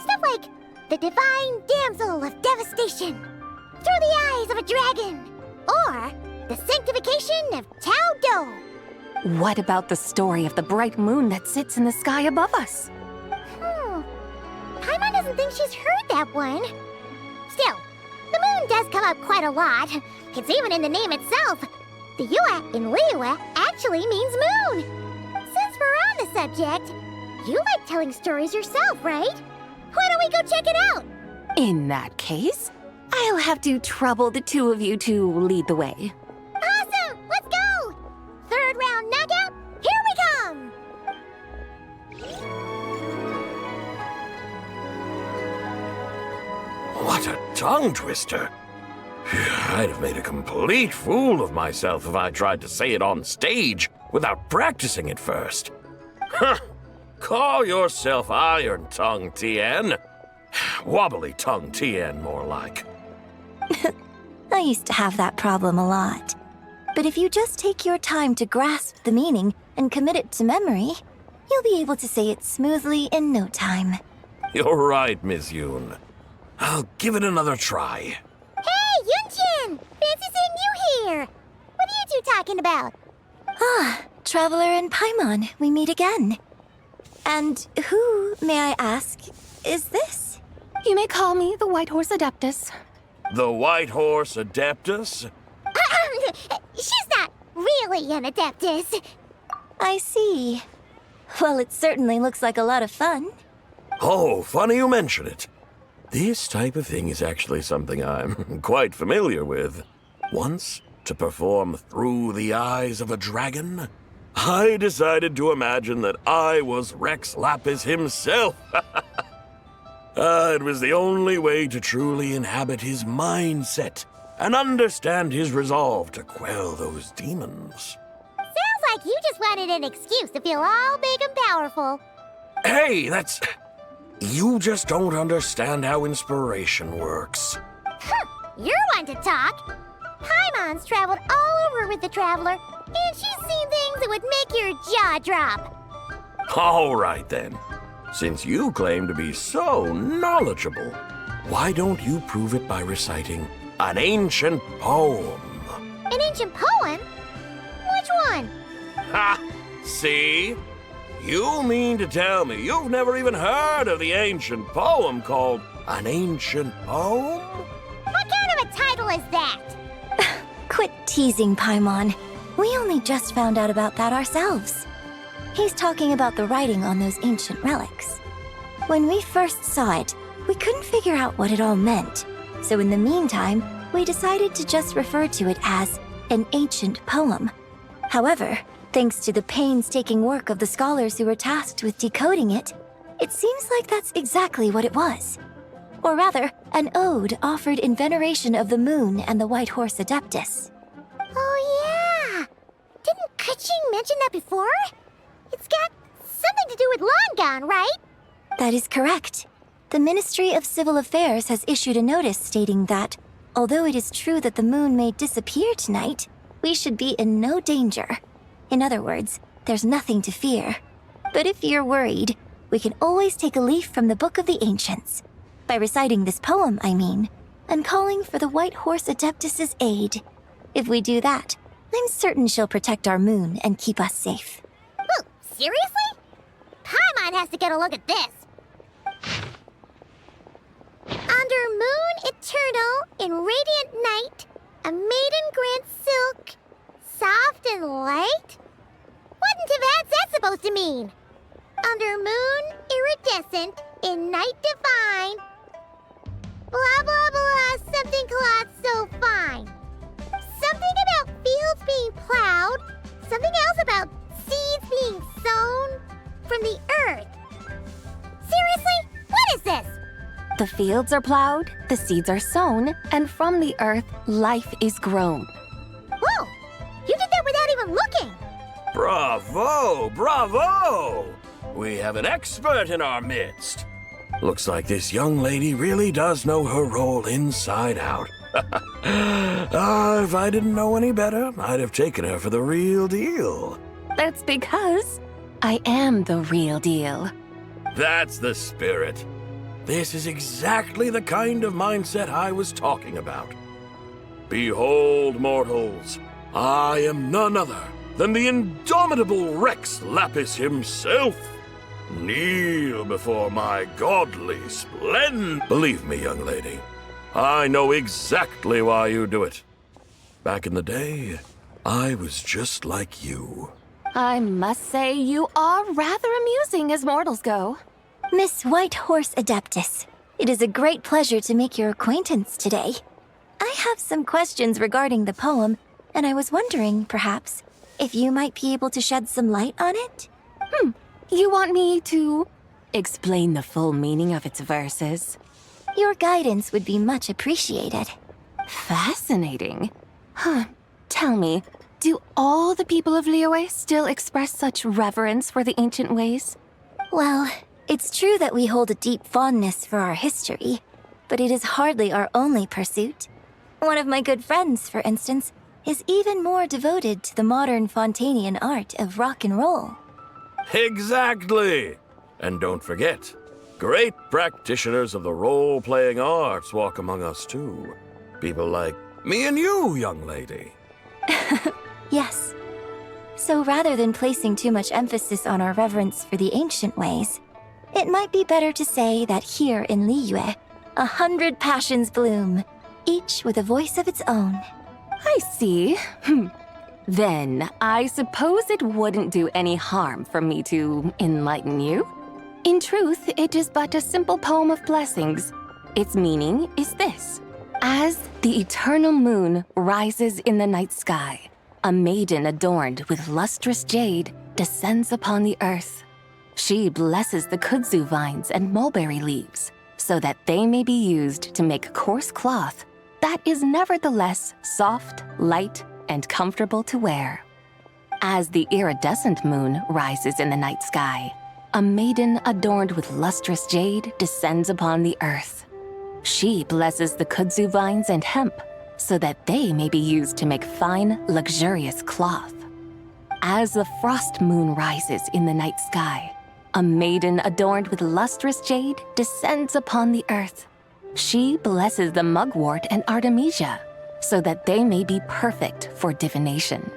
Stuff like The Divine Damsel of Devastation, Through the Eyes of a Dragon, or The Sanctification of Tao Do. What about the story of the bright moon that sits in the sky above us? Paimon doesn't think she's heard that one. Still, the moon does come up quite a lot. It's even in the name itself. The Yue in Liyue actually means moon. Since we're on the subject, you like telling stories yourself, right? Why don't we go check it out? In that case, I'll have to trouble the two of you to lead the way. Awesome! Let's go! Third round knockout, here we come! What a tongue twister! I'd have made a complete fool of myself if I tried to say it on stage without practicing it first. Huh! Call yourself Iron Tongue, Tien. Wobbly Tongue, Tien, more like. I used to have that problem a lot. But if you just take your time to grasp the meaning and commit it to memory, you'll be able to say it smoothly in no time. You're right, Miss Yoon. I'll give it another try. Hey, Yunchin! Fancy seeing you here! What are you two talking about? Ah, Traveler and Paimon, we meet again. And who, may I ask, is this? You may call me the White Horse Adeptus. The White Horse Adeptus? She's not really an Adeptus. I see. Well, it certainly looks like a lot of fun. Oh, funny you mention it. This type of thing is actually something I'm quite familiar with. Once, to perform Through the Eyes of a Dragon, I decided to imagine that I was Rex Lapis himself. It was the only way to truly inhabit his mindset and understand his resolve to quell those demons. Sounds like you just wanted an excuse to feel all big and powerful. Hey, that's... You just don't understand how inspiration works. You're one to talk. Paimon's traveled all over with the Traveler, and she's seen things that would make your jaw drop. All right, then. Since you claim to be so knowledgeable, why don't you prove it by reciting an ancient poem? An ancient poem? Which one? Ha! See? You mean to tell me you've never even heard of the ancient poem called An Ancient Poem? What kind of a title is that? Quit teasing, Paimon. We only just found out about that ourselves. He's talking about the writing on those ancient relics. When we first saw it, we couldn't figure out what it all meant. So in the meantime, we decided to just refer to it as an ancient poem. However, thanks to the painstaking work of the scholars who were tasked with decoding it, it seems like that's exactly what it was. Or rather, an ode offered in veneration of the moon and the White Horse Adeptus. Oh yeah! Didn't Kuching mention that before? It's got something to do with Longon, right? That is correct. The Ministry of Civil Affairs has issued a notice stating that, although it is true that the moon may disappear tonight, we should be in no danger. In other words, there's nothing to fear. But if you're worried, we can always take a leaf from the Book of the Ancients. By reciting this poem, I mean, and calling for the White Horse Adeptus's aid. If we do that, I'm certain she'll protect our moon and keep us safe. Oh, seriously? Paimon has to get a look at this. Under moon eternal, in radiant night, a maiden grants silk, soft and light? What in Tibet's that supposed to mean? Under moon iridescent, in night divine, blah blah blah, something cloth so fine. Something about fields being plowed, something else about seeds being sown from the earth. Seriously? What The fields are plowed, the seeds are sown, and from the earth, life is grown. Whoa! You did that without even looking! Bravo! Bravo! We have an expert in our midst. Looks like this young lady really does know her role inside out. If I didn't know any better, I'd have taken her for the real deal. That's because I am the real deal. That's the spirit. This is exactly the kind of mindset I was talking about. Behold, mortals, I am none other than the indomitable Rex Lapis himself. Kneel before my godly splendor. Believe me, young lady, I know exactly why you do it. Back in the day, I was just like you. I must say you are rather amusing as mortals go. Miss White Horse Adeptus, it is a great pleasure to make your acquaintance today. I have some questions regarding the poem, and I was wondering, perhaps, if you might be able to shed some light on it? You want me to explain the full meaning of its verses? Your guidance would be much appreciated. Fascinating. Tell me, do all the people of Liyue still express such reverence for the ancient ways? Well, it's true that we hold a deep fondness for our history, but it is hardly our only pursuit. One of my good friends, for instance, is even more devoted to the modern Fontanian art of rock and roll. Exactly! And don't forget, great practitioners of the role-playing arts walk among us too. People like me and you, young lady. Yes. So rather than placing too much emphasis on our reverence for the ancient ways, it might be better to say that here in Liyue, 100 passions bloom, each with a voice of its own. I see. Then, I suppose it wouldn't do any harm for me to enlighten you. In truth, it is but a simple poem of blessings. Its meaning is this. As the eternal moon rises in the night sky, a maiden adorned with lustrous jade descends upon the earth. She blesses the kudzu vines and mulberry leaves, so that they may be used to make coarse cloth that is nevertheless soft, light, and comfortable to wear. As the iridescent moon rises in the night sky, a maiden adorned with lustrous jade descends upon the earth. She blesses the kudzu vines and hemp so that they may be used to make fine, luxurious cloth. As the frost moon rises in the night sky, a maiden adorned with lustrous jade descends upon the earth. She blesses the mugwort and artemisia so that they may be perfect for divination.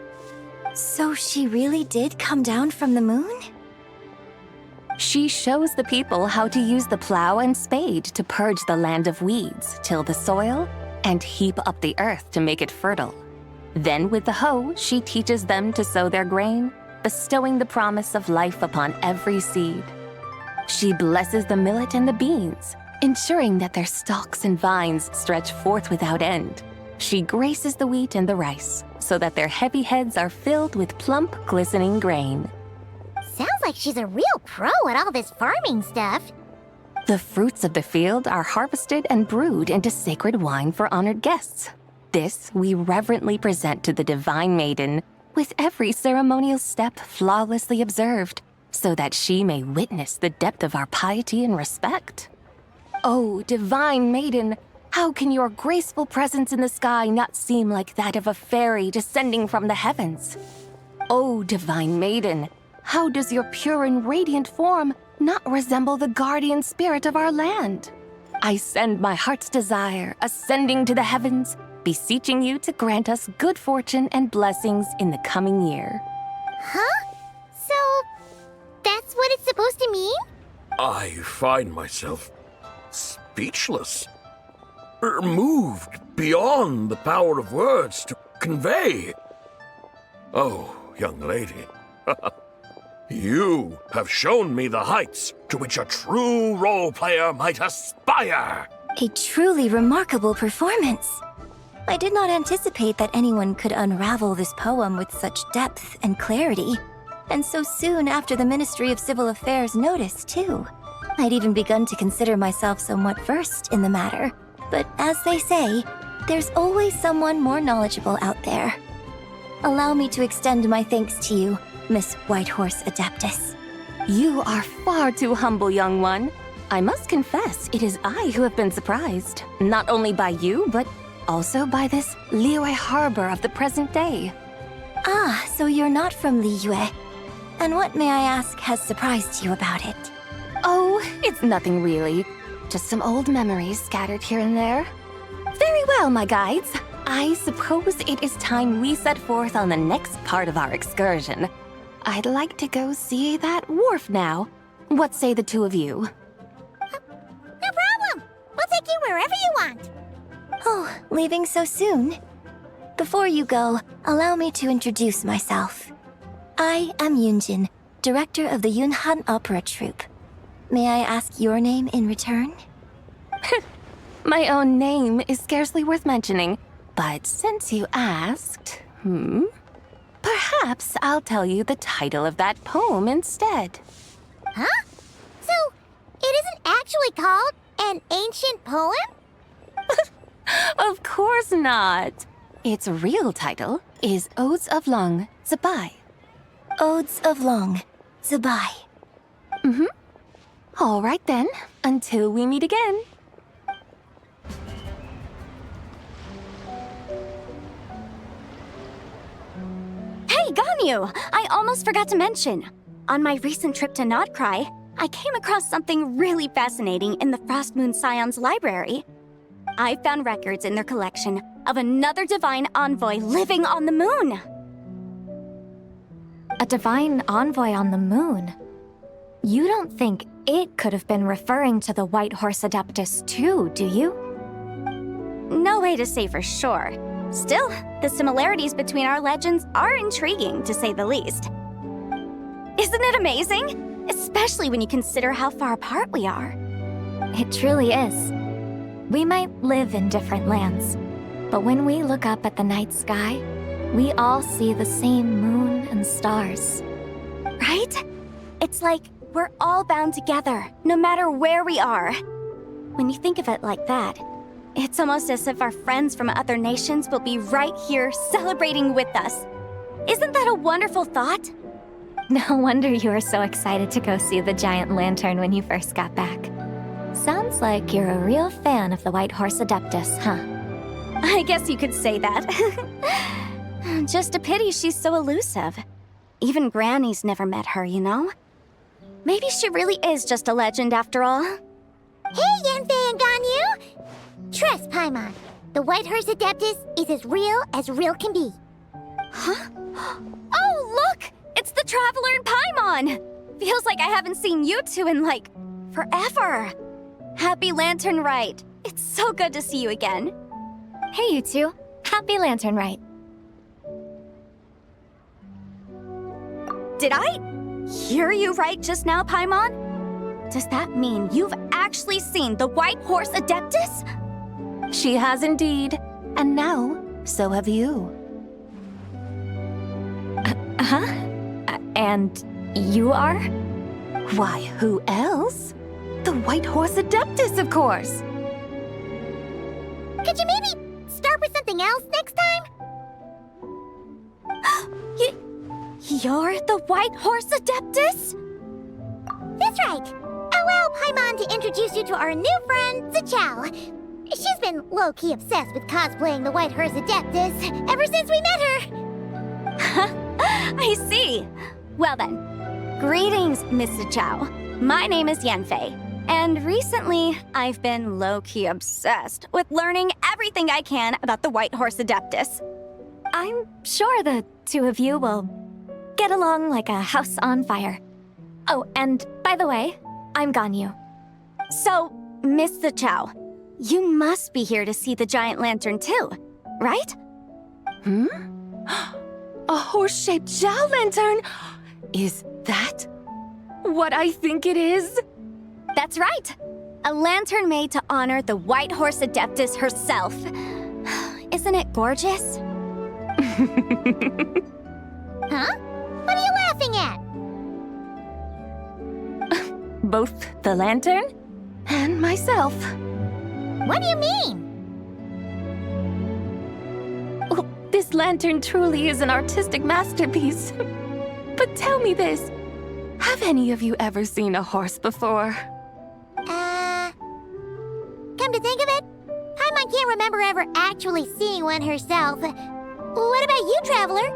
So she really did come down from the moon? She shows the people how to use the plow and spade to purge the land of weeds, till the soil, and heap up the earth to make it fertile. Then with the hoe, she teaches them to sow their grain, bestowing the promise of life upon every seed. She blesses the millet and the beans, ensuring that their stalks and vines stretch forth without end. She graces the wheat and the rice, so that their heavy heads are filled with plump, glistening grain. Sounds like she's a real pro at all this farming stuff. The fruits of the field are harvested and brewed into sacred wine for honored guests. This we reverently present to the divine maiden, with every ceremonial step flawlessly observed, so that she may witness the depth of our piety and respect. Oh, divine maiden, how can your graceful presence in the sky not seem like that of a fairy descending from the heavens? Oh, divine maiden, how does your pure and radiant form not resemble the guardian spirit of our land? I send my heart's desire, ascending to the heavens, beseeching you to grant us good fortune and blessings in the coming year. Huh? So, that's what it's supposed to mean? I find myself speechless. Moved beyond the power of words to convey. Oh, young lady, you have shown me the heights to which a true role player might aspire. A truly remarkable performance. I did not anticipate that anyone could unravel this poem with such depth and clarity, and so soon after the Ministry of Civil Affairs notice, too. I'd even begun to consider myself somewhat versed in the matter. But as they say, there's always someone more knowledgeable out there. Allow me to extend my thanks to you, Miss Whitehorse Adeptus. You are far too humble, young one. I must confess, it is I who have been surprised, not only by you, but also by this Liyue harbor of the present day. Ah, so you're not from Liyue. And what, may I ask, has surprised you about it? Oh, it's nothing really. Just some old memories scattered here and there. Very well, my guides. I suppose it is time we set forth on the next part of our excursion. I'd like to go see that wharf now. What say the two of you? No problem! We'll take you wherever you want. Oh, leaving so soon? Before you go, allow me to introduce myself. I am Yunjin, director of the Yunhan Opera Troupe. May I ask your name in return? My own name is scarcely worth mentioning, but since you asked, perhaps I'll tell you the title of that poem instead. Huh? So, it isn't actually called an ancient poem? Of course not. Its real title is Odes of Long Zabai. Odes of Long Zabai. All right then, until we meet again. Hey, Ganyu! I almost forgot to mention. On my recent trip to Notcry, I came across something really fascinating in the Frost Moon Scion's library. I found records in their collection of another divine envoy living on the moon. A divine envoy on the moon? You don't think it could have been referring to the White Horse Adeptus too, do you? No way to say for sure. Still, the similarities between our legends are intriguing, to say the least. Isn't it amazing? Especially when you consider how far apart we are. It truly is. We might live in different lands, but when we look up at the night sky, we all see the same moon and stars. Right? It's like we're all bound together, no matter where we are. When you think of it like that, it's almost as if our friends from other nations will be right here celebrating with us. Isn't that a wonderful thought? No wonder you were so excited to go see the giant lantern when you first got back. Sounds like you're a real fan of the White Horse Adeptus, huh? I guess you could say that. Just a pity she's so elusive. Even Granny's never met her, you know? Maybe she really is just a legend after all. Hey, Yanfei and Ganyu! Trust, Paimon. The White Horse Adeptus is as real can be. Huh? Oh, look! It's the Traveler and Paimon! Feels like I haven't seen you two in, like, forever. Happy Lantern Rite. It's so good to see you again. Hey, you two. Happy Lantern Rite. Did I hear you right just now, Paimon? Does that mean you've actually seen the White Horse Adeptus? She has indeed. And now, so have you. And you are? Why, who else? The White Horse Adeptus, of course. Could you maybe start with something else next time? You're the White Horse Adeptus? That's right. Allow Paimon to introduce you to our new friend, Zichao. She's been low-key obsessed with cosplaying the White Horse Adeptus ever since we met her. I see. Well then, greetings, Miss Zichao. My name is Yanfei, and recently I've been low-key obsessed with learning everything I can about the White Horse Adeptus. I'm sure the two of you will get along like a house on fire. Oh, and by the way, I'm Ganyu. So, Miss Zichao, you must be here to see the giant lantern too, right? A horse-shaped Zhao lantern? Is that what I think it is? That's right. A lantern made to honor the White Horse Adeptus herself. Isn't it gorgeous? Huh? What are you laughing at? both the lantern and myself. What do you mean? Oh, this lantern truly is an artistic masterpiece. But tell me this, have any of you ever seen a horse before? Come to think of it, Paimon can't remember ever actually seeing one herself. What about you, Traveler?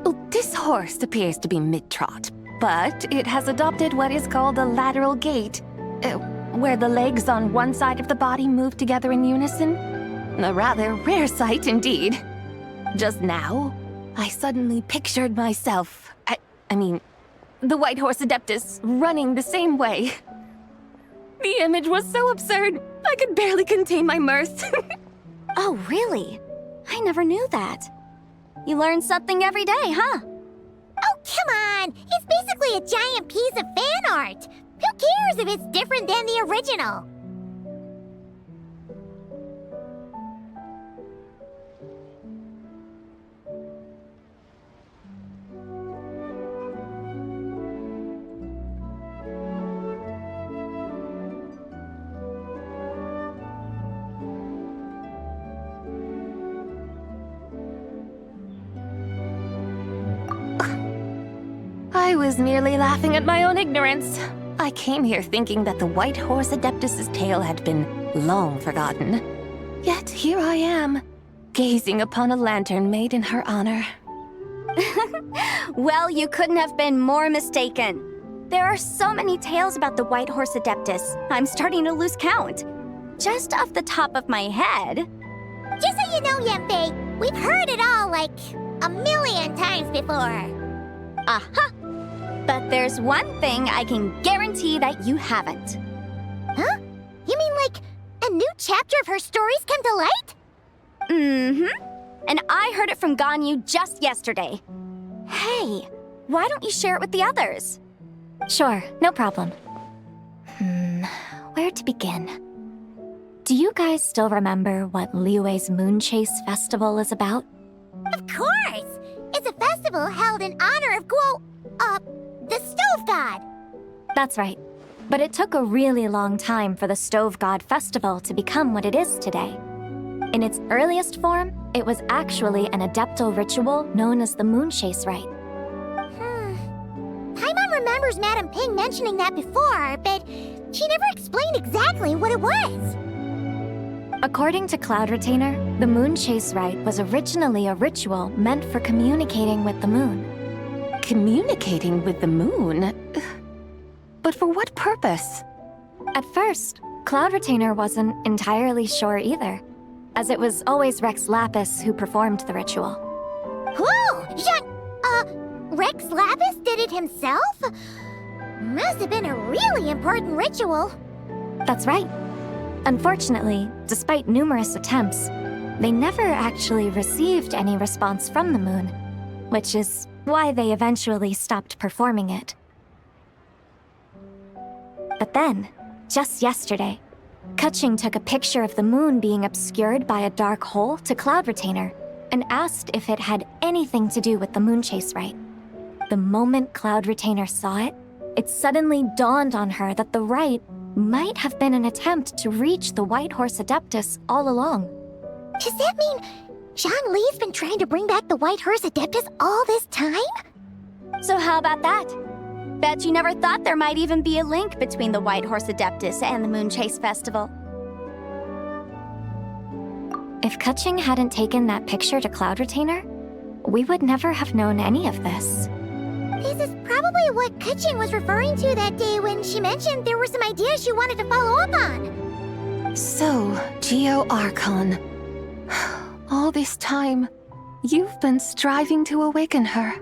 Oh, this horse appears to be mid-trot, but it has adopted what is called a lateral gait, where the legs on one side of the body move together in unison. A rather rare sight indeed. Just now, I suddenly pictured myself, I mean, the White Horse Adeptus running the same way. The image was so absurd, I could barely contain my mirth. Oh, really? I never knew that. You learn something every day, huh? Oh, come on! It's basically a giant piece of fan art! Who cares if it's different than the original? I was merely laughing at my own ignorance. I came here thinking that the White Horse Adeptus's tale had been long forgotten. Yet here I am, gazing upon a lantern made in her honor. Well, you couldn't have been more mistaken. There are so many tales about the White Horse Adeptus, I'm starting to lose count. Just off the top of my head... Just so you know, Yanfei, we've heard it all like a million times before. Aha! But there's one thing I can guarantee that you haven't. Huh? You mean like a new chapter of her stories come to light? Mm-hmm. And I heard it from Ganyu just yesterday. Hey, why don't you share it with the others? Sure, no problem. Where to begin? Do you guys still remember what Liyue's Moon Chase Festival is about? Of course! It's a festival held in honor of the Stove God. That's right. But it took a really long time for the Stove God Festival to become what it is today. In its earliest form, it was actually an adeptal ritual known as the Moon Chase Rite. Paimon remembers Madame Ping mentioning that before, but she never explained exactly what it was. According to Cloud Retainer, the Moon Chase Rite was originally a ritual meant for communicating with the moon. Communicating with the moon? But for what purpose? At first, Cloud Retainer wasn't entirely sure either, as it was always Rex Lapis who performed the ritual. Whoa! Rex Lapis did it himself? Must have been a really important ritual. That's right. Unfortunately, despite numerous attempts, they never actually received any response from the moon, which is why they eventually stopped performing it. But then, just yesterday, Keqing took a picture of the moon being obscured by a dark hole to Cloud Retainer and asked if it had anything to do with the Moon Chase Rite. The moment Cloud Retainer saw it, it suddenly dawned on her that the rite might have been an attempt to reach the White Horse Adeptus all along. Does that mean Zhang Li's been trying to bring back the White Horse Adeptus all this time? So how about that? Bet you never thought there might even be a link between the White Horse Adeptus and the Moon Chase Festival. If Keqing hadn't taken that picture to Cloud Retainer, we would never have known any of this. This is probably what Keqing was referring to that day when she mentioned there were some ideas she wanted to follow up on. So, Geo Archon. All this time, you've been striving to awaken her.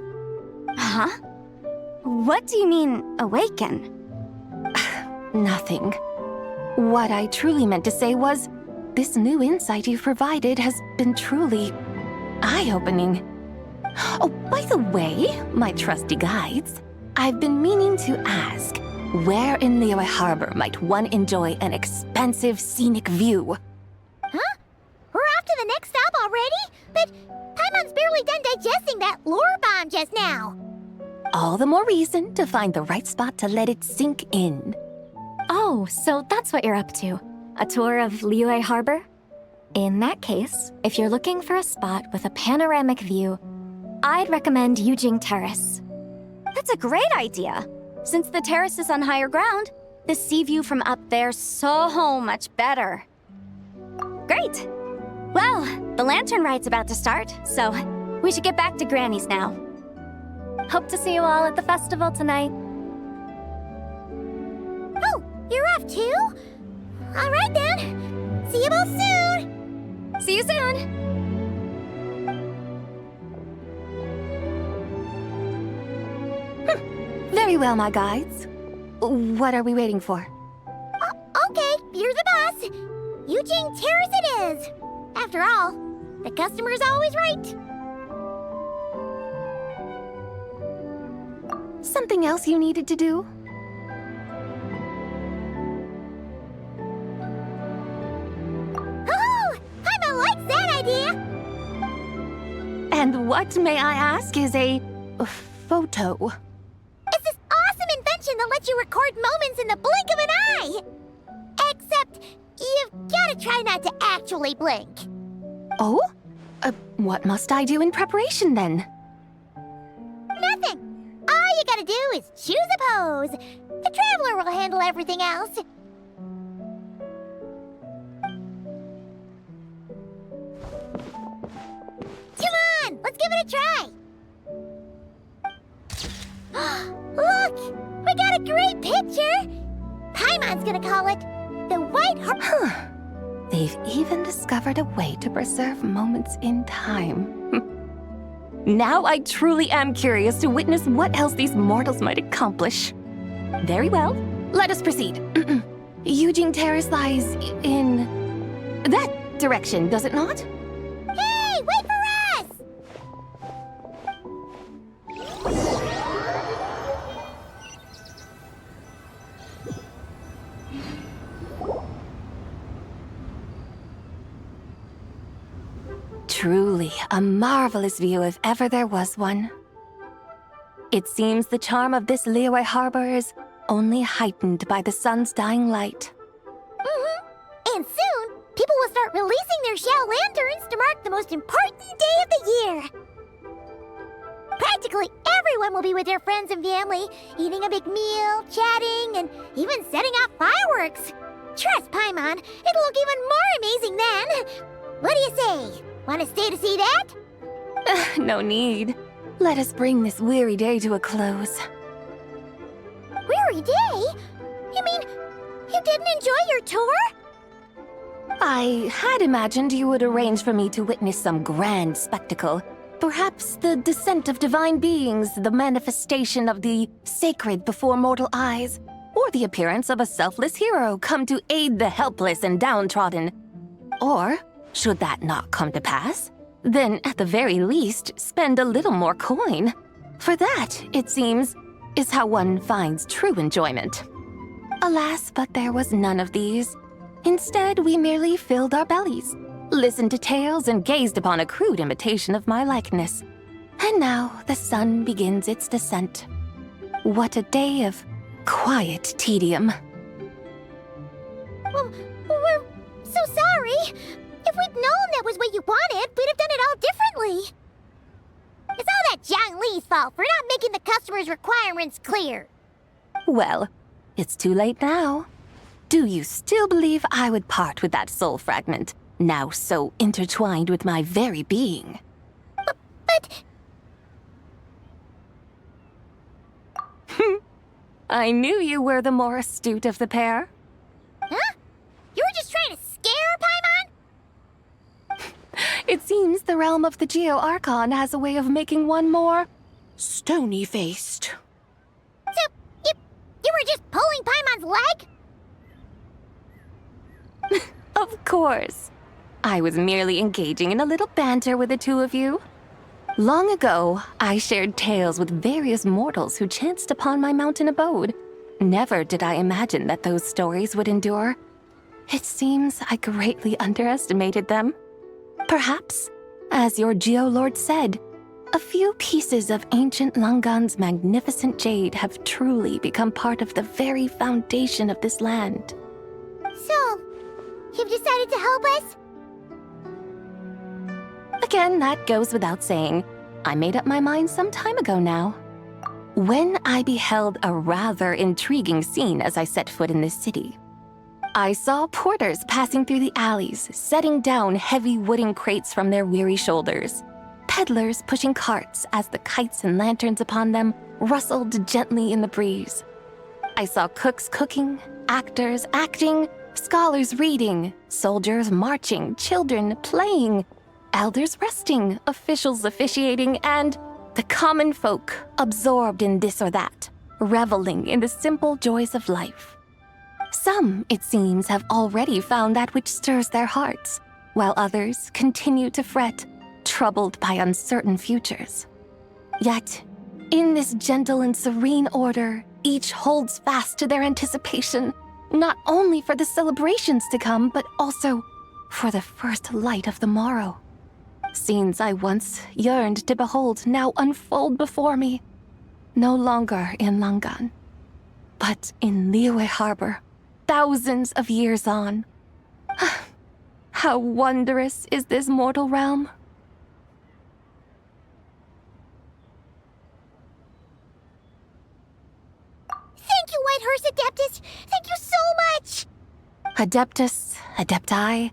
Huh? What do you mean, awaken? Nothing. What I truly meant to say was, this new insight you've provided has been truly eye-opening. Oh, by the way, my trusty guides, I've been meaning to ask, where in Liyue Harbor might one enjoy an expansive scenic view? Huh? We're off to the next stop already? But Paimon's barely done digesting that lore bomb just now. all the more reason to find the right spot to let it sink in. Oh, so that's what you're up to. A tour of Liyue Harbor? In that case, if you're looking for a spot with a panoramic view, I'd recommend Yujing Terrace. That's a great idea. Since the terrace is on higher ground, the sea view from up there's so much better. Great. Well, the lantern ride's about to start, so we should get back to Granny's now. Hope to see you all at the festival tonight. Oh, you're off too? All right then. See you both soon. See you soon. Very well, my guides. What are we waiting for? Okay, you're the boss. Yujing Terrace it is. After all, the customer's always right. Something else you needed to do? Oh, Paimon likes that idea. And what, may I ask, is a photo? It's this awesome invention that lets you record moments in the blink of an eye. Except, you've gotta try not to actually blink. Oh? What must I do in preparation then? Nothing. All you gotta do is choose a pose. The Traveler will handle everything else. Come on, let's give it a try. Look, we got a great picture. Paimon's gonna call it the White Harbor. They've even discovered a way to preserve moments in time. Now I truly am curious to witness what else these mortals might accomplish. Very well, let us proceed. Yujing Terrace lies in that direction, does it not? Hey, wait for us! Truly a marvelous view if ever there was one. It seems the charm of this Liyue Harbor is only heightened by the sun's dying light. And soon, people will start releasing their shell lanterns to mark the most important day of the year. Practically everyone will be with their friends and family, eating a big meal, chatting, and even setting off fireworks. Trust Paimon, it'll look even more amazing then. What do you say? Want to stay to see that? No need. Let us bring this weary day to a close. Weary day? You mean you didn't enjoy your tour? I had imagined you would arrange for me to witness some grand spectacle. Perhaps the descent of divine beings, the manifestation of the sacred before mortal eyes, or the appearance of a selfless hero come to aid the helpless and downtrodden. Or, should that not come to pass, then at the very least spend a little more coin. For that, it seems, is how one finds true enjoyment. Alas, but there was none of these. Instead, we merely filled our bellies, listened to tales, and gazed upon a crude imitation of my likeness. And now the sun begins its descent. What a day of quiet tedium. Well, we're so sorry. If we'd known that was what you wanted, we'd have done it all differently. It's all that Zhang Li's fault for not making the customer's requirements clear. Well, it's too late now. Do you still believe I would part with that soul fragment, now so intertwined with my very being? But... I knew you were the more astute of the pair. Huh? You were just trying to scare Paimon? It seems the realm of the Geo-Archon has a way of making one more stony-faced. So, you were just pulling Paimon's leg? Of course. I was merely engaging in a little banter with the two of you. Long ago, I shared tales with various mortals who chanced upon my mountain abode. Never did I imagine that those stories would endure. It seems I greatly underestimated them. Perhaps, as your Geo-Lord said, A few pieces of ancient Langan's magnificent jade have truly become part of the very foundation of this land. So, you've decided to help us? Again, that goes without saying. I made up my mind some time ago now. When I beheld a rather intriguing scene as I set foot in this city. I saw porters passing through the alleys, setting down heavy wooden crates from their weary shoulders. Peddlers pushing carts as the kites and lanterns upon them rustled gently in the breeze. I saw cooks cooking, actors acting, scholars reading, soldiers marching, children playing, elders resting, officials officiating, and the common folk absorbed in this or that, reveling in the simple joys of life. Some, it seems, have already found that which stirs their hearts, while others continue to fret, troubled by uncertain futures. Yet, in this gentle and serene order, each holds fast to their anticipation, not only for the celebrations to come, but also for the first light of the morrow. Scenes I once yearned to behold now unfold before me, no longer in Langan, but in Liyue Harbor, thousands of years on. How wondrous is this mortal realm! Thank you, Whitehorse Adeptus! Thank you so much! Adeptus, Adepti,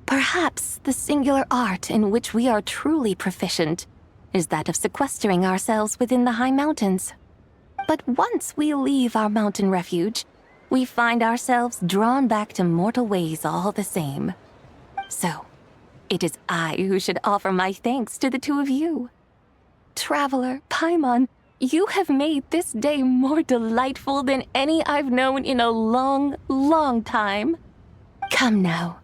perhaps the singular art in which we are truly proficient is that of sequestering ourselves within the high mountains. But once we leave our mountain refuge, we find ourselves drawn back to mortal ways all the same. So, it is I who should offer my thanks to the two of you. Traveler, Paimon, you have made this day more delightful than any I've known in a long, long time. Come now,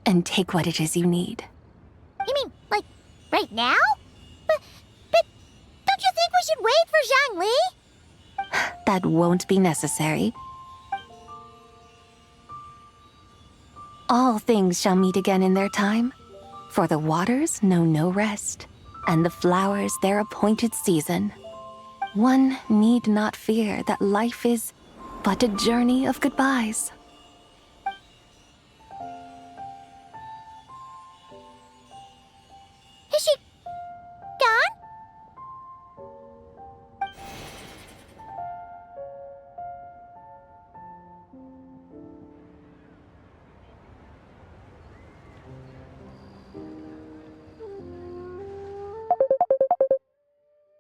and take what it is you need. You mean, like, right now? But don't you think we should wait for Zhangli? That won't be necessary. All things shall meet again in their time, for the waters know no rest, and the flowers their appointed season. One need not fear that life is but a journey of goodbyes. Is she gone?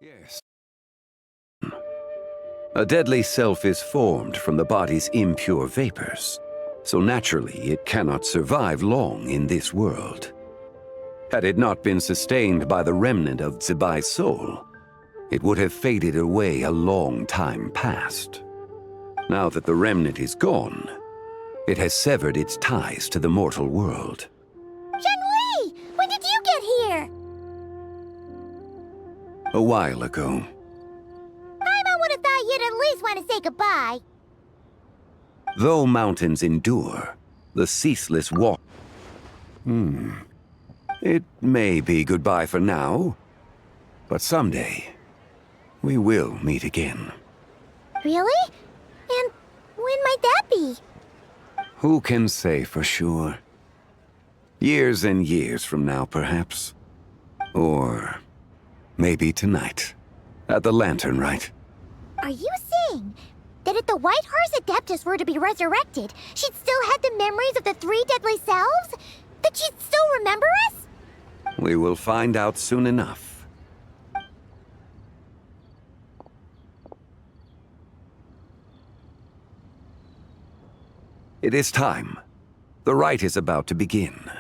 Yes. A deadly self is formed from the body's impure vapors, so naturally it cannot survive long in this world. Had it not been sustained by the remnant of Zibai's soul, it would have faded away a long time past. Now that the remnant is gone, it has severed its ties to the mortal world. Zhangli! When did you get here? A while ago. Paimon would have thought you'd at least want to say goodbye. Though mountains endure, the ceaseless walk... It may be goodbye for now, but someday we will meet again. Really? And when might that be? Who can say for sure? Years and years from now, perhaps. Or maybe tonight, at the Lanternlit. Are you saying that if the Whitehorse Adeptus were to be resurrected, she'd still have the memories of the three deadly selves? That she'd still remember us? We will find out soon enough. It is time. The rite is about to begin.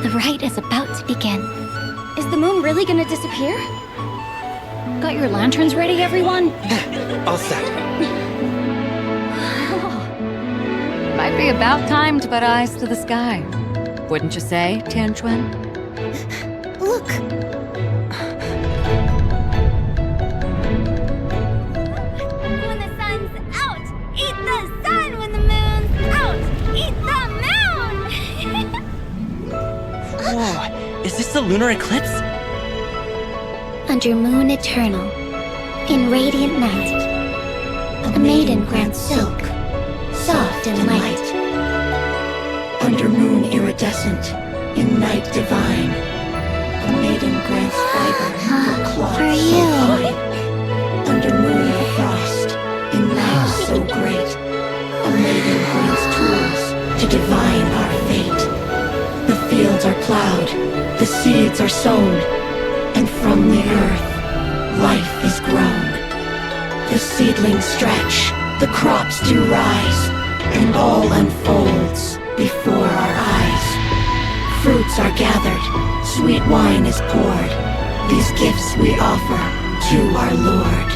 The rite is about to begin. Is the moon really gonna disappear? Got your lanterns ready, everyone? All set. Might be about time to put eyes to the sky. Wouldn't you say, Tianquan? Look! When the sun's out, eat the sun. When the moon's out, eat the moon. the lunar eclipse? Under moon eternal, in radiant night, a maiden grants silk, soft and light. Under moon iridescent, in night divine, a maiden grants fiber for cloth For so you. fine. Under moon of frost, in night so great, a maiden grants tools to divine our fate. The fields are plowed, the seeds are sown, and from the earth, life is grown. The seedlings stretch, the crops do rise, and all unfolds before our eyes. Fruits are gathered, sweet wine is poured. These gifts we offer to our Lord.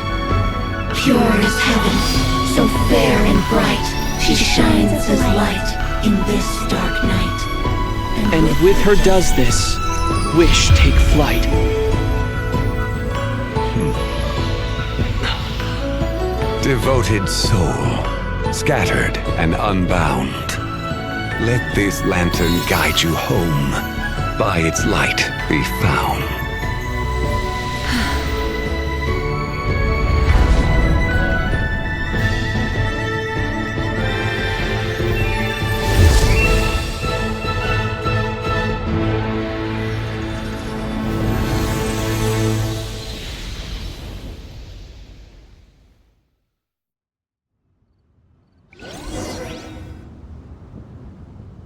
Pure is heaven, so fair and bright, she shines as light in this dark night. And with her does this, wish take flight. Devoted soul, scattered and unbound, let this lantern guide you home, by its light be found.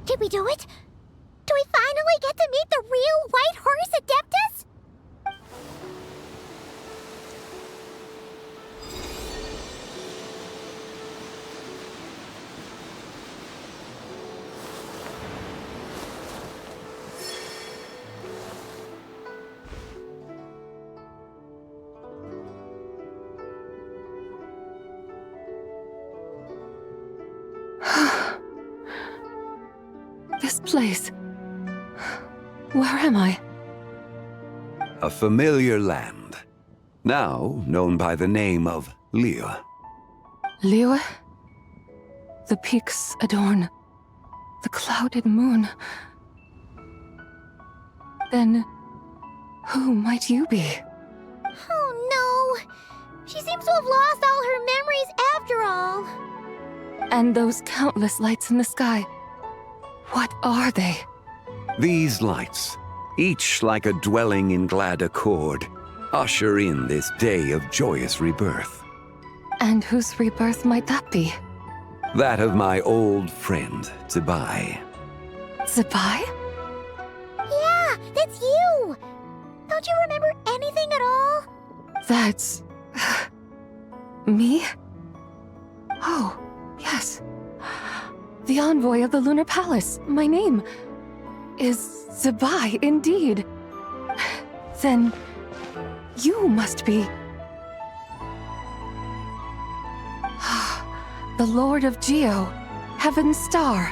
Did we do it? Do we finally get to meet the real White Horse Adeptus? This place. Where am I? A familiar land, now known by the name of Liyue. Liyue? The peaks adorn the clouded moon. Then, who might you be? Oh no! She seems to have lost all her memories after all. And those countless lights in the sky. What are they? These lights, each like a dwelling in glad accord, usher in this day of joyous rebirth. And whose rebirth might that be? That of my old friend, Zibai. Zibai? Yeah, that's you! Don't you remember anything at all? That's... me? Oh, yes. The envoy of the Lunar Palace, my name, is Zibai indeed. Then, you must be... the Lord of Geo, Heaven's Star.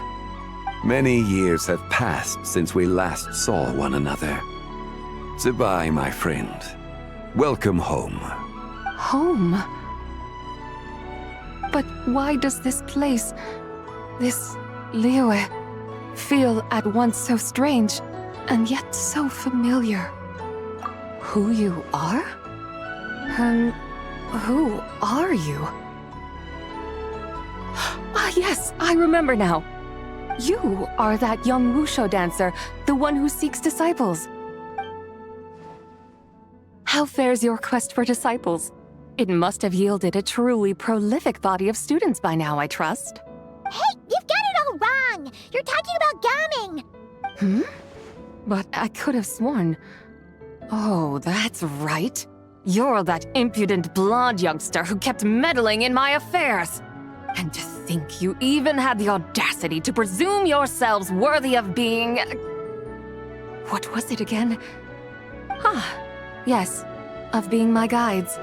Many years have passed since we last saw one another. Zibai, my friend, welcome home. Home? But why does this place, this Liyue, feel at once so strange and yet so familiar? Who you are? Who are you? Ah, yes, I remember now. You are that young Wushu dancer, the one who seeks disciples. How fares your quest for disciples? It must have yielded a truly prolific body of students by now, I trust. Hey, you've got it all wrong! You're talking about Gaming! But I could have sworn... Oh, that's right. You're that impudent blonde youngster who kept meddling in my affairs. And to think you even had the audacity to presume yourselves worthy of being... What was it again? Ah, yes, of being my guides.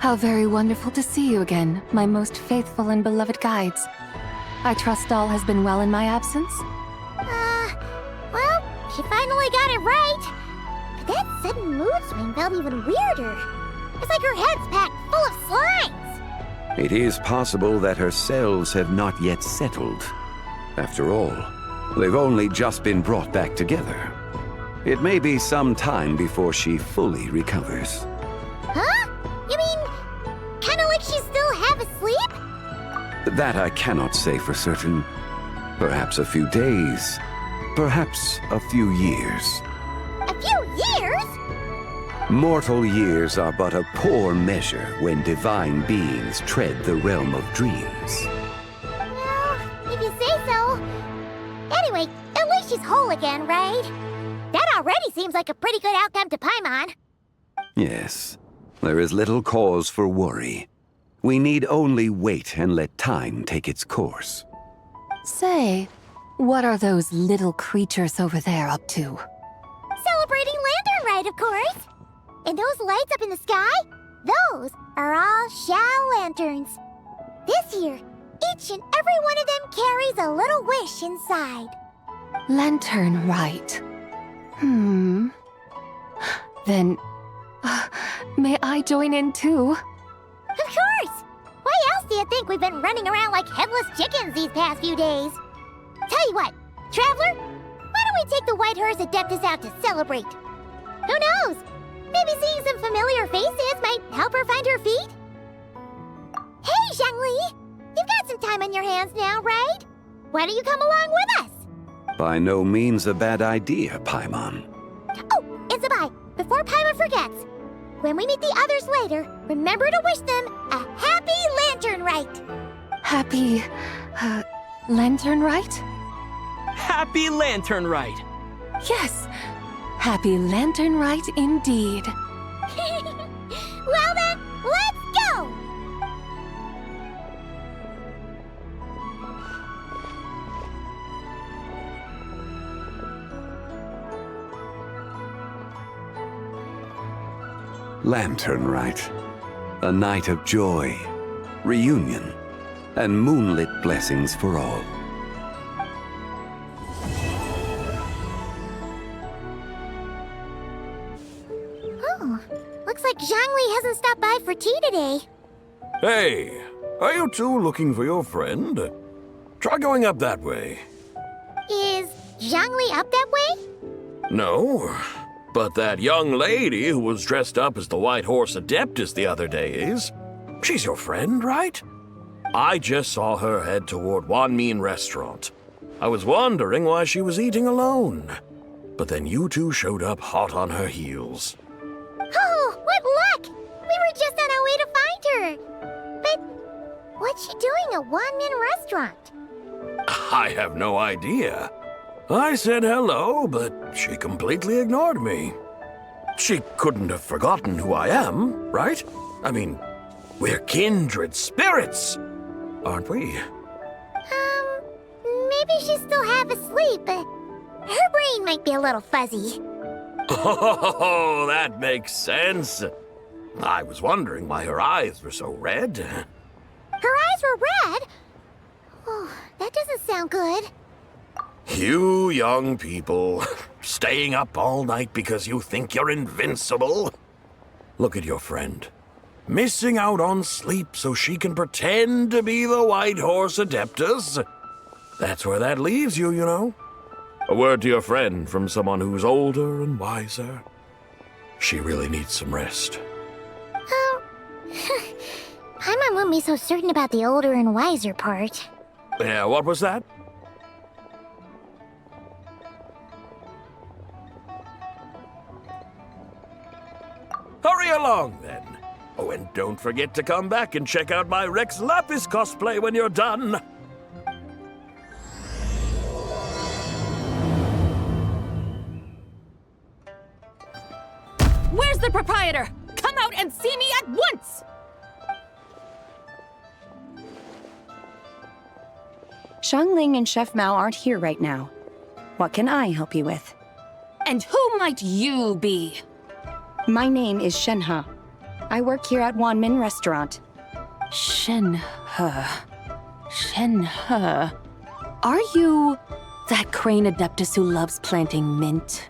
How very wonderful to see you again, my most faithful and beloved guides. I trust all has been well in my absence? Well, she finally got it right. But that sudden mood swing felt even weirder. It's like her head's packed full of slimes. It is possible that her cells have not yet settled. After all, They've only just been brought back together. It may be some time before she fully recovers. Huh? You mean, kinda like she's still half asleep? That I cannot say for certain. Perhaps a few days. Perhaps a few years. A few years? Mortal years are but a poor measure when divine beings tread the realm of dreams. Well, if you say so. Anyway, at least she's whole again, right? That already seems like a pretty good outcome to Paimon. Yes, there is little cause for worry. We need only wait and let time take its course. Say, what are those little creatures over there up to? Celebrating Lantern Rite, of course. And those lights up in the sky? Those are all Shao lanterns. This year, each and every one of them carries a little wish inside. Lanternlit. Then, may I join in too? Of course! Why else do you think we've been running around like headless chickens these past few days? Tell you what, Traveler, why don't we take the White Horse Adeptus out to celebrate? Who knows? Maybe seeing some familiar faces might help her find her feet? Hey, Zhangli! You've got some time on your hands now, right? Why don't you come along with us? By no means a bad idea, Paimon. Oh, and Zabai, before Paimon forgets, when we meet the others later, remember to wish them a happy Lantern Rite. Happy, Lanternlit? Happy Lanternlit! Yes, happy Lanternlit indeed. Well then, let's go! Lanternlit. A night of joy, reunion, and moonlit blessings for all. Oh, looks like Zhangli hasn't stopped by for tea today. Hey, are you two looking for your friend? Try going up that way. Is Zhangli up that way? No, but that young lady who was dressed up as the White Horse Adeptus the other day is. She's your friend, right? I just saw her head toward Wanmin Restaurant. I was wondering why she was eating alone. But then you two showed up hot on her heels. Oh, what luck! We were just on our way to find her. But what's she doing at Wanmin Restaurant? I have no idea. I said hello, but she completely ignored me. She couldn't have forgotten who I am, right? I mean, we're kindred spirits, aren't we? Maybe she's still half asleep, but her brain might be a little fuzzy. Oh, that makes sense. I was wondering why her eyes were so red. Her eyes were red? Oh, that doesn't sound good. You young people, staying up all night because you think you're invincible. Look at your friend. Missing out on sleep so she can pretend to be the White Horse Adeptus. That's where that leaves you, you know. A word to your friend from someone who's older and wiser. She really needs some rest. Paimon wouldn't be so certain about the older and wiser part. Yeah, what was that? Hurry along, then. Oh, and don't forget to come back and check out my Rex Lapis cosplay when you're done. Where's the proprietor? Come out and see me at once! Xiangling and Chef Mao aren't here right now. What can I help you with? And who might you be? My name is Shenhe. I work here at Wanmin Restaurant. Shenhe. Are you that crane adeptus who loves planting mint?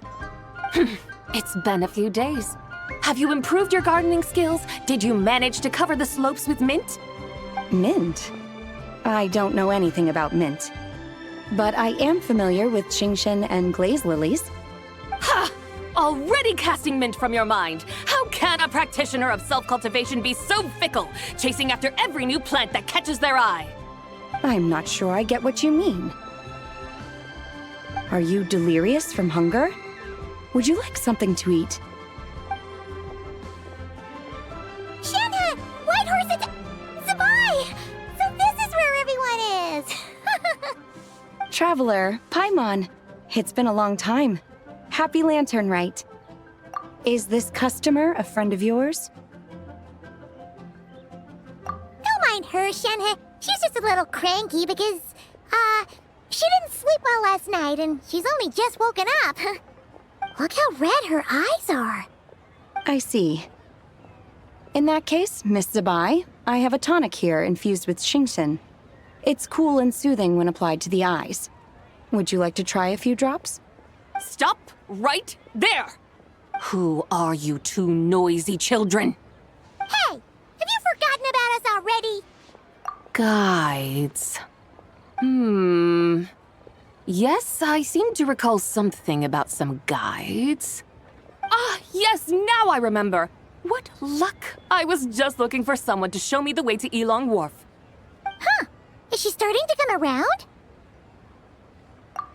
It's been a few days. Have you improved your gardening skills? Did you manage to cover the slopes with mint? Mint? I don't know anything about mint. but I am familiar with Qingshen and glaze lilies. Ha! Already casting mint from your mind. How can a practitioner of self-cultivation be so fickle, chasing after every new plant that catches their eye? I'm not sure I get what you mean. Are you delirious from hunger? Would you like something to eat? Shanna! White Horse Zabai! So this is where everyone is! Traveler, Paimon. It's been a long time. Happy Lanternlit. Is this customer a friend of yours? Don't mind her, Shanna. She's just a little cranky because, she didn't sleep well last night and she's only just woken up. Look how red her eyes are. I see. In that case, Miss Zabai, I have a tonic here infused with Qingshen. It's cool and soothing when applied to the eyes. Would you like to try a few drops? Stop right there! Who are you two noisy children? Hey! Have you forgotten about us already? Guides. Yes, I seem to recall something about some guides. Ah, yes, now I remember. What luck! I was just looking for someone to show me the way to Elong Wharf. Huh. Is she starting to come around?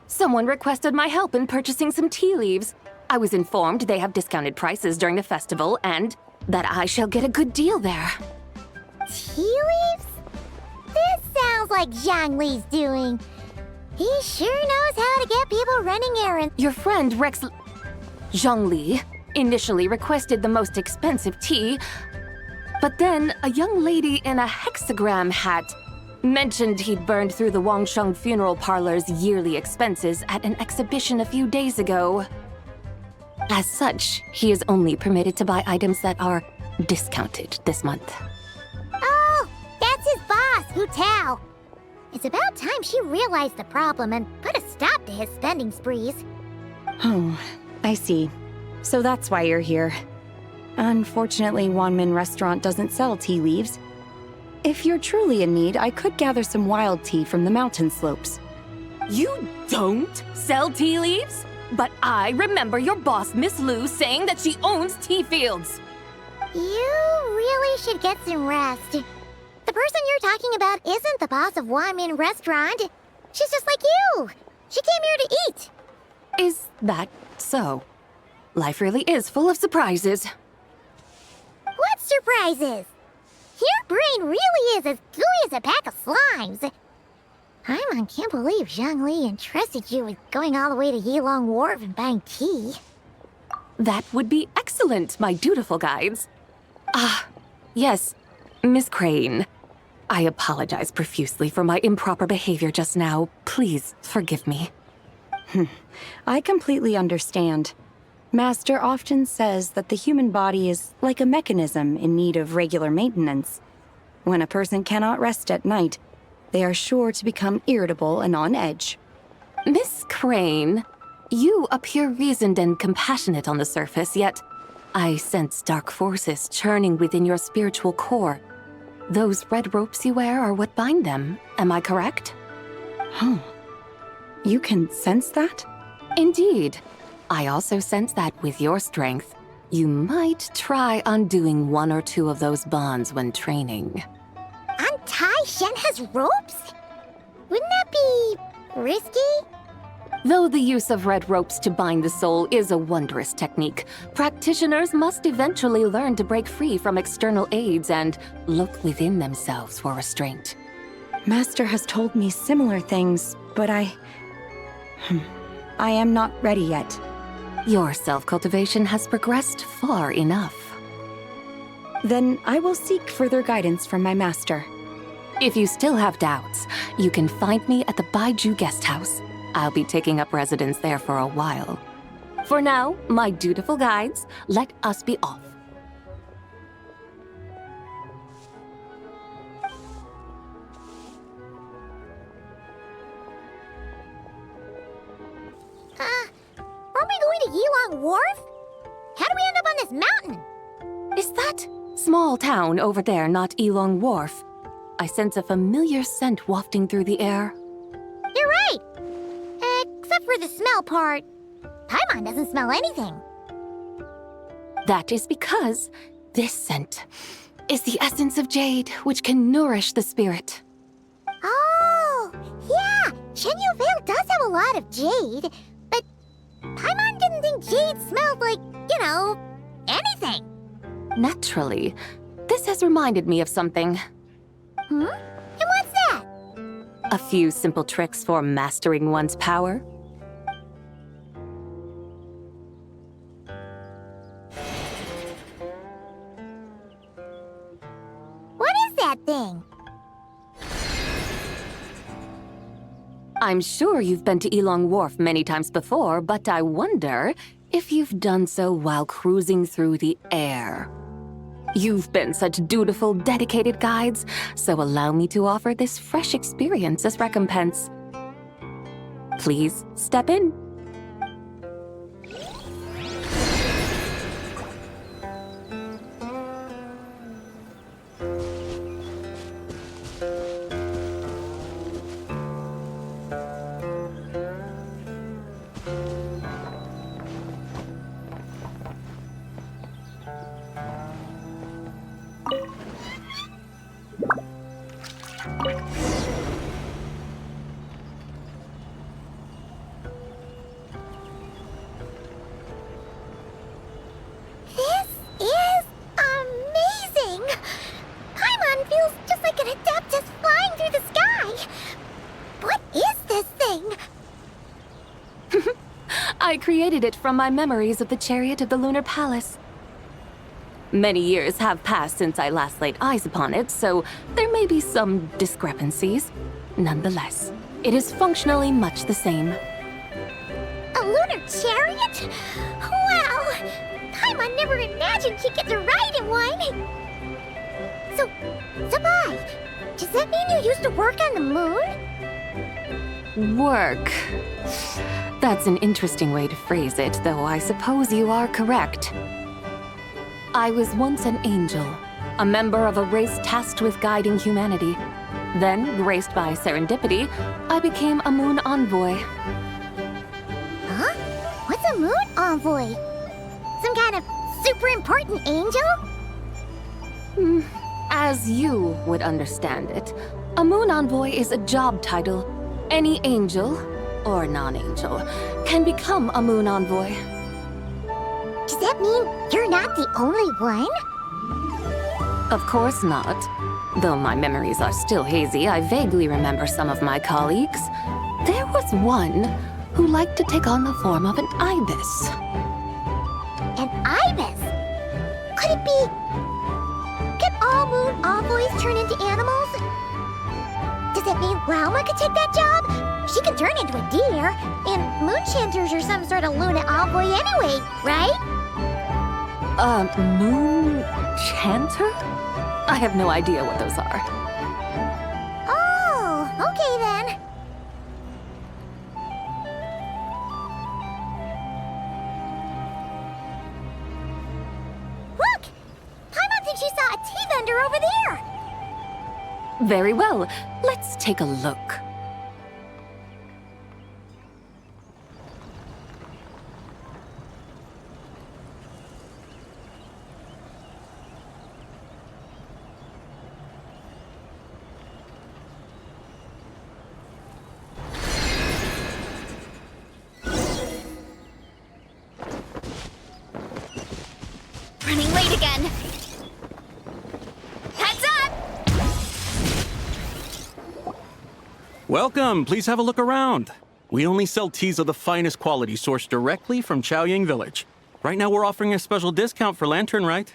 Someone requested my help in purchasing some tea leaves. I was informed they have discounted prices during the festival and that I shall get a good deal there. Tea leaves? This sounds like Zhongli's doing. He sure knows how to get people running errands. Your friend Rex Zhongli initially requested the most expensive tea, but then a young lady in a hexagram hat mentioned he'd burned through the Wangsheng Funeral Parlor's yearly expenses at an exhibition a few days ago. As such, he is only permitted to buy items that are discounted this month. Oh, that's his boss, Hu Tao. It's about time she realized the problem and put a stop to his spending sprees. Oh, I see. So that's why you're here. Unfortunately, Wanmin Restaurant doesn't sell tea leaves. If you're truly in need, I could gather some wild tea from the mountain slopes. You don't sell tea leaves? But I remember your boss, Miss Lu, saying that she owns tea fields. You really should get some rest. The person you're talking about isn't the boss of Wanmin Restaurant. She's just like you. She came here to eat. Is that so? Life really is full of surprises. What surprises? Your brain really is as gooey as a pack of slimes. Paimon can't believe Zhongli entrusted you with going all the way to Yilong Wharf and buying tea. That would be excellent, my dutiful guides. Yes, Miss Crane. I apologize profusely for my improper behavior just now. Please forgive me. I completely understand. Master often says that the human body is like a mechanism in need of regular maintenance. When a person cannot rest at night, they are sure to become irritable and on edge. Miss Crane, you appear reasoned and compassionate on the surface, yet I sense dark forces churning within your spiritual core. Those red ropes you wear are what bind them, am I correct? Oh, you can sense that? Indeed. I also sense that with your strength, you might try undoing one or two of those bonds when training. Untie Shenhe's ropes? Wouldn't that be risky? Though the use of red ropes to bind the soul is a wondrous technique, practitioners must eventually learn to break free from external aids and look within themselves for restraint. Master has told me similar things, but I am not ready yet. Your self-cultivation has progressed far enough. Then I will seek further guidance from my master. If you still have doubts, you can find me at the Baiju Guest House. I'll be taking up residence there for a while. For now, my dutiful guides, let us be off. Aren't we going to Yilong Wharf? How do we end up on this mountain? Is that small town over there not Elong Wharf? I sense a familiar scent wafting through the air. You're right! for the smell part. Paimon doesn't smell anything. That is because this scent is the essence of jade, which can nourish the spirit. Oh, yeah, Shenyu Vale does have a lot of jade, but Paimon didn't think jade smelled like, anything. Naturally, this has reminded me of something. And what's that? A few simple tricks for mastering one's power. What is that thing? I'm sure you've been to Elong Wharf many times before, but I wonder if you've done so while cruising through the air. You've been such dutiful, dedicated guides, so allow me to offer this fresh experience as recompense. Please step in. This is amazing! Paimon feels just like an Adeptus flying through the sky. What is this thing? I created it from my memories of the chariot of the Lunar Palace. Many years have passed since I last laid eyes upon it, so there may be some discrepancies. Nonetheless, it is functionally much the same. A lunar chariot? Wow! Paimon never imagined she'd get to ride in one! So, Mai, does that mean you used to work on the moon? Work. That's an interesting way to phrase it, though I suppose you are correct. I was once an angel, a member of a race tasked with guiding humanity. Then, graced by serendipity, I became a moon envoy. Huh? What's a moon envoy? Some kind of super important angel? As you would understand it, a moon envoy is a job title. Any angel, or non-angel, can become a moon envoy. Does that mean you're not the only one? Of course not. Though my memories are still hazy, I vaguely remember some of my colleagues. There was one who liked to take on the form of an ibis. An ibis? Could it be... Can all moon envoys turn into animals? Does that mean Lauma could take that job? She can turn into a deer, and moonchanters are some sort of Luna envoy anyway, right? Moon chanter? I have no idea what those are. Oh, okay then. Look! Paimon thinks she saw a tea vendor over there! Very well. Let's take a look. Running late again. Heads up! Welcome, please have a look around. We only sell teas of the finest quality sourced directly from Chaoying Village. Right now we're offering a special discount for Lanternlit.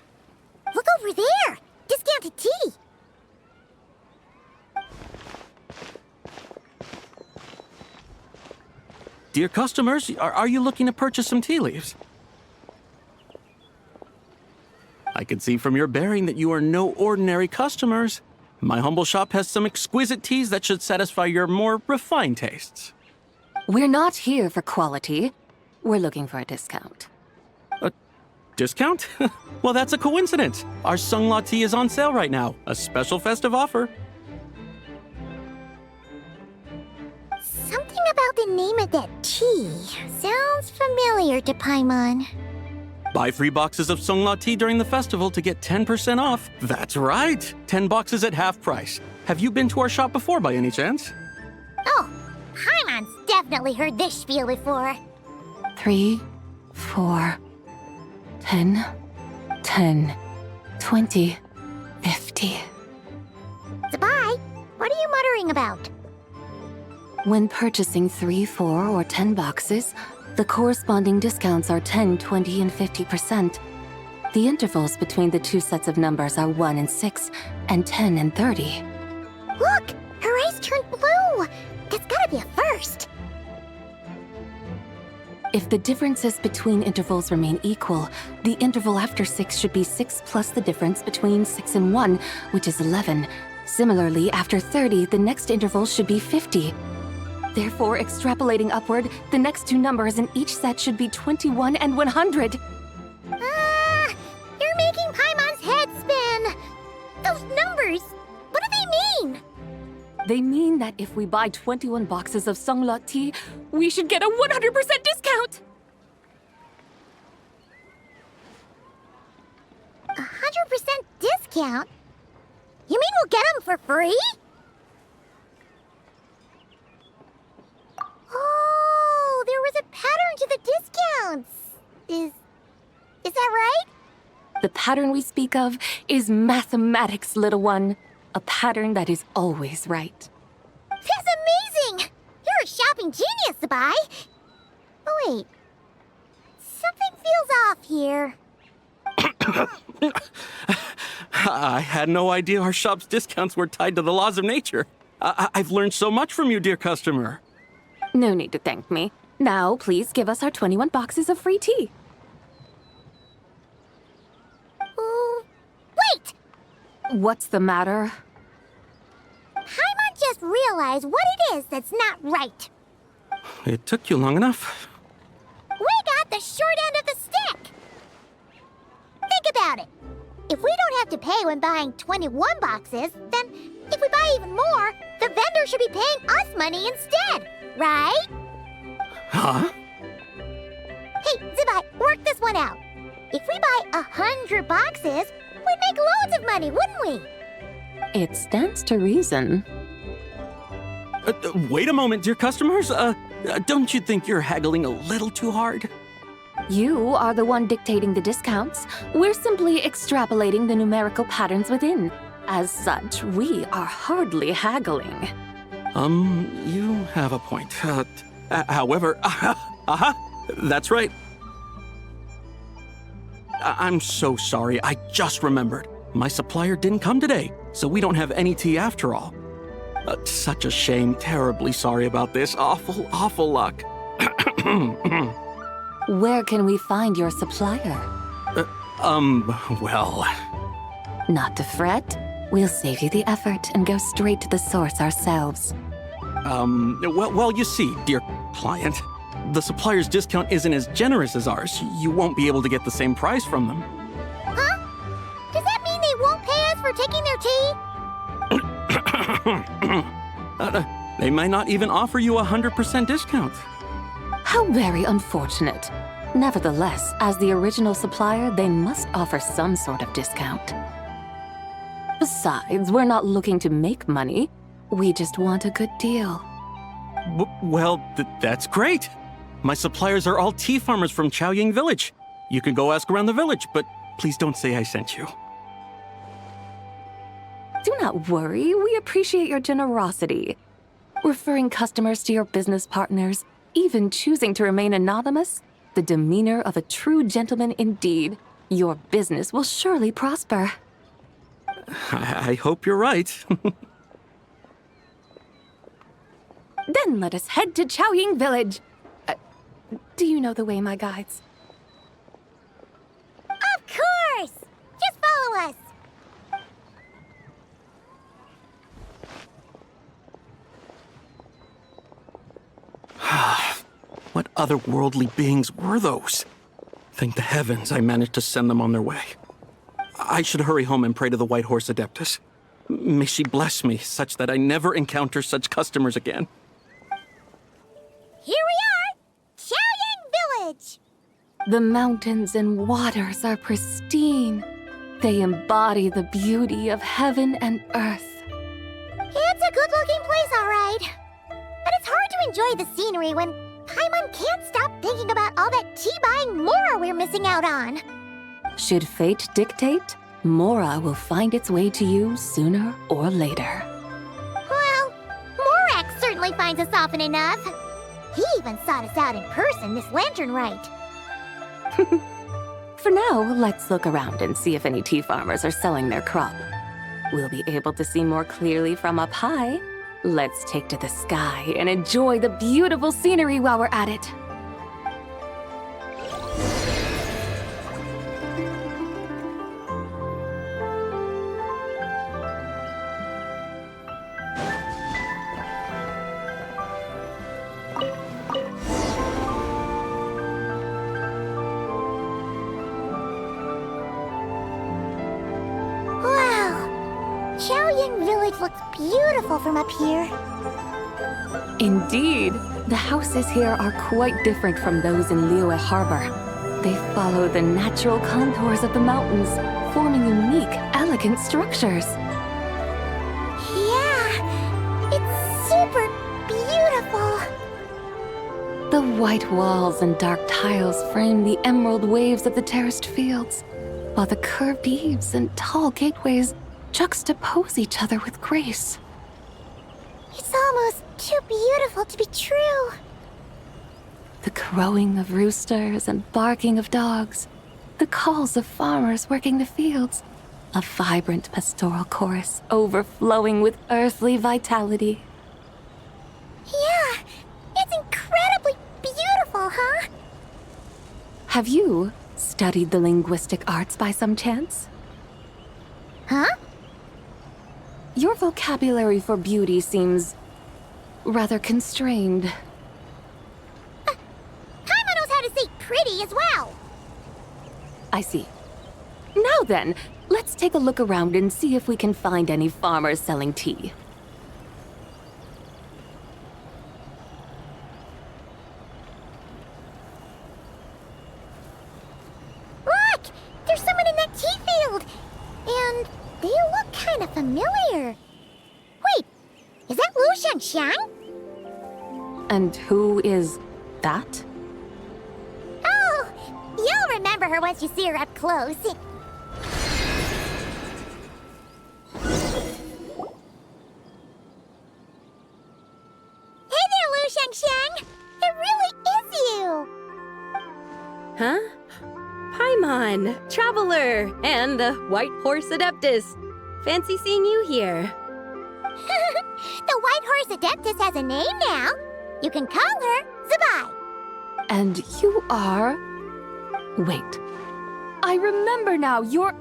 Look over there! Discounted tea! Dear customers, are you looking to purchase some tea leaves? I can see from your bearing that you are no ordinary customers. My humble shop has some exquisite teas that should satisfy your more refined tastes. We're not here for quality. We're looking for a discount. A discount? Well, that's a coincidence. Our Sunglaw tea is on sale right now. A special festive offer. Something about the name of that tea? Sounds familiar to Paimon. Buy 3 boxes of Songla tea during the festival to get 10% off. That's right. 10 boxes at half price. Have you been to our shop before by any chance? Oh, Paimon's definitely heard this spiel before. 3, 4, 10, 10, 20, 50. Zabai, what are you muttering about? When purchasing 3, 4, or 10 boxes, the corresponding discounts are 10, 20, and 50%. The intervals between the two sets of numbers are 1 and 6, and 10 and 30. Look! Her eyes turned blue! That's gotta be a first! If the differences between intervals remain equal, the interval after 6 should be 6 plus the difference between 6 and 1, which is 11. Similarly, after 30, the next interval should be 50. Therefore, extrapolating upward, the next two numbers in each set should be 21 and 100. You're making Paimon's head spin! Those numbers, what do they mean? They mean that if we buy 21 boxes of Songlot tea, we should get a 100% discount! 100% discount? You mean we'll get them for free? Oh, there was a pattern to the discounts. Is that right? The pattern we speak of is mathematics, little one. A pattern that is always right. That's amazing! You're a shopping genius, Zabai. Oh, wait. Something feels off here. I had no idea our shop's discounts were tied to the laws of nature. I've learned so much from you, dear customer. No need to thank me. Now, please give us our 21 boxes of free tea. Wait! What's the matter? Paimon just realized what it is that's not right. It took you long enough. We got the short end of the stick! Think about it. If we don't have to pay when buying 21 boxes, then if we buy even more, the vendor should be paying us money instead, right? Huh? Hey, Zabai, work this one out. If we buy 100 boxes, we'd make loads of money, wouldn't we? It stands to reason. Wait a moment, dear customers. Don't you think you're haggling a little too hard? You are the one dictating the discounts. We're simply extrapolating the numerical patterns within. As such, we are hardly haggling. You have a point. However, that's right. I'm so sorry. I just remembered. My supplier didn't come today, so we don't have any tea after all. Such a shame. Terribly sorry about this. Awful luck. Where can we find your supplier? Well... Not to fret. We'll save you the effort and go straight to the source ourselves. Well, you see, dear client, the supplier's discount isn't as generous as ours. You won't be able to get the same price from them. Huh? Does that mean they won't pay us for taking their tea? They might not even offer you a 100% discount. How very unfortunate. Nevertheless, as the original supplier, they must offer some sort of discount. Besides, we're not looking to make money. We just want a good deal. Well, that's great. My suppliers are all tea farmers from Chaoying Village. You can go ask around the village, but please don't say I sent you. Do not worry, we appreciate your generosity. Referring customers to your business partners, even choosing to remain anonymous, the demeanor of a true gentleman indeed. Your business will surely prosper. I hope you're right. Then let us head to Chaoying Village. Do you know the way, my guides? Of course! Just follow us! What otherworldly beings were those? Thank the heavens I managed to send them on their way. I should hurry home and pray to the White Horse Adeptus. May she bless me such that I never encounter such customers again. Here The mountains and waters are pristine. They embody the beauty of heaven and earth. It's a good-looking place, all right. But it's hard to enjoy the scenery when Paimon can't stop thinking about all that tea-buying Mora we're missing out on. Should fate dictate, Mora will find its way to you sooner or later. Well, Morak certainly finds us often enough. He even sought us out in person this lantern rite. For now, let's look around and see if any tea farmers are selling their crop. We'll be able to see more clearly from up high. Let's take to the sky and enjoy the beautiful scenery while we're at it. Looks beautiful from up here. Indeed. The houses here are quite different from those in Liyue Harbor. They follow the natural contours of the mountains, forming unique, elegant structures. Yeah, it's super beautiful. The white walls and dark tiles frame the emerald waves of the terraced fields, while the curved eaves and tall gateways juxtapose each other with grace. It's almost too beautiful to be true. The crowing of roosters and barking of dogs, the calls of farmers working the fields, a vibrant pastoral chorus overflowing with earthly vitality. Yeah, it's incredibly beautiful, huh? Have you studied the linguistic arts by some chance? Huh? Your vocabulary for beauty seems rather constrained. Paimon knows how to say pretty as well. I see. Now then, let's take a look around and see if we can find any farmers selling tea. Look! There's someone in that tea field! And they look kind of familiar. Wait, is that Lu Xiangxiang? And who is that? Oh, you'll remember her once you see her up close. Hey there, Lu Xiangxiang! It really is you! Huh? Paimon, Traveler, and the White Horse Adeptus. Fancy seeing you here. The White Horse Adeptus has a name now. You can call her Zabai. And you are... Wait. I remember now, you're...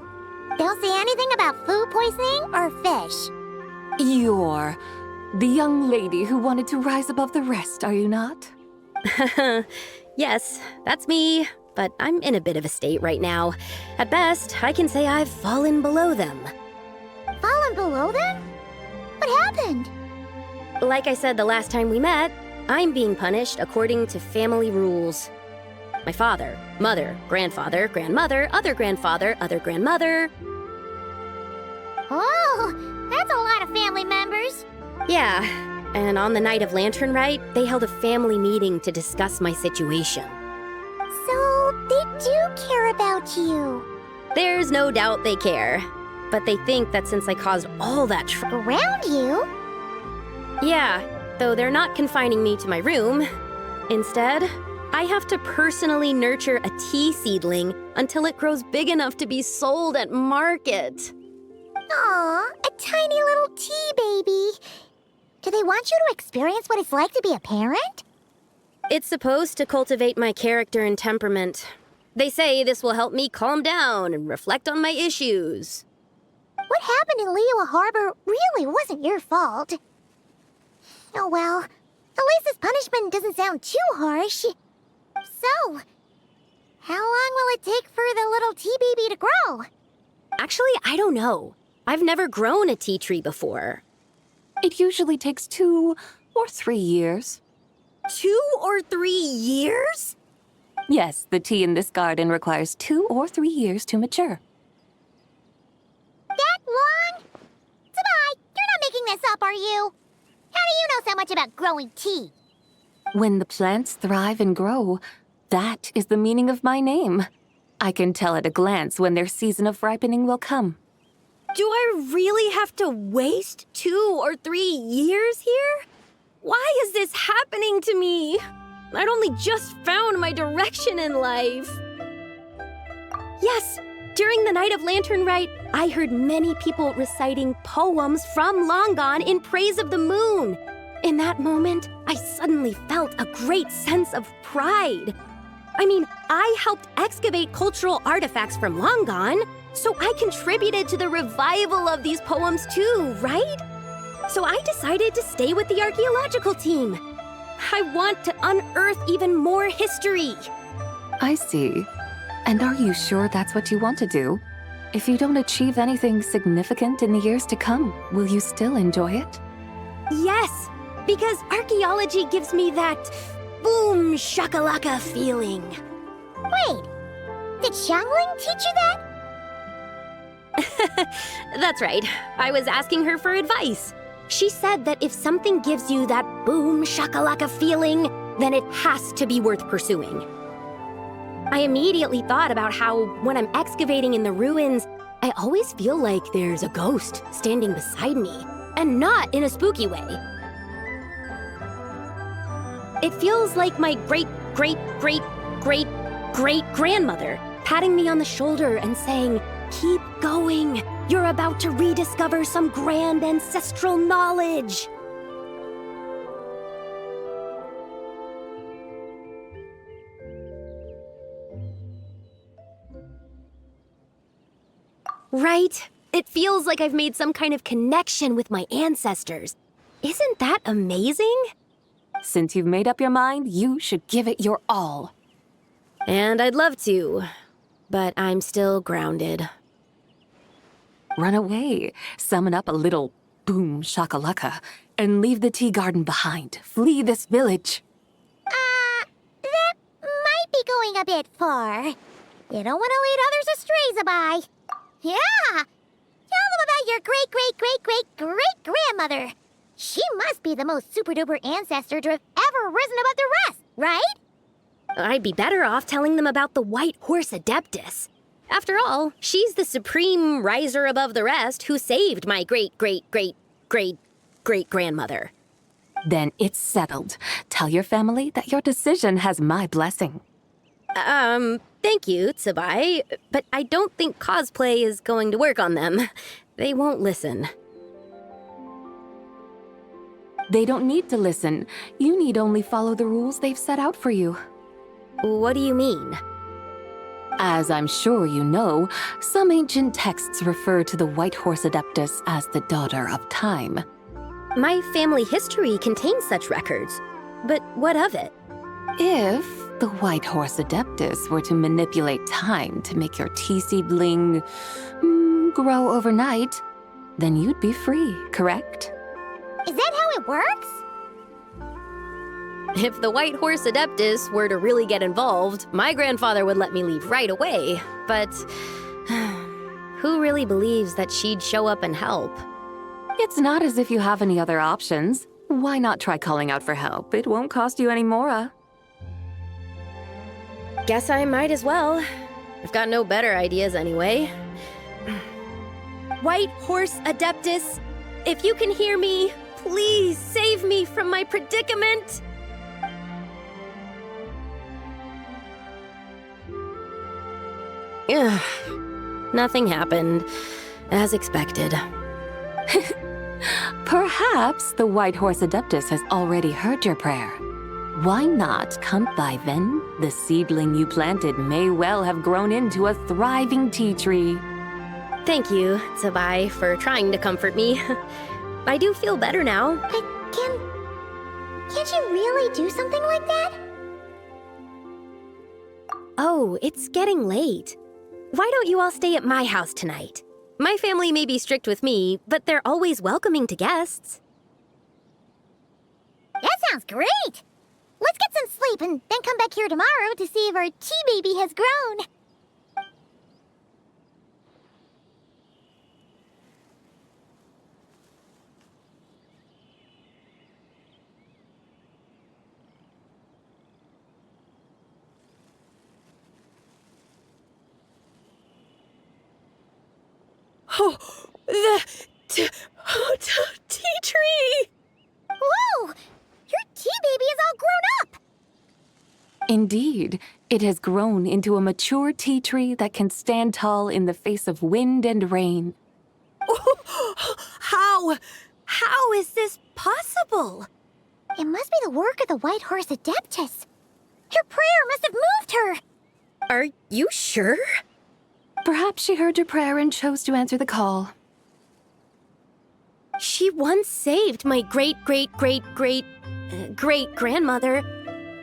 Don't say anything about food poisoning or fish. You're the young lady who wanted to rise above the rest, are you not? Yes, that's me. But I'm in a bit of a state right now. At best, I can say I've fallen below them. Fallen below them? What happened? Like I said the last time we met, I'm being punished according to family rules. My father, mother, grandfather, grandmother, other grandfather, other grandmother. Oh, that's a lot of family members. Yeah, and on the night of Lantern Rite, they held a family meeting to discuss my situation. So, they do care about you. There's no doubt they care. But they think that since I caused all that around you? Yeah, though they're not confining me to my room. Instead, I have to personally nurture a tea seedling until it grows big enough to be sold at market. Aw, a tiny little tea baby. Do they want you to experience what it's like to be a parent? It's supposed to cultivate my character and temperament. They say this will help me calm down and reflect on my issues. What happened in Liyue Harbor really wasn't your fault. Oh well, at least this punishment doesn't sound too harsh. So, how long will it take for the little tea baby to grow? Actually, I don't know. I've never grown a tea tree before. It usually takes 2 or 3 years. 2 or 3 years? Yes, the tea in this garden requires 2 or 3 years to mature. That long? Sabai, you're not making this up, are you? How do you know so much about growing tea? When the plants thrive and grow, that is the meaning of my name. I can tell at a glance when their season of ripening will come. Do I really have to waste 2 or 3 years here? Why is this happening to me? I'd only just found my direction in life. Yes, during the night of Lanternlit, I heard many people reciting poems from Long Gone in praise of the moon. In that moment, I suddenly felt a great sense of pride. I mean, I helped excavate cultural artifacts from Long Gone, so I contributed to the revival of these poems too, right? So I decided to stay with the archaeological team. I want to unearth even more history. I see. And are you sure that's what you want to do? If you don't achieve anything significant in the years to come, will you still enjoy it? Yes, because archaeology gives me that boom shakalaka feeling. Wait, did Xiangling teach you that? That's right. I was asking her for advice. She said that if something gives you that boom shakalaka feeling, then it has to be worth pursuing. I immediately thought about how, when I'm excavating in the ruins, I always feel like there's a ghost standing beside me, and not in a spooky way. It feels like my great-great-great-great-great-grandmother patting me on the shoulder and saying, "Keep going. You're about to rediscover some grand ancestral knowledge." Right? It feels like I've made some kind of connection with my ancestors. Isn't that amazing? Since you've made up your mind, you should give it your all. And I'd love to, but I'm still grounded. Run away, summon up a little boom shakalaka, and leave the tea garden behind. Flee this village. That might be going a bit far. You don't want to lead others astray, Sabai. Yeah! Tell them about your great-great-great-great-great-grandmother. She must be the most super-duper ancestor to have ever risen above the rest, right? I'd be better off telling them about the White Horse Adeptus. After all, she's the supreme riser above the rest who saved my great-great-great-great-great-grandmother. Then it's settled. Tell your family that your decision has my blessing. Thank you, Tsubai, but I don't think cosplay is going to work on them. They won't listen. They don't need to listen. You need only follow the rules they've set out for you. What do you mean? As I'm sure you know, some ancient texts refer to the White Horse Adeptus as the Daughter of Time. My family history contains such records, but what of it? If the White Horse Adeptus were to manipulate time to make your tea seedling grow overnight, then you'd be free, correct? Is that how it works? If the White Horse Adeptus were to really get involved, my grandfather would let me leave right away, but who really believes that she'd show up and help? It's not as if you have any other options. Why not try calling out for help? It won't cost you any more. Guess I might as well. I've got no better ideas anyway. White Horse Adeptus, if you can hear me, please save me from my predicament! Ugh. Nothing happened, as expected. Perhaps the White Horse Adeptus has already heard your prayer. Why not come by then? The seedling you planted may well have grown into a thriving tea tree. Thank you, Tsubai, for trying to comfort me. I do feel better now. Can't you really do something like that? Oh, it's getting late. Why don't you all stay at my house tonight? My family may be strict with me, but they're always welcoming to guests. That sounds great! Let's get some sleep and then come back here tomorrow to see if our tea baby has grown. Oh, the tea tree! Whoa! Your tea baby is all grown up! Indeed, it has grown into a mature tea tree that can stand tall in the face of wind and rain. How is this possible? It must be the work of the White Horse Adeptus. Her prayer must have moved her. Are you sure? Perhaps she heard your prayer and chose to answer the call. She once saved my great-great-great-great-great-grandmother.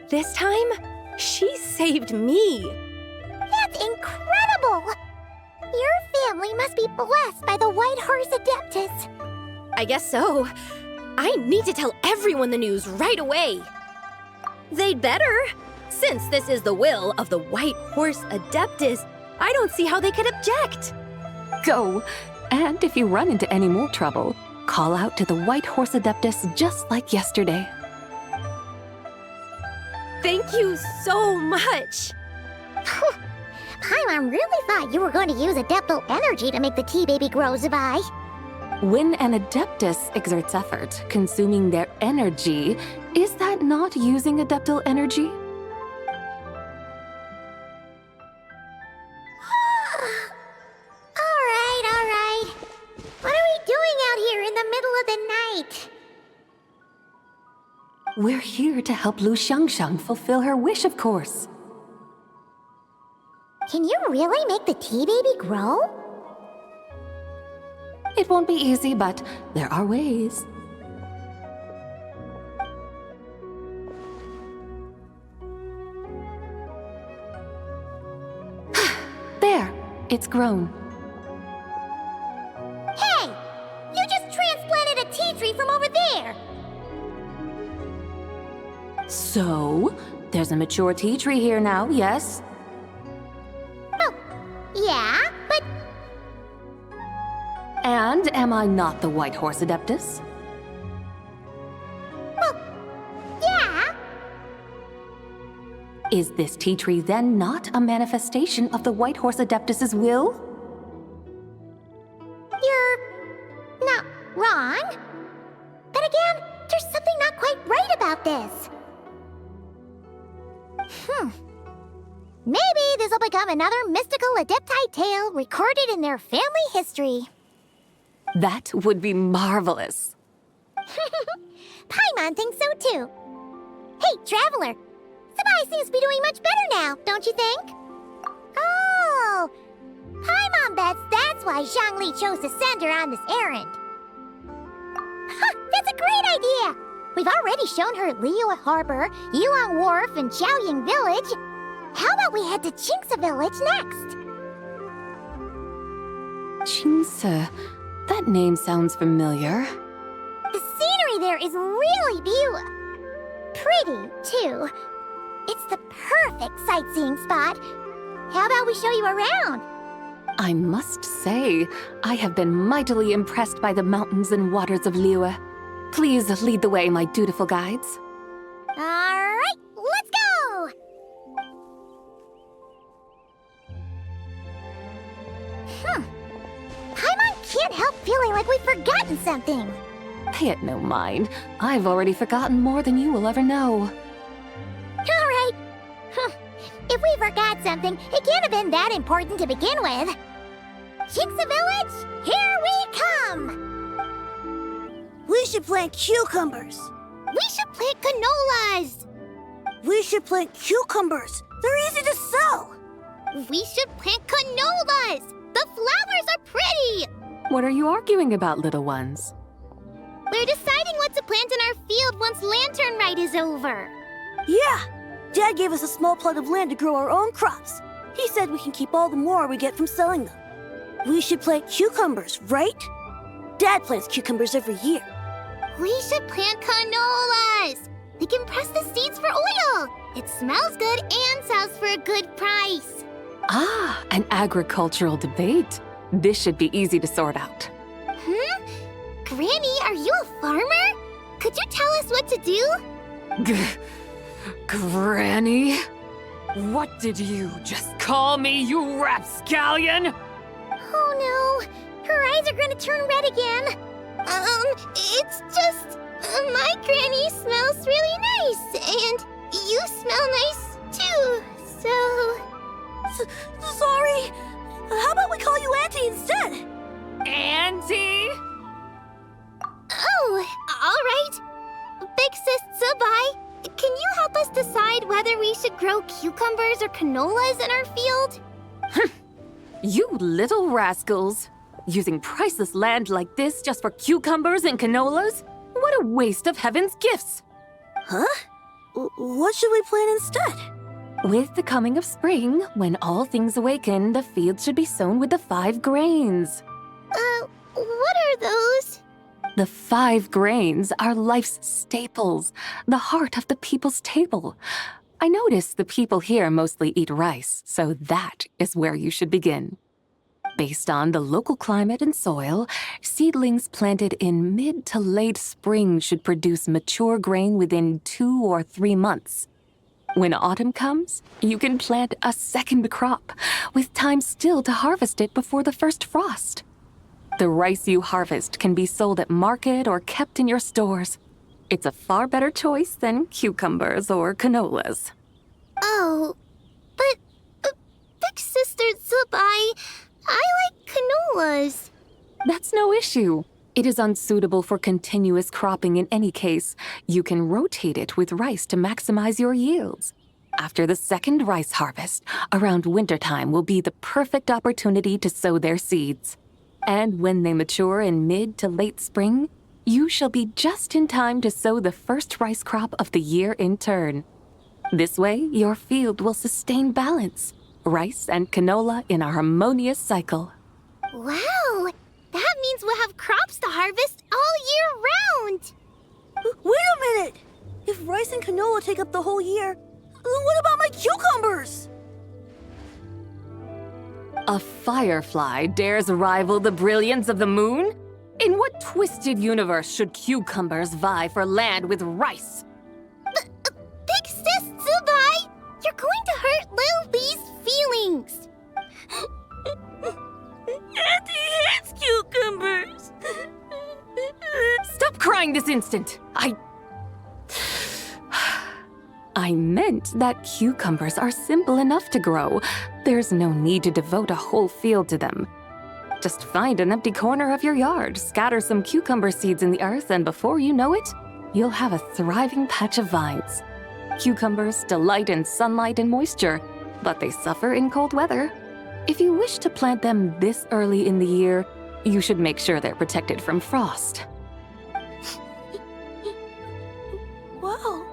This time, she saved me. That's incredible! Your family must be blessed by the White Horse Adeptus. I guess so. I need to tell everyone the news right away. They'd better. Since this is the will of the White Horse Adeptus, I don't see how they could object. Go! And if you run into any more trouble, call out to the White Horse Adeptus just like yesterday. Thank you so much. Paimon really thought you were going to use Adeptal energy to make the tea baby grow, Zabai. When an Adeptus exerts effort, consuming their energy, is that not using Adeptal energy? All right. What are we doing out here in the middle of the night? We're here to help Lu Xiangxiang fulfill her wish, of course. Can you really make the tea baby grow? It won't be easy, but there are ways. There, it's grown. Hey! You just transplanted a tea tree from over there! So, there's a mature tea tree here now, yes? Oh, yeah, but... And am I not the White Horse Adeptus? Well, yeah. Is this tea tree then not a manifestation of the White Horse Adeptus's will? You're not wrong. But again, there's something not quite right about this. Maybe this will become another mystical Adepti tale recorded in their family history. That would be marvelous. Paimon thinks so too. Hey, Traveler! Sabai seems to be doing much better now, don't you think? Oh! Paimon bets that's why Zhongli chose to send her on this errand. That's a great idea! We've already shown her Liyue Harbor, Yuan Wharf, and Xiaoying Village. How about we head to Qingce Village next? Qingce. That name sounds familiar. The scenery there is really beautiful. Pretty, too. It's the perfect sightseeing spot. How about we show you around? I must say, I have been mightily impressed by the mountains and waters of Liyue. Please lead the way, my dutiful guides. All right, let's go! Paimon can't help feeling like we've forgotten something. Pay it no mind. I've already forgotten more than you will ever know. All right. If we forgot something, it can't have been that important to begin with. Qingce Village, here we come! We should plant cucumbers. We should plant canolas. We should plant cucumbers. They're easy to sow. We should plant canolas. The flowers are pretty. What are you arguing about, little ones? We're deciding what to plant in our field once Lanternlit is over. Yeah. Dad gave us a small plot of land to grow our own crops. He said we can keep all the more we get from selling them. We should plant cucumbers, right? Dad plants cucumbers every year. We should plant canolas. We can press the seeds for oil. It smells good and sells for a good price. Ah, an agricultural debate. This should be easy to sort out. Granny, are you a farmer? Could you tell us what to do? Granny? What did you just call me, you rapscallion? Oh no, her eyes are gonna turn red again. It's just, my granny smells really nice, and you smell nice too, so... Sorry. How about we call you Auntie instead? Auntie? Oh, all right. Big Sis Zubai, can you help us decide whether we should grow cucumbers or canolas in our field? You little rascals. Using priceless land like this just for cucumbers and canolas? What a waste of heaven's gifts! Huh? What should we plant instead? With the coming of spring, when all things awaken, the field should be sown with the 5 grains. What are those? The 5 grains are life's staples, the heart of the people's table. I notice the people here mostly eat rice, so that is where you should begin. Based on the local climate and soil, seedlings planted in mid to late spring should produce mature grain within 2 or 3 months. When autumn comes, you can plant a second crop, with time still to harvest it before the first frost. The rice you harvest can be sold at market or kept in your stores. It's a far better choice than cucumbers or canolas. Oh, but Big Sister Zubai, I like canolas. That's no issue. It is unsuitable for continuous cropping in any case. You can rotate it with rice to maximize your yields. After the second rice harvest, around wintertime will be the perfect opportunity to sow their seeds. And when they mature in mid to late spring, you shall be just in time to sow the first rice crop of the year in turn. This way, your field will sustain balance. Rice and canola in a harmonious cycle. Wow, that means we'll have crops to harvest all year round. Wait a minute! If rice and canola take up the whole year, what about my cucumbers? A firefly dares rival the brilliance of the moon? In what twisted universe should cucumbers vie for land with rice? Big Sis Zubai, you're going to hurt Lil Lee's feelings. Auntie hates cucumbers. Stop crying this instant! I meant that cucumbers are simple enough to grow. There's no need to devote a whole field to them. Just find an empty corner of your yard, scatter some cucumber seeds in the earth, and before you know it, you'll have a thriving patch of vines. Cucumbers delight in sunlight and moisture, but they suffer in cold weather. If you wish to plant them this early in the year, you should make sure they're protected from frost. Wow.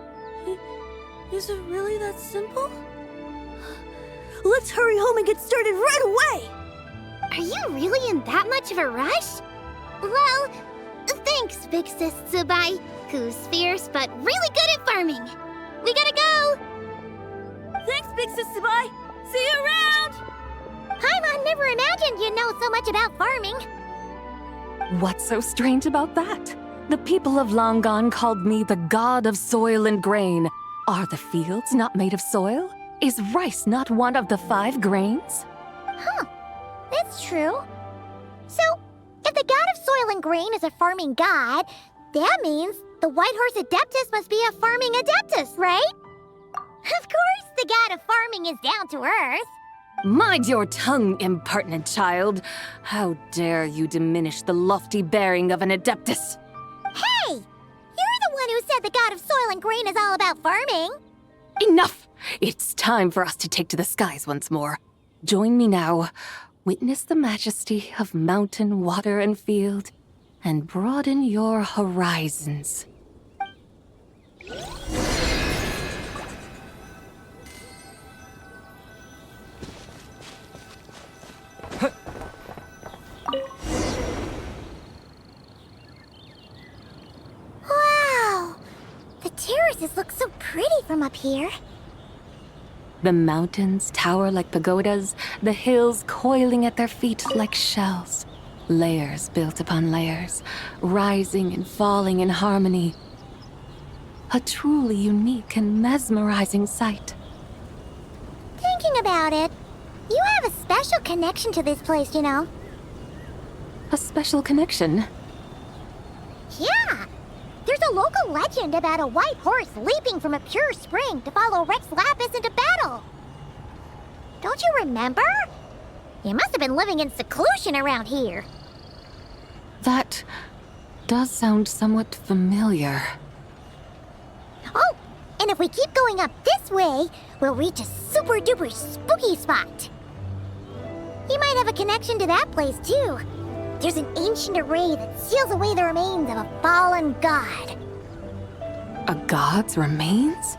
Is it really that simple? Let's hurry home and get started right away! Are you really in that much of a rush? Well, thanks, Big Sis Zubai, who's fierce but really good at farming. We gotta go! Thanks, Big Sis Zubai! See you around! Paimon never imagined you'd know so much about farming. What's so strange about that? The people of Longon called me the god of soil and grain. Are the fields not made of soil? Is rice not one of the 5 grains? Huh, that's true. So, if the god of soil and grain is a farming god, that means the White Horse Adeptus must be a farming adeptus, right? Of course, the god of farming is down to earth. Mind your tongue, impertinent child. How dare you diminish the lofty bearing of an adeptus? Hey! You're the one who said the god of soil and grain is all about farming. Enough! It's time for us to take to the skies once more. Join me now. Witness the majesty of mountain, water, and field, and broaden your horizons. Wow! The terraces look so pretty from up here. The mountains tower like pagodas, the hills coiling at their feet like shells. Layers built upon layers, rising and falling in harmony. A truly unique and mesmerizing sight. Thinking about it, you have a special connection to this place, you know. A special connection? Yeah! There's a local legend about a white horse leaping from a pure spring to follow Rex Lapis into battle. Don't you remember? You must have been living in seclusion around here. That does sound somewhat familiar. Oh, and if we keep going up this way, we'll reach a super duper spooky spot. You might have a connection to that place too. There's an ancient array that seals away the remains of a fallen god. A god's remains?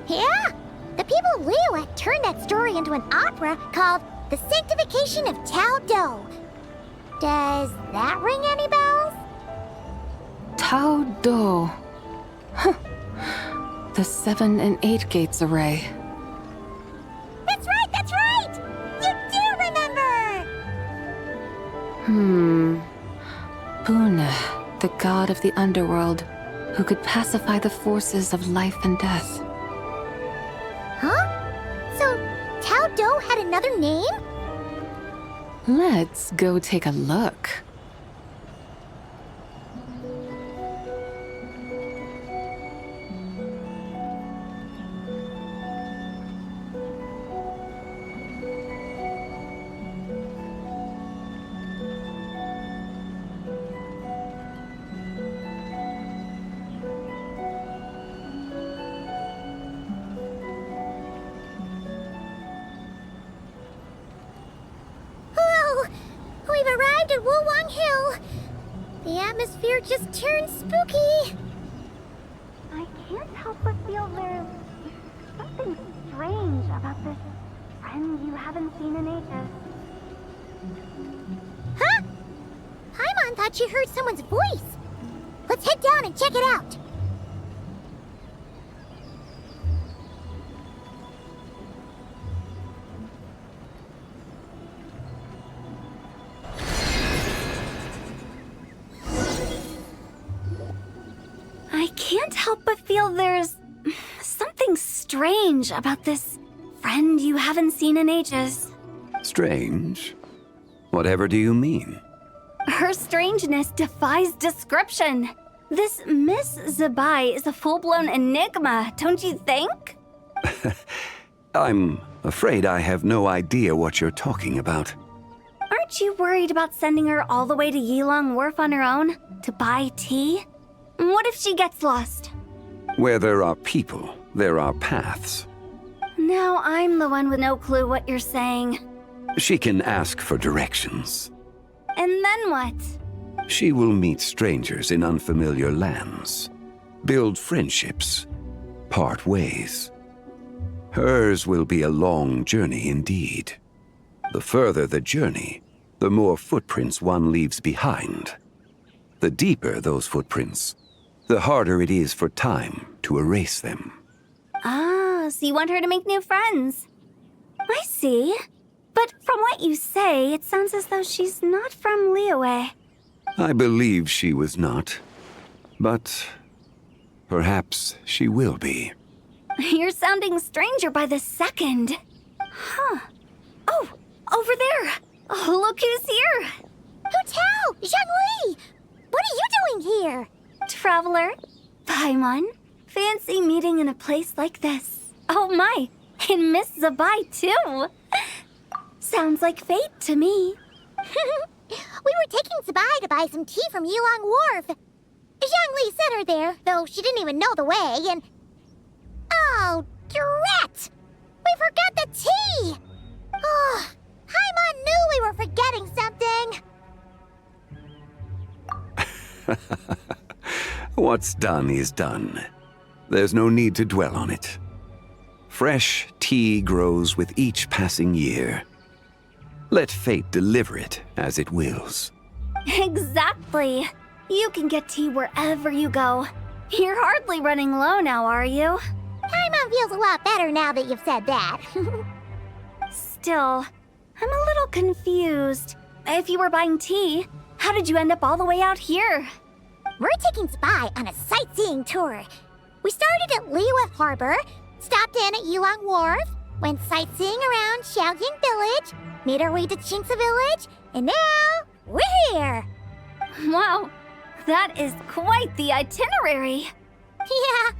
Yeah! The people of Liyue turned that story into an opera called The Sanctification of Tao Do. Does that ring any bells? Tao Do. Huh. The 7 and 8 gates array. That's right, that's right! You do remember! Bune, the god of the underworld, who could pacify the forces of life and death. Huh? So, Tao Do had another name? Let's go take a look. We've arrived at Wulwang Hill. The atmosphere just turned spooky. I can't help but feel there's something strange about this friend you haven't seen in ages. Huh? Paimon thought she heard someone's voice. Let's head down and check it out. I can't help but feel there's something strange about this friend you haven't seen in ages. Strange? Whatever do you mean? Her strangeness defies description. This Miss Zabai is a full-blown enigma, don't you think? I'm afraid I have no idea what you're talking about. Aren't you worried about sending her all the way to Yilong Wharf on her own to buy tea? What if she gets lost? Where there are people, there are paths. Now I'm the one with no clue what you're saying. She can ask for directions. And then what? She will meet strangers in unfamiliar lands, build friendships, part ways. Hers will be a long journey indeed. The further the journey, the more footprints one leaves behind. The deeper those footprints, the harder it is for time to erase them. Ah, so you want her to make new friends. I see. But from what you say, it sounds as though she's not from Liyue. I believe she was not, but perhaps she will be. You're sounding stranger by the second. Huh. Oh, over there. Oh, look who's here. Hu Tao! Zhongli! What are you doing here? Traveler. Paimon. Fancy meeting in a place like this. Oh my, and Miss Zabai too. Sounds like fate to me. We were taking Zabai to buy some tea from Yilong Wharf. Zhongli sent her there, though she didn't even know the way, and... Oh, drat! We forgot the tea! Oh, Paimon knew we were forgetting something! What's done is done. There's no need to dwell on it. Fresh tea grows with each passing year. Let fate deliver it as it wills. Exactly. You can get tea wherever you go. You're hardly running low now, are you? Paimon feels a lot better now that you've said that. Still, I'm a little confused. If you were buying tea, how did you end up all the way out here? We're taking Spy on a sightseeing tour. We started at Liyue Harbor, stopped in at Yulong Wharf, went sightseeing around Xiaoying Village, made our way to Qingce Village, and now we're here. Wow, that is quite the itinerary. Yeah,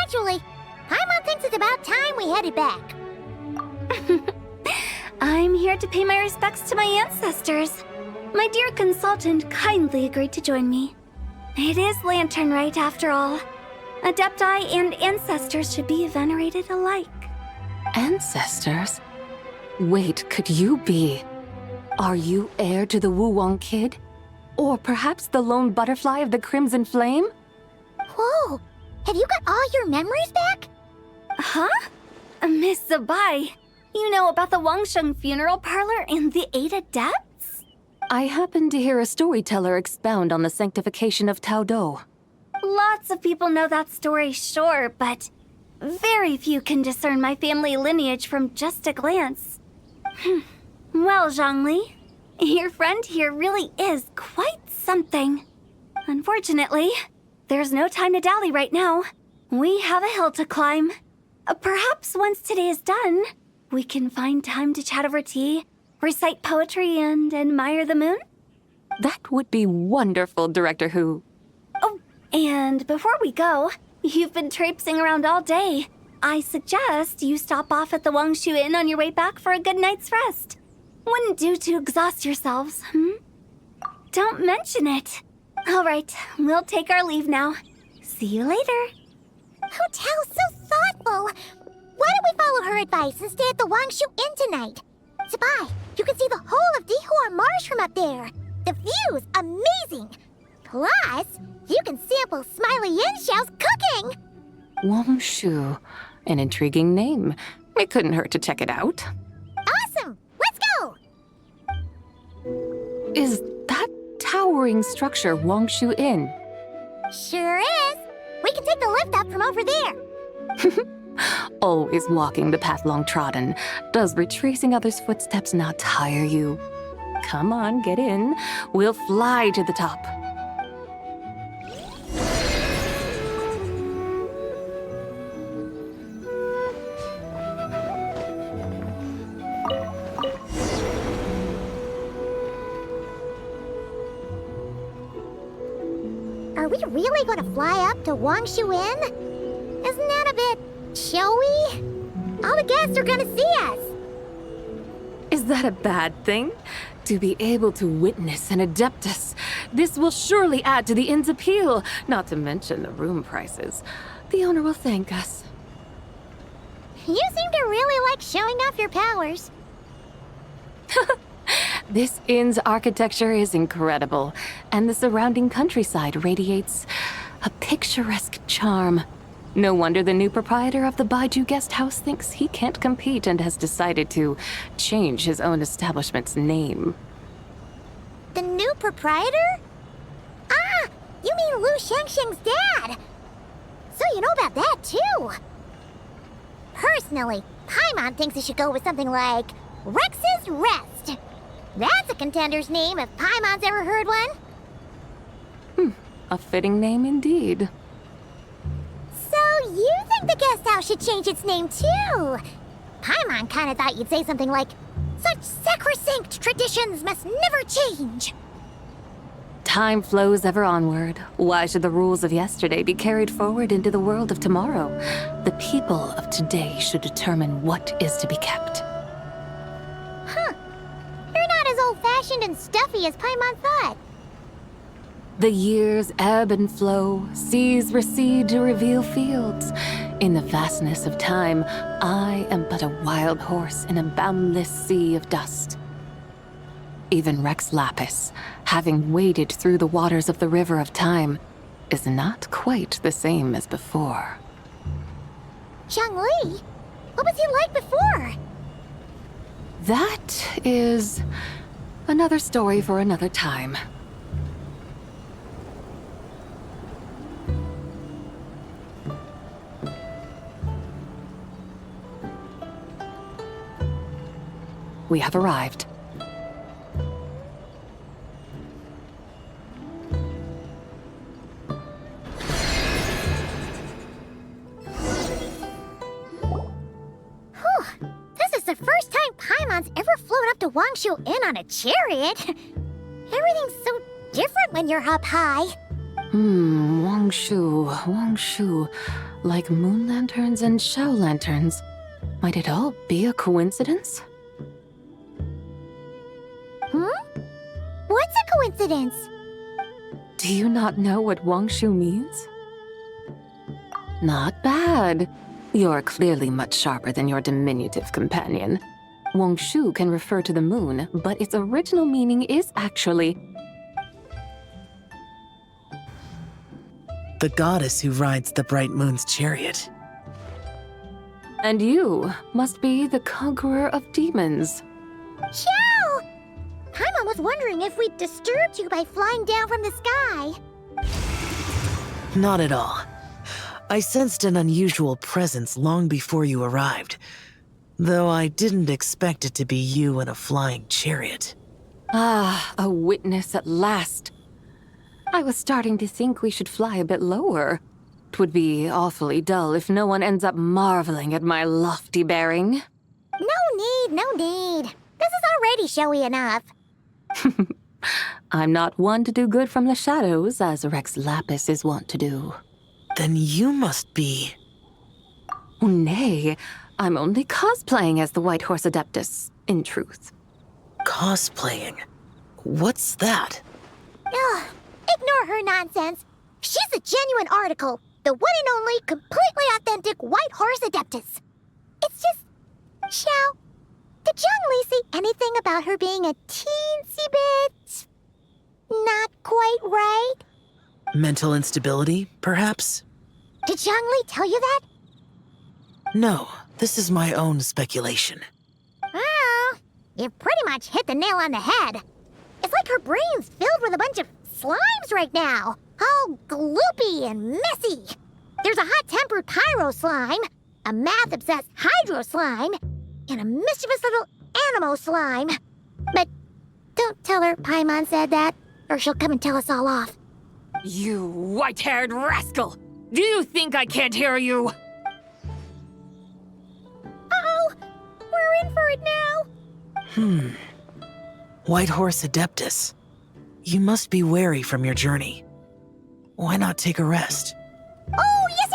actually, Paimon thinks it's about time we headed back. I'm here to pay my respects to my ancestors. My dear consultant kindly agreed to join me. It is Lanternlit after all. Adepti and ancestors should be venerated alike. Ancestors? Wait, could you be? Are you heir to the Wuwang kid? Or perhaps the lone butterfly of the Crimson Flame? Whoa, have you got all your memories back? Huh? Miss Zabai, you know about the Wangsheng funeral parlor and the 8 adepts? I happened to hear a storyteller expound on the sanctification of Tao Do. Lots of people know that story, sure, but very few can discern my family lineage from just a glance. Well, Zhongli, your friend here really is quite something. Unfortunately, there's no time to dally right now. We have a hill to climb. Perhaps once today is done, we can find time to chat over tea, recite poetry, and admire the moon? That would be wonderful, Director Hu. Oh, and before we go, you've been traipsing around all day. I suggest you stop off at the Wangshu Inn on your way back for a good night's rest. Wouldn't do to exhaust yourselves, Don't mention it. All right, we'll take our leave now. See you later. Hotel's so thoughtful. Why don't we follow her advice and stay at the Wangshu Inn tonight? Sabai, you can see the whole of Dihua Marsh from up there. The view's amazing. Plus, you can sample Smiley Yinshao's cooking. Wangshu, an intriguing name. It couldn't hurt to check it out. Awesome, let's go. Is that towering structure Wangshu Inn? Sure is. We can take the lift up from over there. Always walking the path long trodden. Does retracing others' footsteps not tire you? Come on, get in. We'll fly to the top. Are we really going to fly up to Wangshu Inn? Isn't that a bit showy? All the guests are going to see us. Is that a bad thing? To be able to witness an Adeptus. This will surely add to the inn's appeal, not to mention the room prices. The owner will thank us. You seem to really like showing off your powers. This inn's architecture is incredible, and the surrounding countryside radiates a picturesque charm. No wonder the new proprietor of the Baiju guest house thinks he can't compete and has decided to change his own establishment's name. The new proprietor? Ah, you mean Lu Shengsheng's dad. So you know about that too. Personally, Paimon thinks it should go with something like Rex's Rest. That's a contender's name if Paimon's ever heard one. A fitting name indeed. So you think the guest house should change its name too? Paimon kinda thought you'd say something like, such sacrosanct traditions must never change. Time flows ever onward. Why should the rules of yesterday be carried forward into the world of tomorrow? The people of today should determine what is to be kept. Huh. You're not as old-fashioned and stuffy as Paimon thought. The years ebb and flow, seas recede to reveal fields. In the vastness of time, I am but a wild horse in a boundless sea of dust. Even Rex Lapis, having waded through the waters of the river of time, is not quite the same as before. Zhongli, what was he like before? That is another story for another time. We have arrived. Whew. This is the first time Paimon's ever flown up to Wangshu Inn on a chariot. Everything's so different when you're up high. Wangshu. Like moon lanterns and Shao lanterns. Might it all be a coincidence? What's a coincidence? Do you not know what Wangshu means? Not bad. You're clearly much sharper than your diminutive companion. Wangshu can refer to the moon, but its original meaning is actually the goddess who rides the bright moon's chariot. And you must be the conqueror of demons. Chow! Paimon was wondering if we'd disturbed you by flying down from the sky. Not at all. I sensed an unusual presence long before you arrived, though I didn't expect it to be you in a flying chariot. Ah, a witness at last. I was starting to think we should fly a bit lower. It would be awfully dull if no one ends up marveling at my lofty bearing. No need. This is already showy enough. I'm not one to do good from the shadows, as Rex Lapis is wont to do. Then you must be... Nay, I'm only cosplaying as the White Horse Adeptus, in truth. Cosplaying? What's that? Ugh, ignore her nonsense. She's a genuine article. The one and only, completely authentic White Horse Adeptus. It's just... Xiao, did Zhongli say anything about her being a teensy bit... not quite right? Mental instability, perhaps? Did Zhongli tell you that? No, this is my own speculation. Oh, you pretty much hit the nail on the head. It's like her brain's filled with a bunch of slimes right now. All gloopy and messy. There's a hot-tempered pyro slime, a math-obsessed hydro slime, and a mischievous little animo slime. But don't tell her Paimon said that, or she'll come and tell us all off. You white-haired rascal! Do you think I can't hear you? Uh-oh! We're in for it now! White Horse Adeptus. You must be weary from your journey. Why not take a rest? Oh, yes!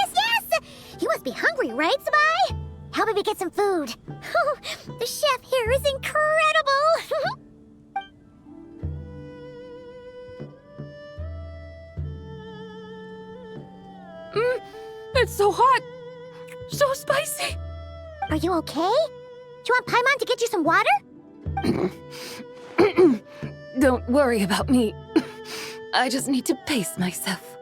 You must be hungry, right, Sabai? How about we get some food? Oh, the chef here is incredible! It's so hot! So spicy! Are you okay? Do you want Paimon to get you some water? Don't worry about me. I just need to pace myself.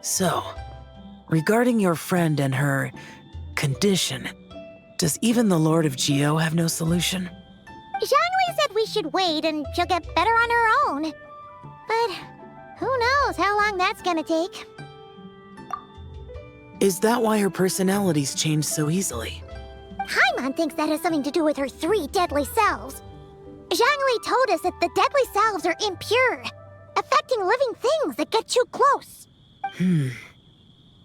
So, regarding your friend and her condition, does even the Lord of Geo have no solution? Zhongli said we should wait and she'll get better on her own. But who knows how long that's gonna take. Is that why her personalities change so easily? Paimon thinks that has something to do with her 3 deadly selves. Zhongli told us that the deadly selves are impure, affecting living things that get too close.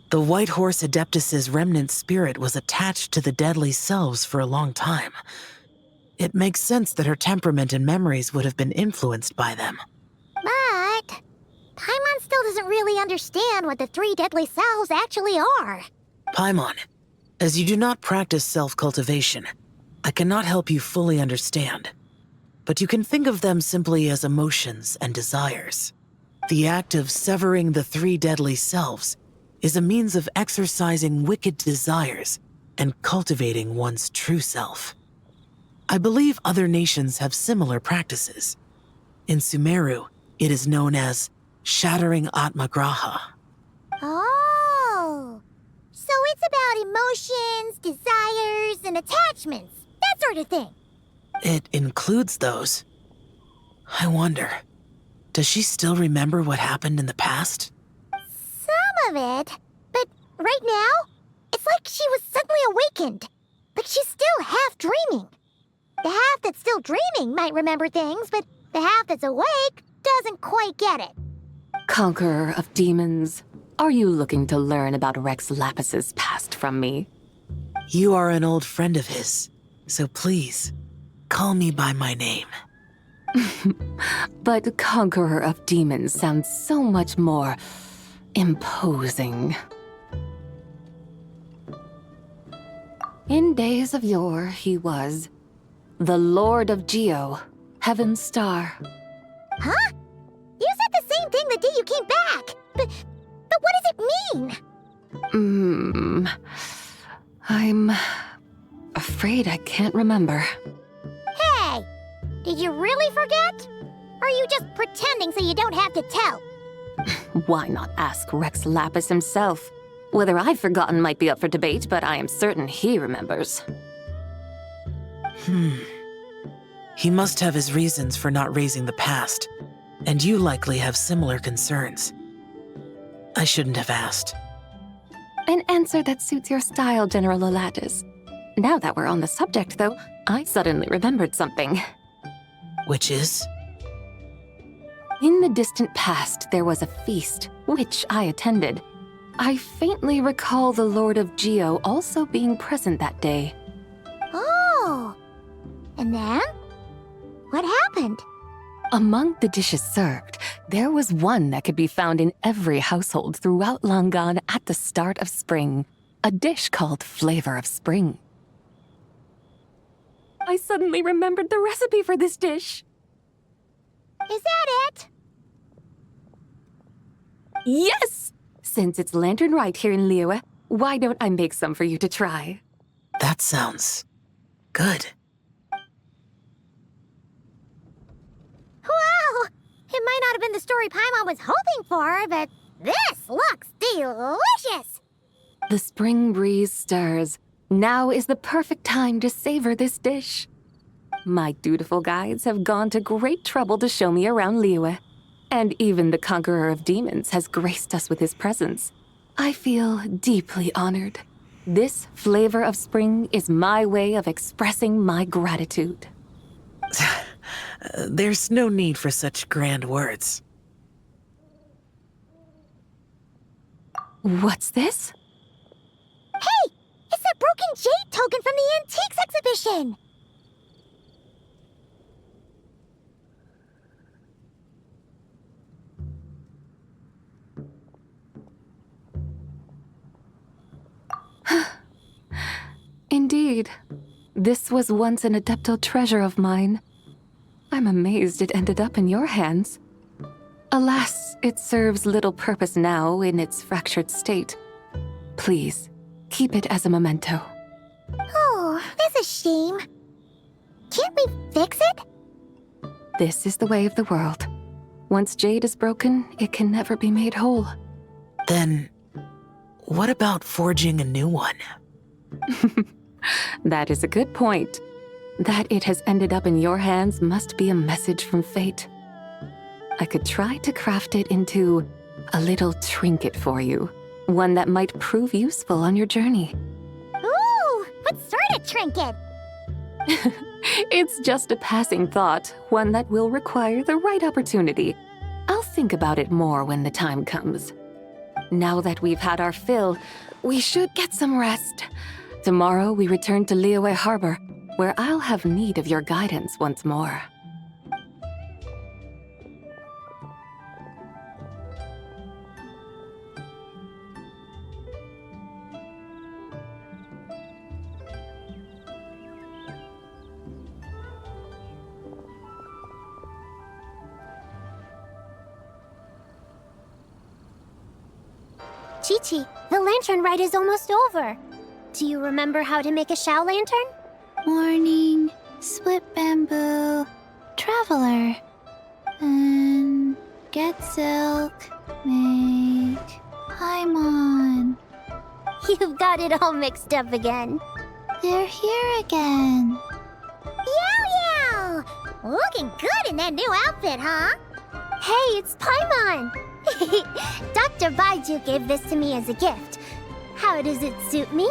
The White Horse Adeptus's remnant spirit was attached to the deadly selves for a long time. It makes sense that her temperament and memories would have been influenced by them. But Paimon still doesn't really understand what the 3 deadly selves actually are. Paimon, as you do not practice self-cultivation, I cannot help you fully understand. But you can think of them simply as emotions and desires. The act of severing the 3 deadly selves is a means of exercising wicked desires and cultivating one's true self. I believe other nations have similar practices. In Sumeru, it is known as shattering Atmagraha. Oh, so it's about emotions, desires, and attachments, that sort of thing. It includes those. I wonder, does she still remember what happened in the past? Some of it, but right now, It's like she was suddenly awakened. Like she's still half dreaming. The half that's still dreaming might remember things, but the half that's awake doesn't quite get it. Conqueror of demons, are you looking to learn about Rex Lapis's past from me? You are an old friend of his, so please, call me by my name. But Conqueror of Demons sounds so much more imposing. In days of yore, he was the Lord of Geo, Heaven's Star. Huh? You said the same thing the day you came back. But what does it mean? I'm afraid I can't remember. Hey! Did you really forget? Or are you just pretending so you don't have to tell? Why not ask Rex Lapis himself? Whether I've forgotten might be up for debate, but I am certain he remembers. He must have his reasons for not raising the past, and you likely have similar concerns. I shouldn't have asked. An answer that suits your style, General Olatis. Now that we're on the subject, though, I suddenly remembered something. Which is? In the distant past, there was a feast, which I attended. I faintly recall the Lord of Geo also being present that day. Oh! And then? What happened? Among the dishes served, there was one that could be found in every household throughout Langan at the start of spring. A dish called Flavor of Spring. I suddenly remembered the recipe for this dish. Is that it? Yes! Since it's Lanternlit here in Liyue, why don't I make some for you to try? That sounds good. Wow! It might not have been the story Paimon was hoping for, but this looks delicious! The spring breeze stirs. Now is the perfect time to savor this dish. My dutiful guides have gone to great trouble to show me around Liyue, and even the Conqueror of Demons has graced us with his presence. I feel deeply honored. This Flavor of Spring is my way of expressing my gratitude. There's no need for such grand words. What's this? Hey! It's that broken jade token from the Antiques exhibition! Indeed. This was once an Adeptal treasure of mine. I'm amazed it ended up in your hands. Alas, it serves little purpose now in its fractured state. Please, keep it as a memento. Oh, that's a shame. Can't we fix it? This is the way of the world. Once jade is broken, it can never be made whole. Then, what about forging a new one? That is a good point. That it has ended up in your hands must be a message from fate. I could try to craft it into a little trinket for you. One that might prove useful on your journey. Ooh, what sort of trinket? It's just a passing thought, one that will require the right opportunity. I'll think about it more when the time comes. Now that we've had our fill, we should get some rest. Tomorrow we return to Liyue Harbor, where I'll have need of your guidance once more. Chi-Chi, the lantern ride is almost over. Do you remember how to make a Shao lantern? Warning, split bamboo, traveler, and get silk, make Paimon. You've got it all mixed up again. They're here again. Yow yow! Looking good in that new outfit, huh? Hey, it's Paimon! Dr. Baiju gave this to me as a gift. How does it suit me?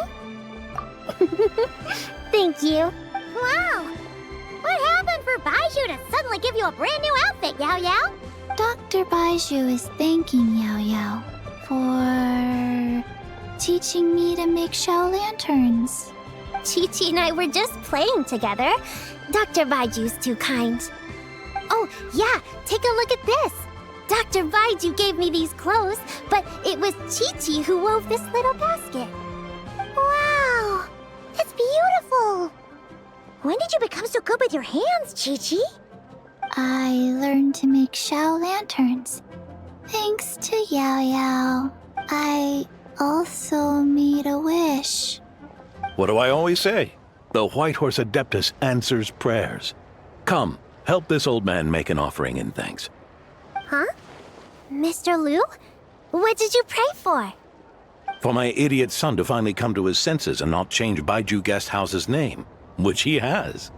Thank you. Wow! What happened for Baiju to suddenly give you a brand new outfit, Yao Yao? Dr. Baiju is thanking Yao Yao for teaching me to make shell lanterns. Chi-Chi and I were just playing together. Dr. Baiju's too kind. Oh, yeah, take a look at this. Dr. Baiju gave me these clothes, but it was Chi-Chi who wove this little basket. Wow, it's beautiful. When did you become so good with your hands, Chi-Chi? I learned to make shell lanterns. Thanks to Yao Yao, I also made a wish. What do I always say? The White Horse Adeptus answers prayers. Come, help this old man make an offering in thanks. Huh? Mr. Liu? What did you pray for? For my idiot son to finally come to his senses and not change Baiju Guest House's name, which he has.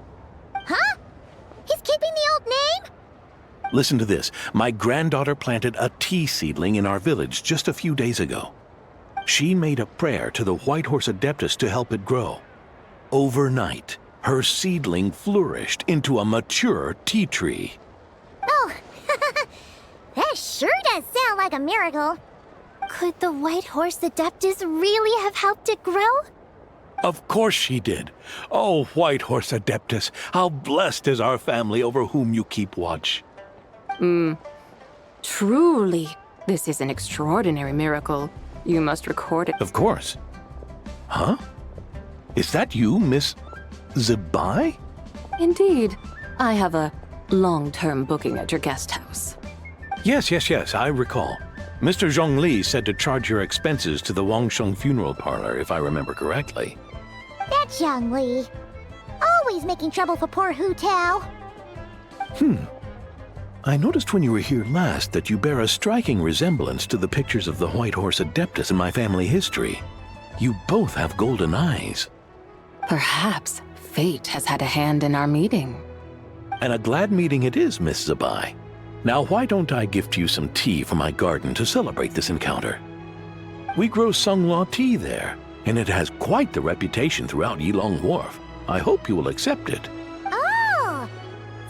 Huh? He's keeping the old name? Listen to this. My granddaughter planted a tea seedling in our village just a few days ago. She made a prayer to the White Horse Adeptus to help it grow. Overnight, her seedling flourished into a mature tea tree. Oh, that sure does sound like a miracle. Could the White Horse Adeptus really have helped it grow? Of course she did. Oh, White Horse Adeptus, how blessed is our family over whom you keep watch. Truly, this is an extraordinary miracle. You must record it. Of course. Huh? Is that you, Miss Zibai? Indeed. I have a long-term booking at your guest house. Yes, I recall. Mr. Zhongli said to charge your expenses to the Wangsheng funeral parlor, if I remember correctly. That's Yang Li. Always making trouble for poor Hu Tao. I noticed when you were here last that you bear a striking resemblance to the pictures of the White Horse Adeptus in my family history. You both have golden eyes. Perhaps fate has had a hand in our meeting. And a glad meeting it is, Miss Zibai. Now, why don't I gift you some tea from my garden to celebrate this encounter? We grow Sunglaw tea there, and it has quite the reputation throughout Yilong Wharf. I hope you will accept it. Oh!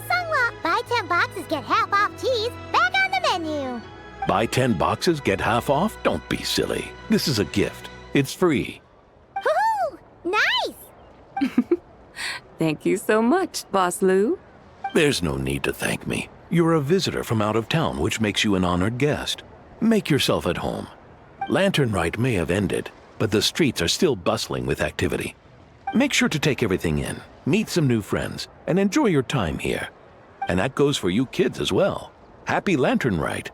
Sunglaw, buy 10 boxes, get half off teas. Back on the menu. Buy 10 boxes, get half off? Don't be silly. This is a gift. It's free. Woohoo! Nice! Thank you so much, Boss Liu. There's no need to thank me. You're a visitor from out of town, which makes you an honored guest. Make yourself at home. Lantern Rite may have ended, but the streets are still bustling with activity. Make sure to take everything in, meet some new friends, and enjoy your time here. And that goes for you kids as well. Happy Lantern Rite.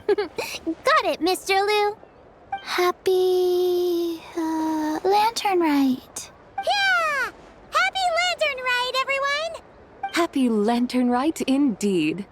Got it, Mr. Liu. Happy Lantern Rite. Yeah! Happy Lantern Rite, everyone! Happy Lantern Rite indeed.